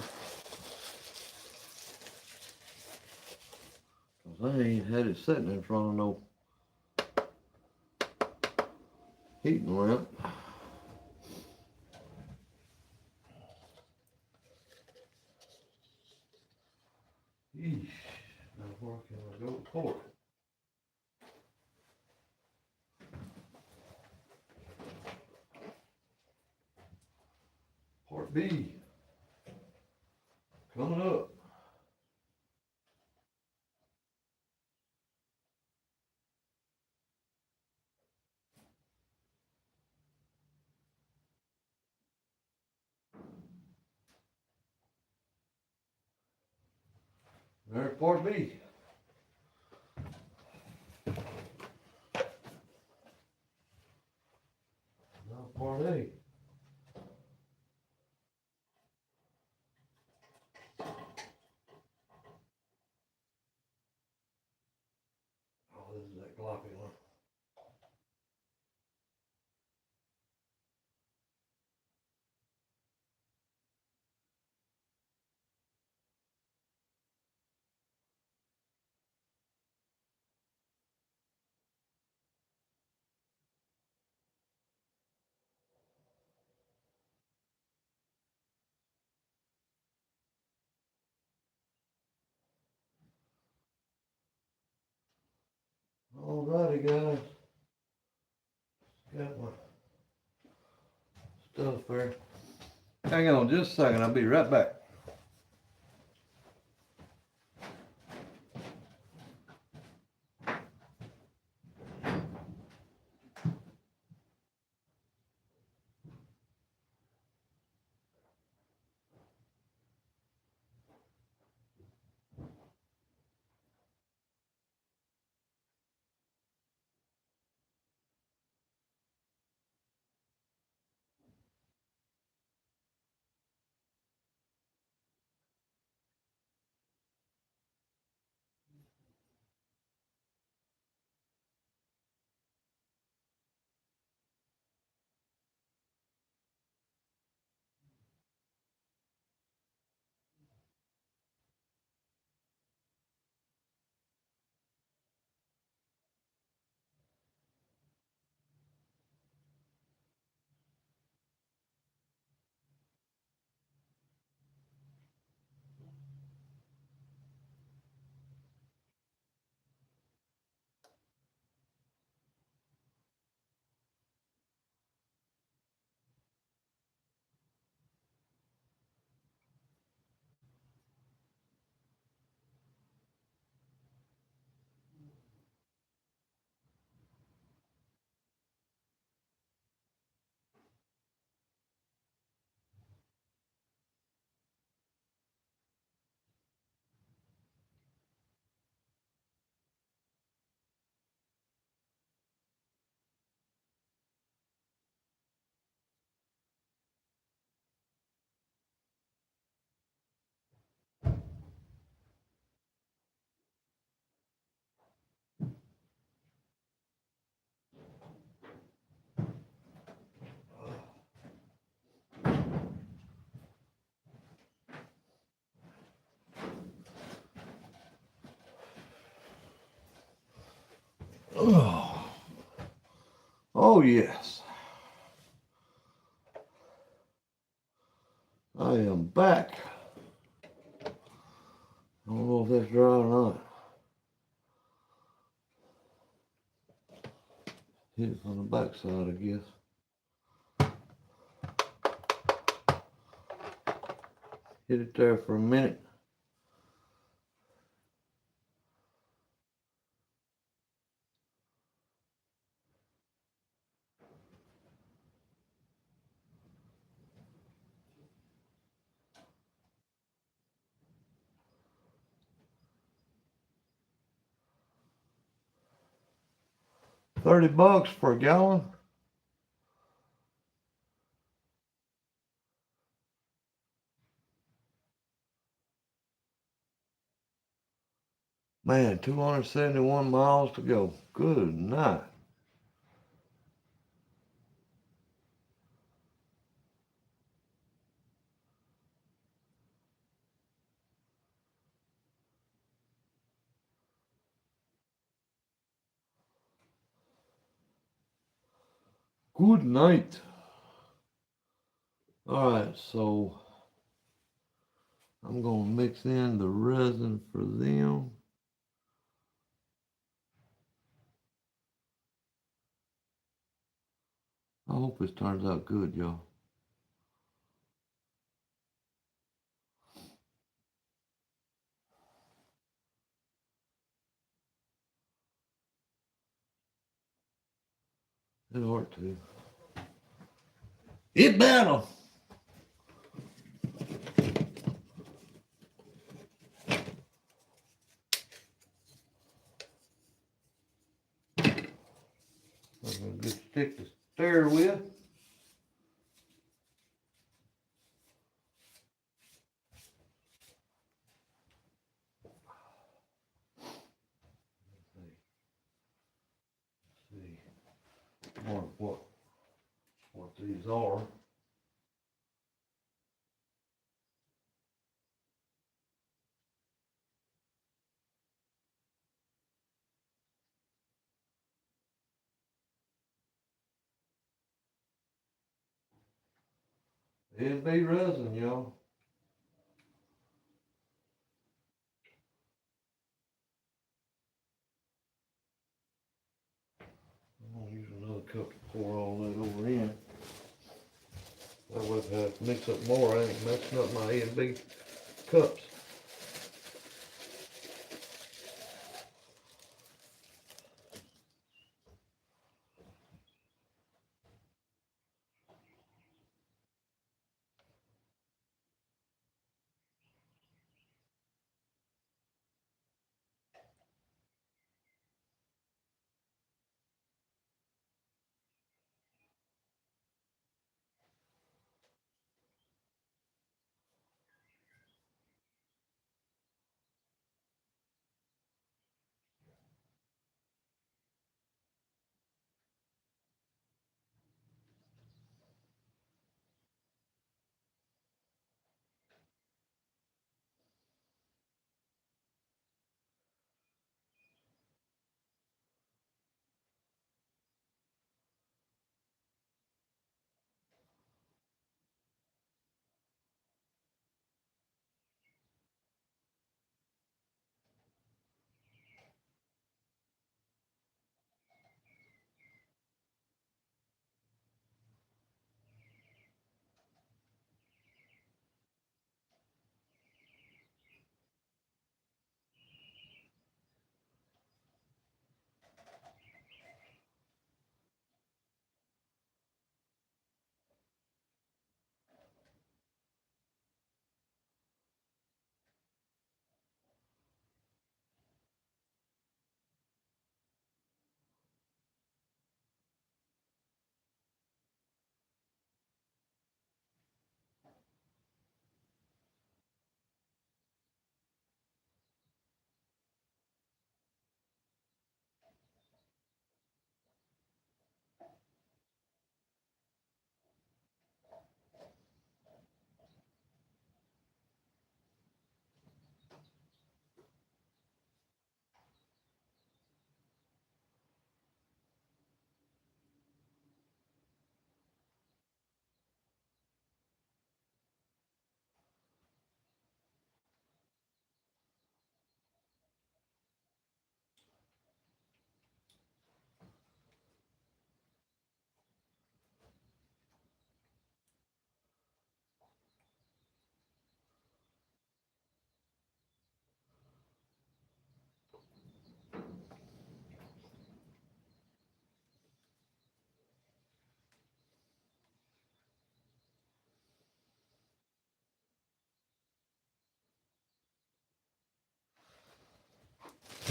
Cause I ain't had it sitting in front of no heating lamp. Yeesh. Now where can I go pour it? Part B. Coming up. There's part B. Now part A. Oh, this is that gloppy one. Alrighty guys. Got my stuff there. Hang on just a second, I'll be right back. Oh, oh yes. I am back. I don't know if that's dry or not. Hit it from the back side, I guess. Hit it there for a minute. $30 for a gallon. Man, 271 miles to go. Good night. Good night. Alright, so I'm gonna mix in the resin for them. I hope this turns out good, y'all. It'll work too. It better. That's a good stick to stir with. See what these are. It'd be resin, y'all. I'm gonna use another cup to pour all that over in. That way if I have to mix up more, I ain't messing up my A and B cups.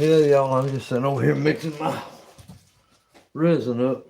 Yeah, y'all, I'm just sitting over here mixing my resin up.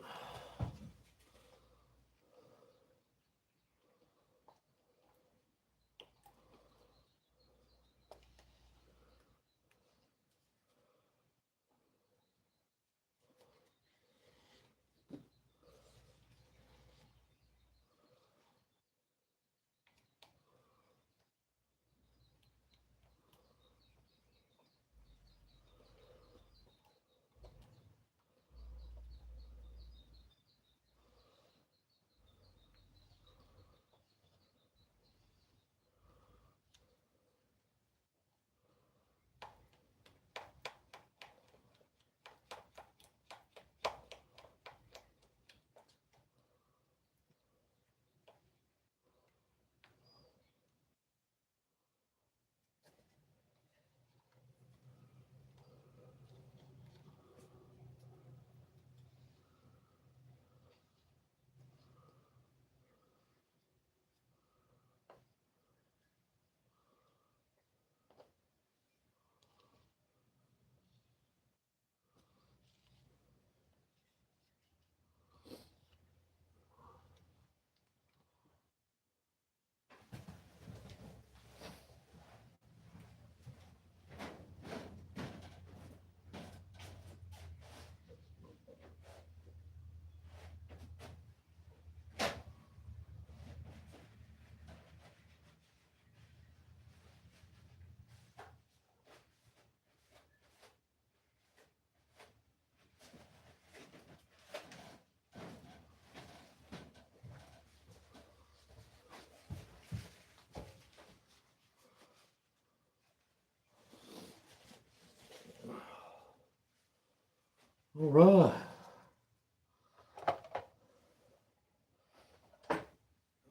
All right.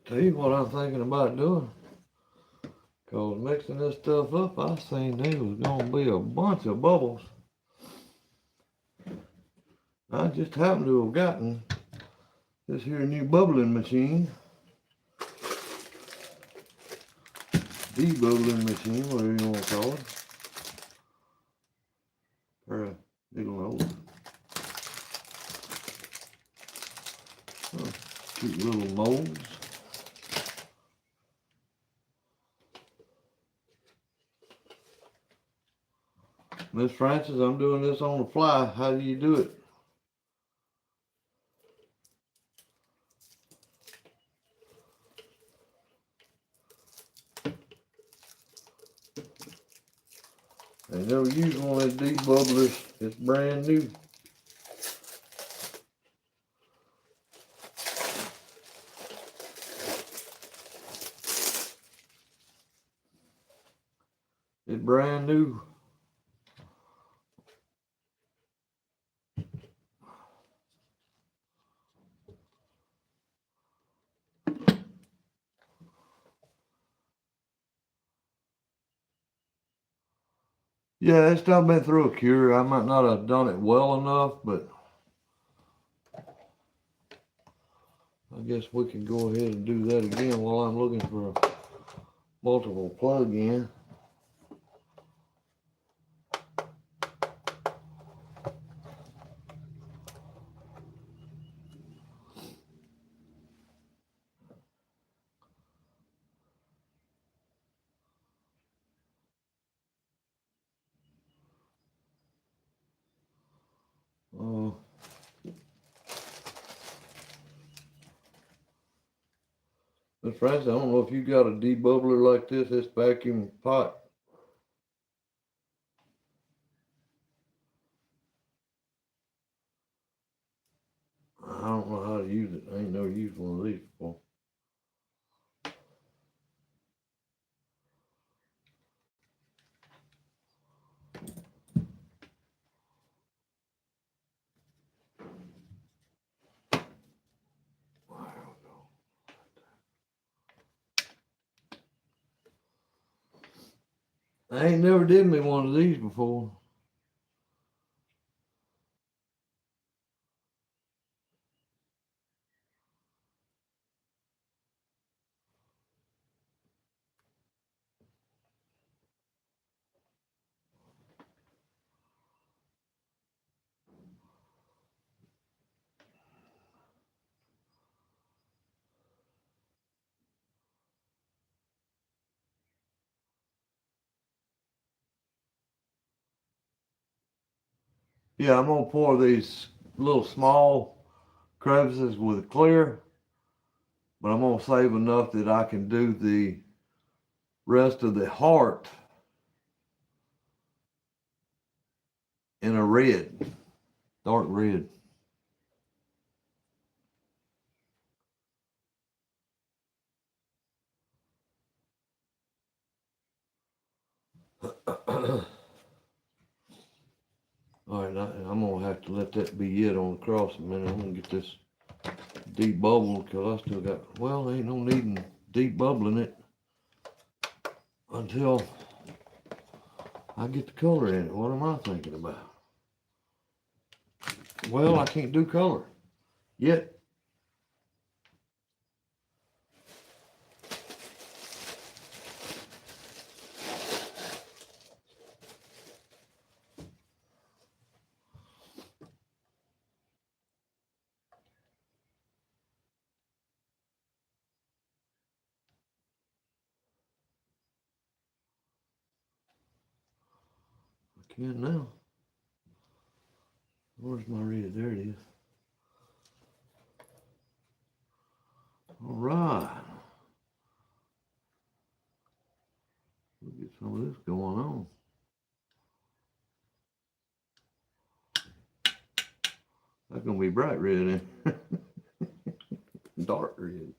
Tell you what I'm thinking about doing. Cause mixing this stuff up, I seen there was gonna be a bunch of bubbles. I just happened to have gotten this here new bubbling machine. Debubbling machine, whatever you want to call it. Pair of little those. Cute little molds. Miss Francis, I'm doing this on the fly. How do you do it? I never used one of these debubblers. It's brand new. It's brand new. Yeah, it's not been through a cure. I might not have done it well enough, but I guess we can go ahead and do that again while I'm looking for a multiple plug-in. Miss Francis, I don't know if you got a debubbler like this vacuum pot. I don't know how to use it. I ain't never used one of these before. I ain't never did me one of these before. Yeah, I'm gonna pour these little small crevices with clear, but I'm gonna save enough that I can do the rest of the heart in a red, dark red. All right, I'm gonna have to let that be it on the cross a minute. I'm gonna get this deep bubble because I still got, well, there ain't no needing deep bubbling it until I get the color in it. What am I thinking about? Well, I can't do color yet. I can now. Where's my red? There it is. All right. We'll get some of this going on. That's gonna be bright red and dark red.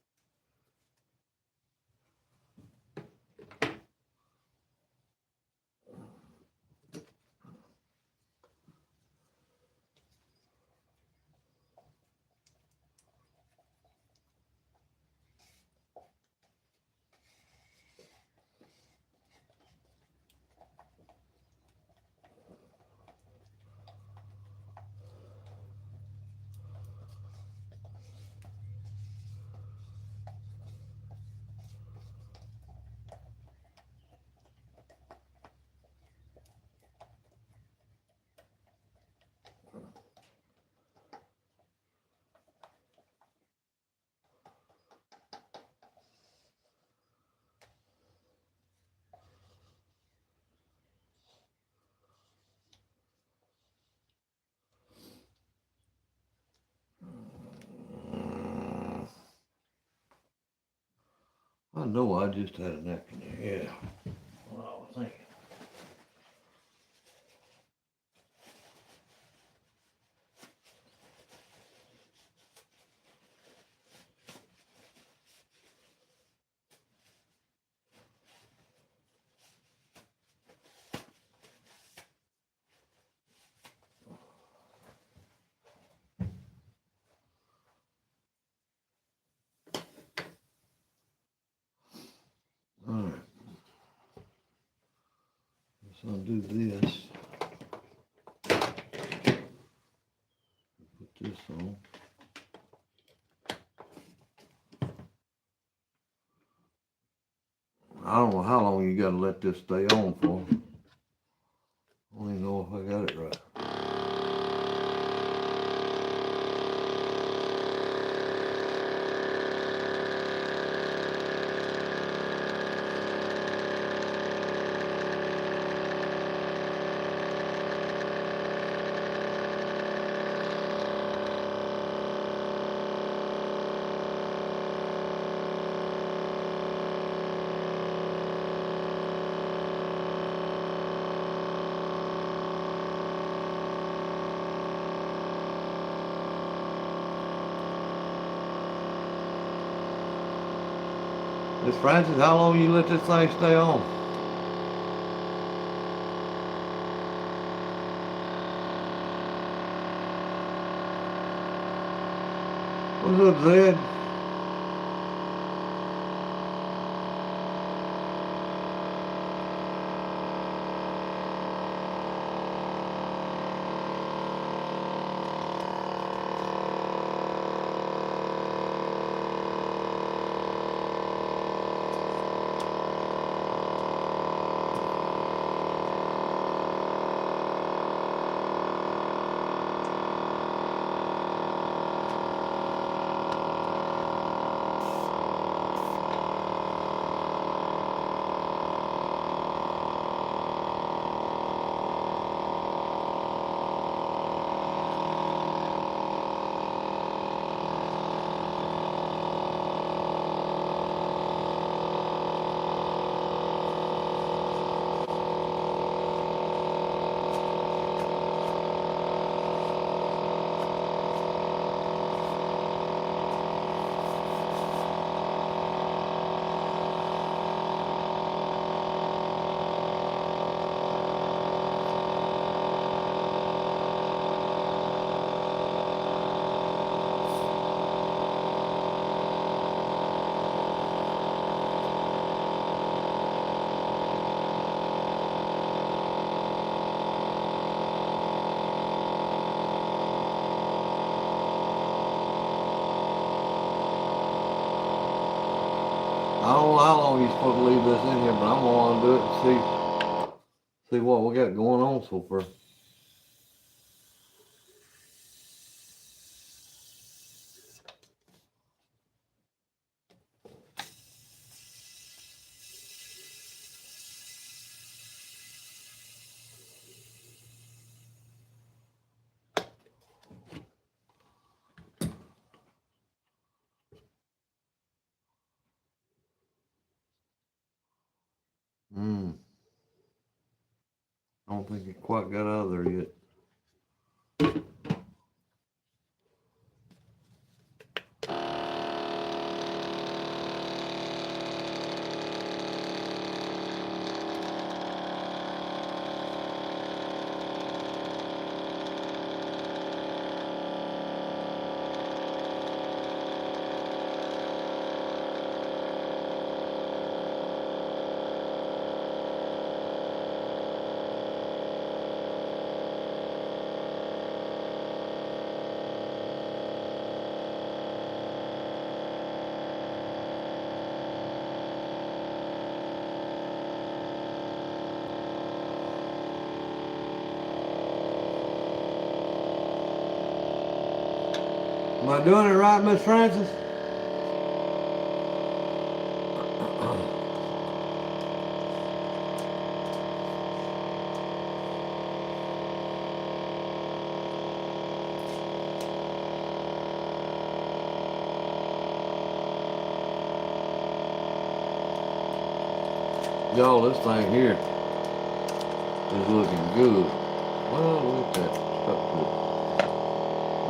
I know I just had a napkin there. Yeah. What I was thinking. All right. Let's undo this. Put this on. I don't know how long you gotta let this stay on for. I don't even know if I got it right. Miss Francis, how long you let this thing stay on? What's up, Zed? I don't know how long you're supposed to leave this in here, but I'm gonna undo it and see what we got going on so far. I don't think it quite got out of there yet. Am I doing it right, Miss Francis? Y'all, this thing here is looking good. Well, look at that. Stuck to it.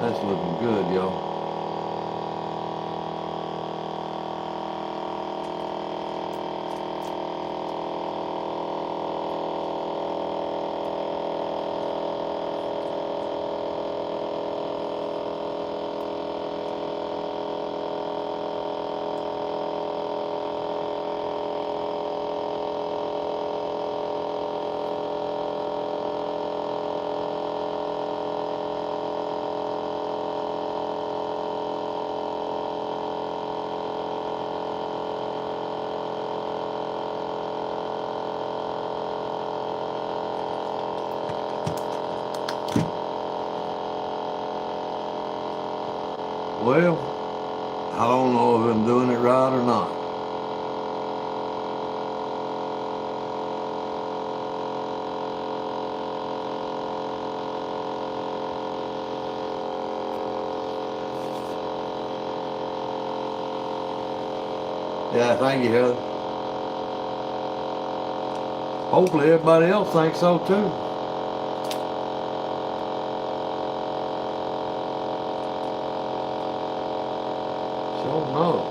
That's looking good, y'all. Well, I don't know if I'm doing it right or not. Yeah, thank you, Heather. Hopefully everybody else thinks so too. Sure enough.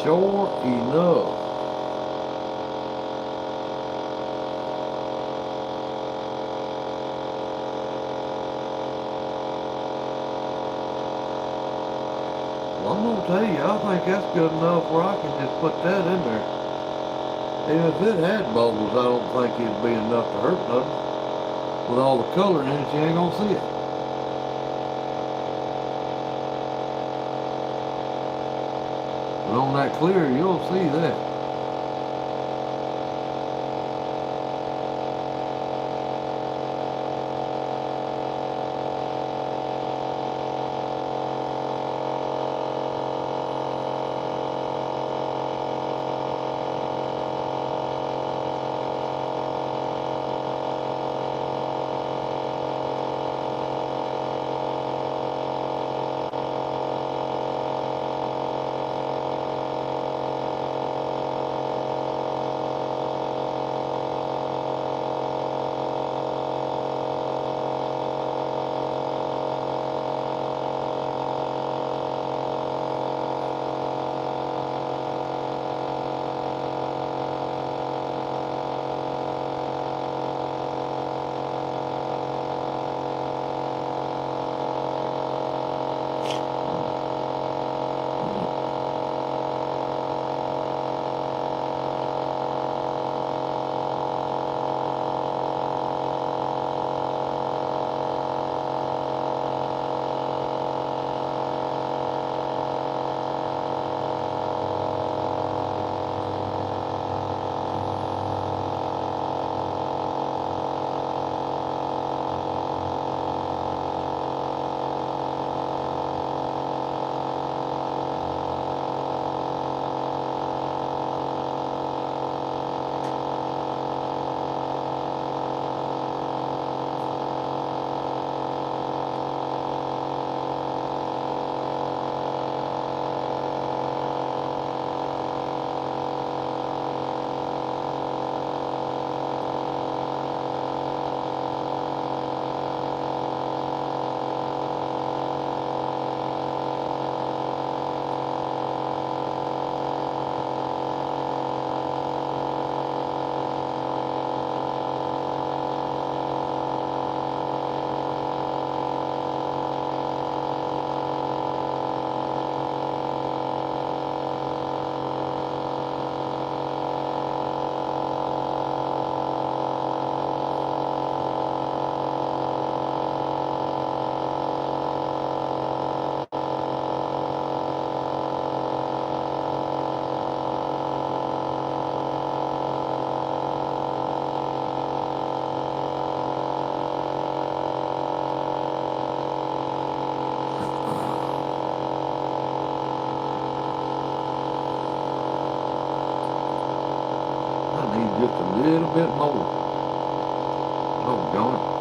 Sure enough. Well, I'm gonna tell you, I think that's good enough where I can just put that in there. Even if it had bubbles, I don't think it'd be enough to hurt nothing. With all the color in it, you ain't gonna see it. But on that clear, you'll see that. Needs just a little bit more. Doggone it.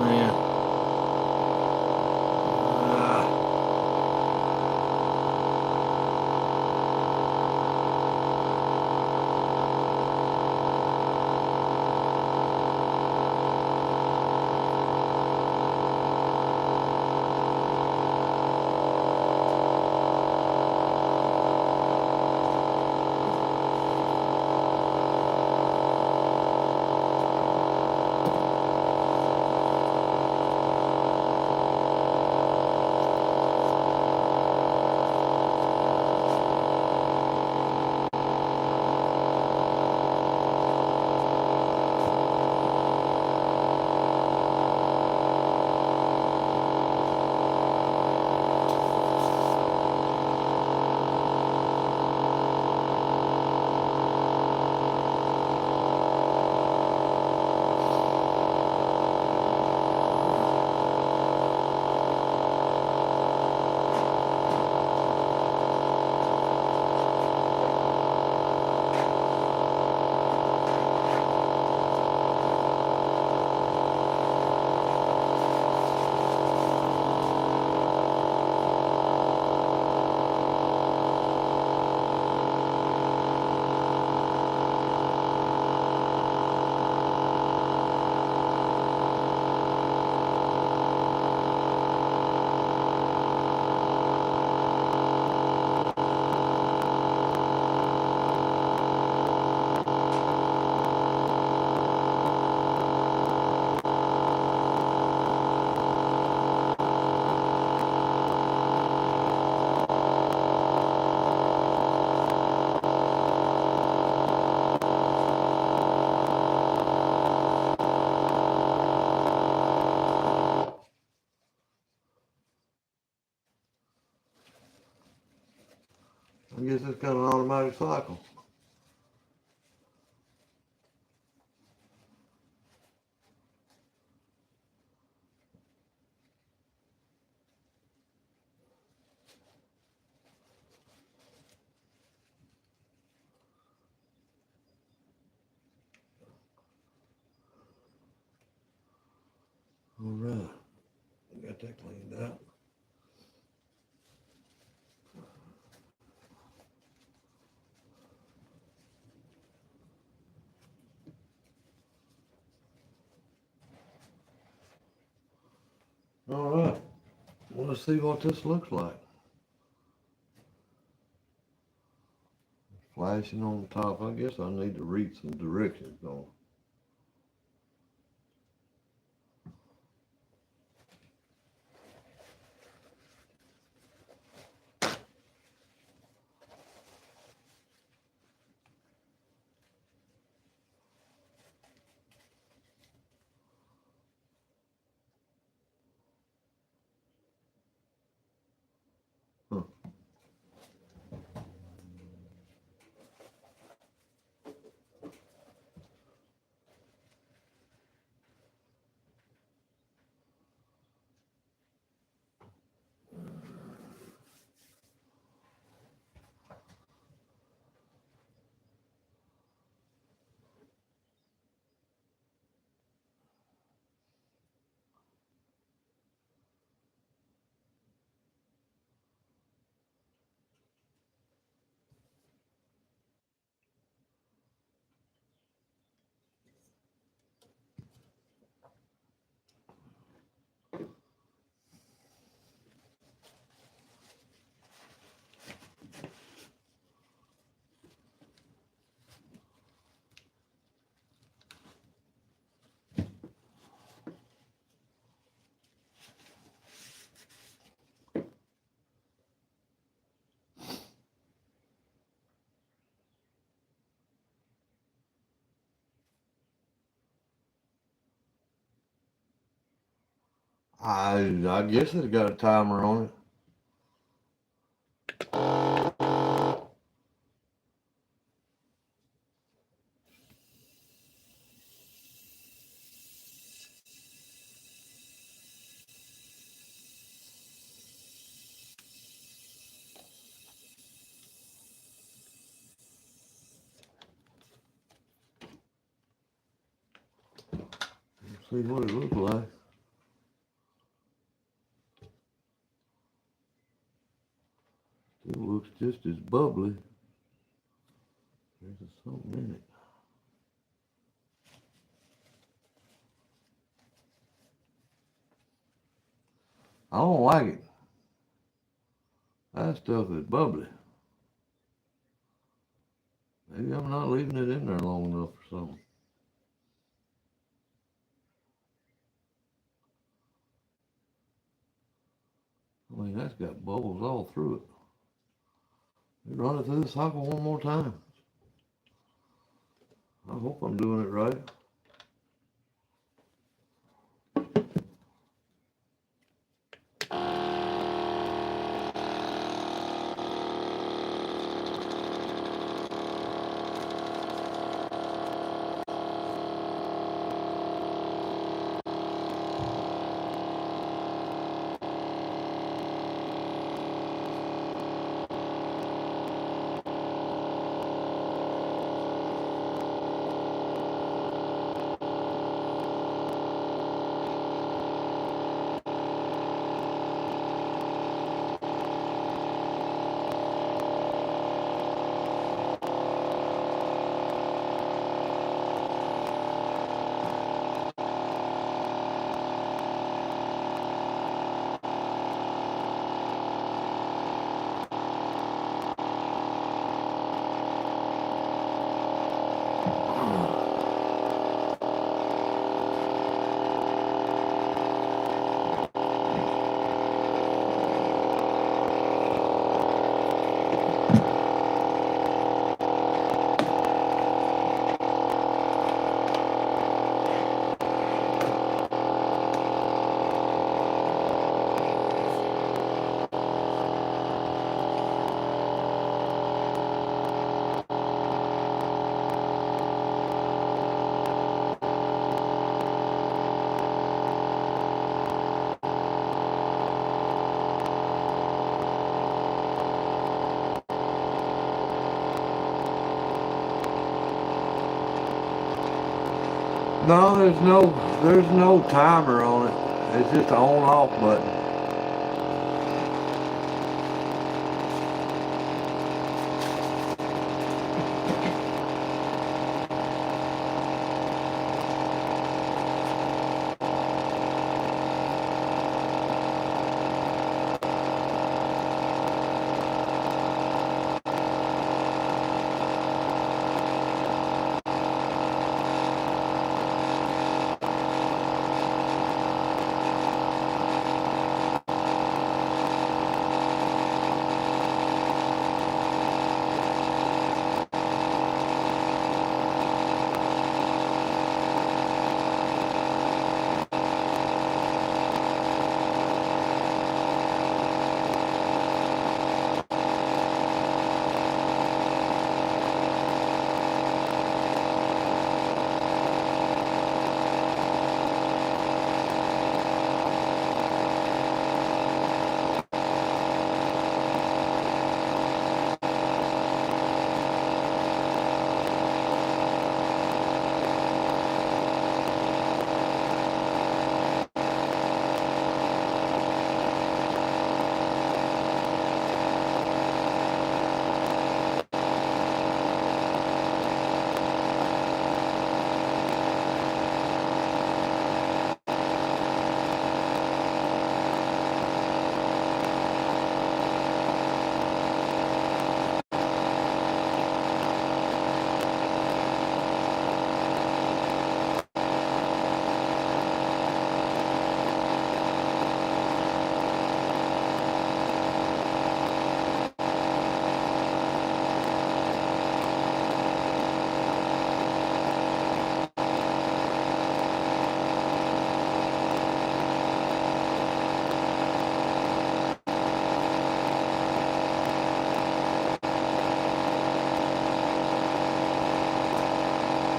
Man. I guess it's got an automatic cycle. All right, got that cleaned out. All right, well, let's see what this looks like. Flashing on the top. I guess I need to read some directions on. I guess it's got a timer on it. Let's see what it looks like. It looks just as bubbly. There's something in it. I don't like it. That stuff is bubbly. Maybe I'm not leaving it in there long enough or something. I mean, that's got bubbles all through it. Run it through the cycle one more time. I hope I'm doing it right. No, there's no timer on it. It's just an on-off button.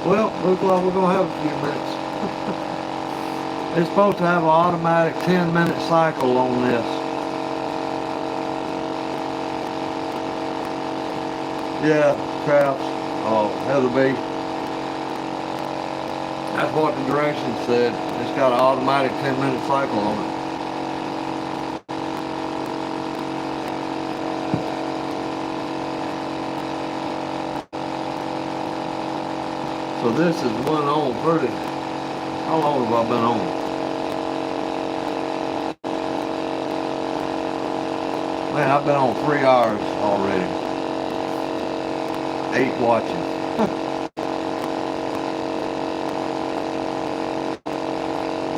Well, looks like we're gonna have a few minutes. It's supposed to have an automatic 10-minute cycle on this. Yeah, crafts. Oh, Heather B. That's what the directions said. It's got an automatic 10-minute cycle on it. So this is one on pretty. How long have I been on? Man, I've been on 3 hours already. 8 watching.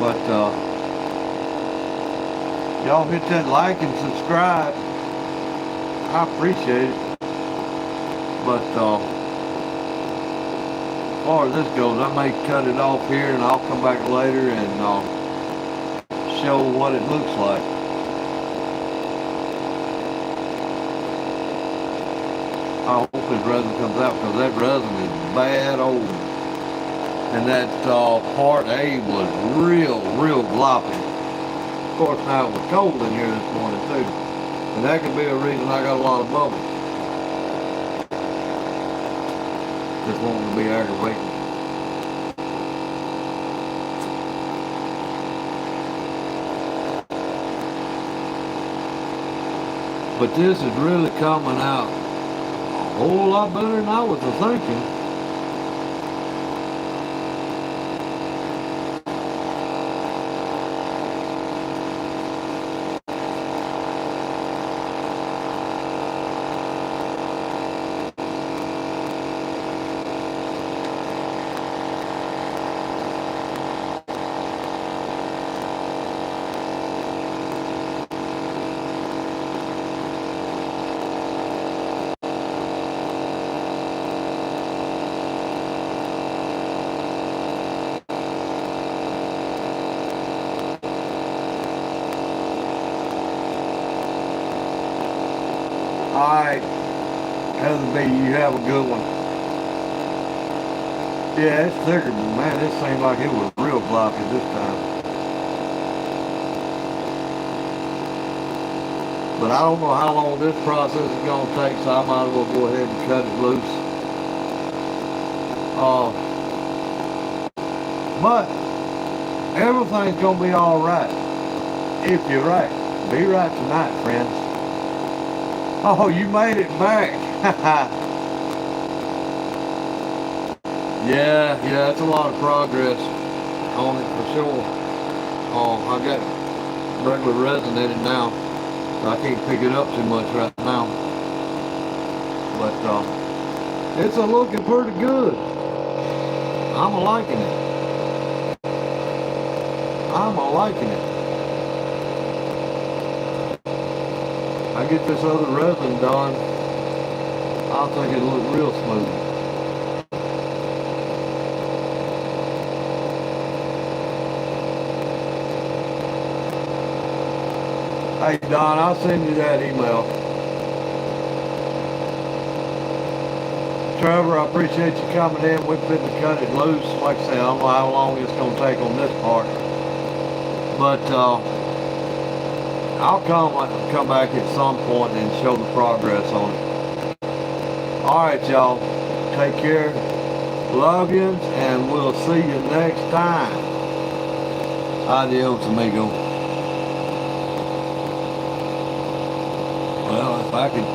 But y'all hit that like and subscribe. I appreciate it. But as far as this goes, I may cut it off here and I'll come back later and show what it looks like. I hope his resin comes out because that resin is bad old. And that part A was real gloppy. Of course, now it was cold in here this morning too. And that could be a reason I got a lot of bubbles. Just wanting to be aggravating. But this is really coming out a whole lot better than I was thinking. Alright, Heather B, you have a good one. Yeah, it's thicker, but man, this seemed like it was real floppy this time. But I don't know how long this process is going to take, so I might as well go ahead and cut it loose. But everything's going to be alright. If you're right. Be right tonight, friends. Oh, you made it back. Yeah, it's a lot of progress on it for sure. I got regular resin in it now, so I can't pick it up too much right now. But it's looking pretty good. I'm liking it. I get this other resin done, I think it'll look real smooth. Hey Don, I'll send you that email. Trevor, I appreciate you coming in. We're fitting to cut it loose. Like I say, I don't know how long it's going to take on this part. But I'll come back at some point and show the progress on it. Alright y'all, take care, love yous, and we'll see you next time. Adios amigo. Well, if I could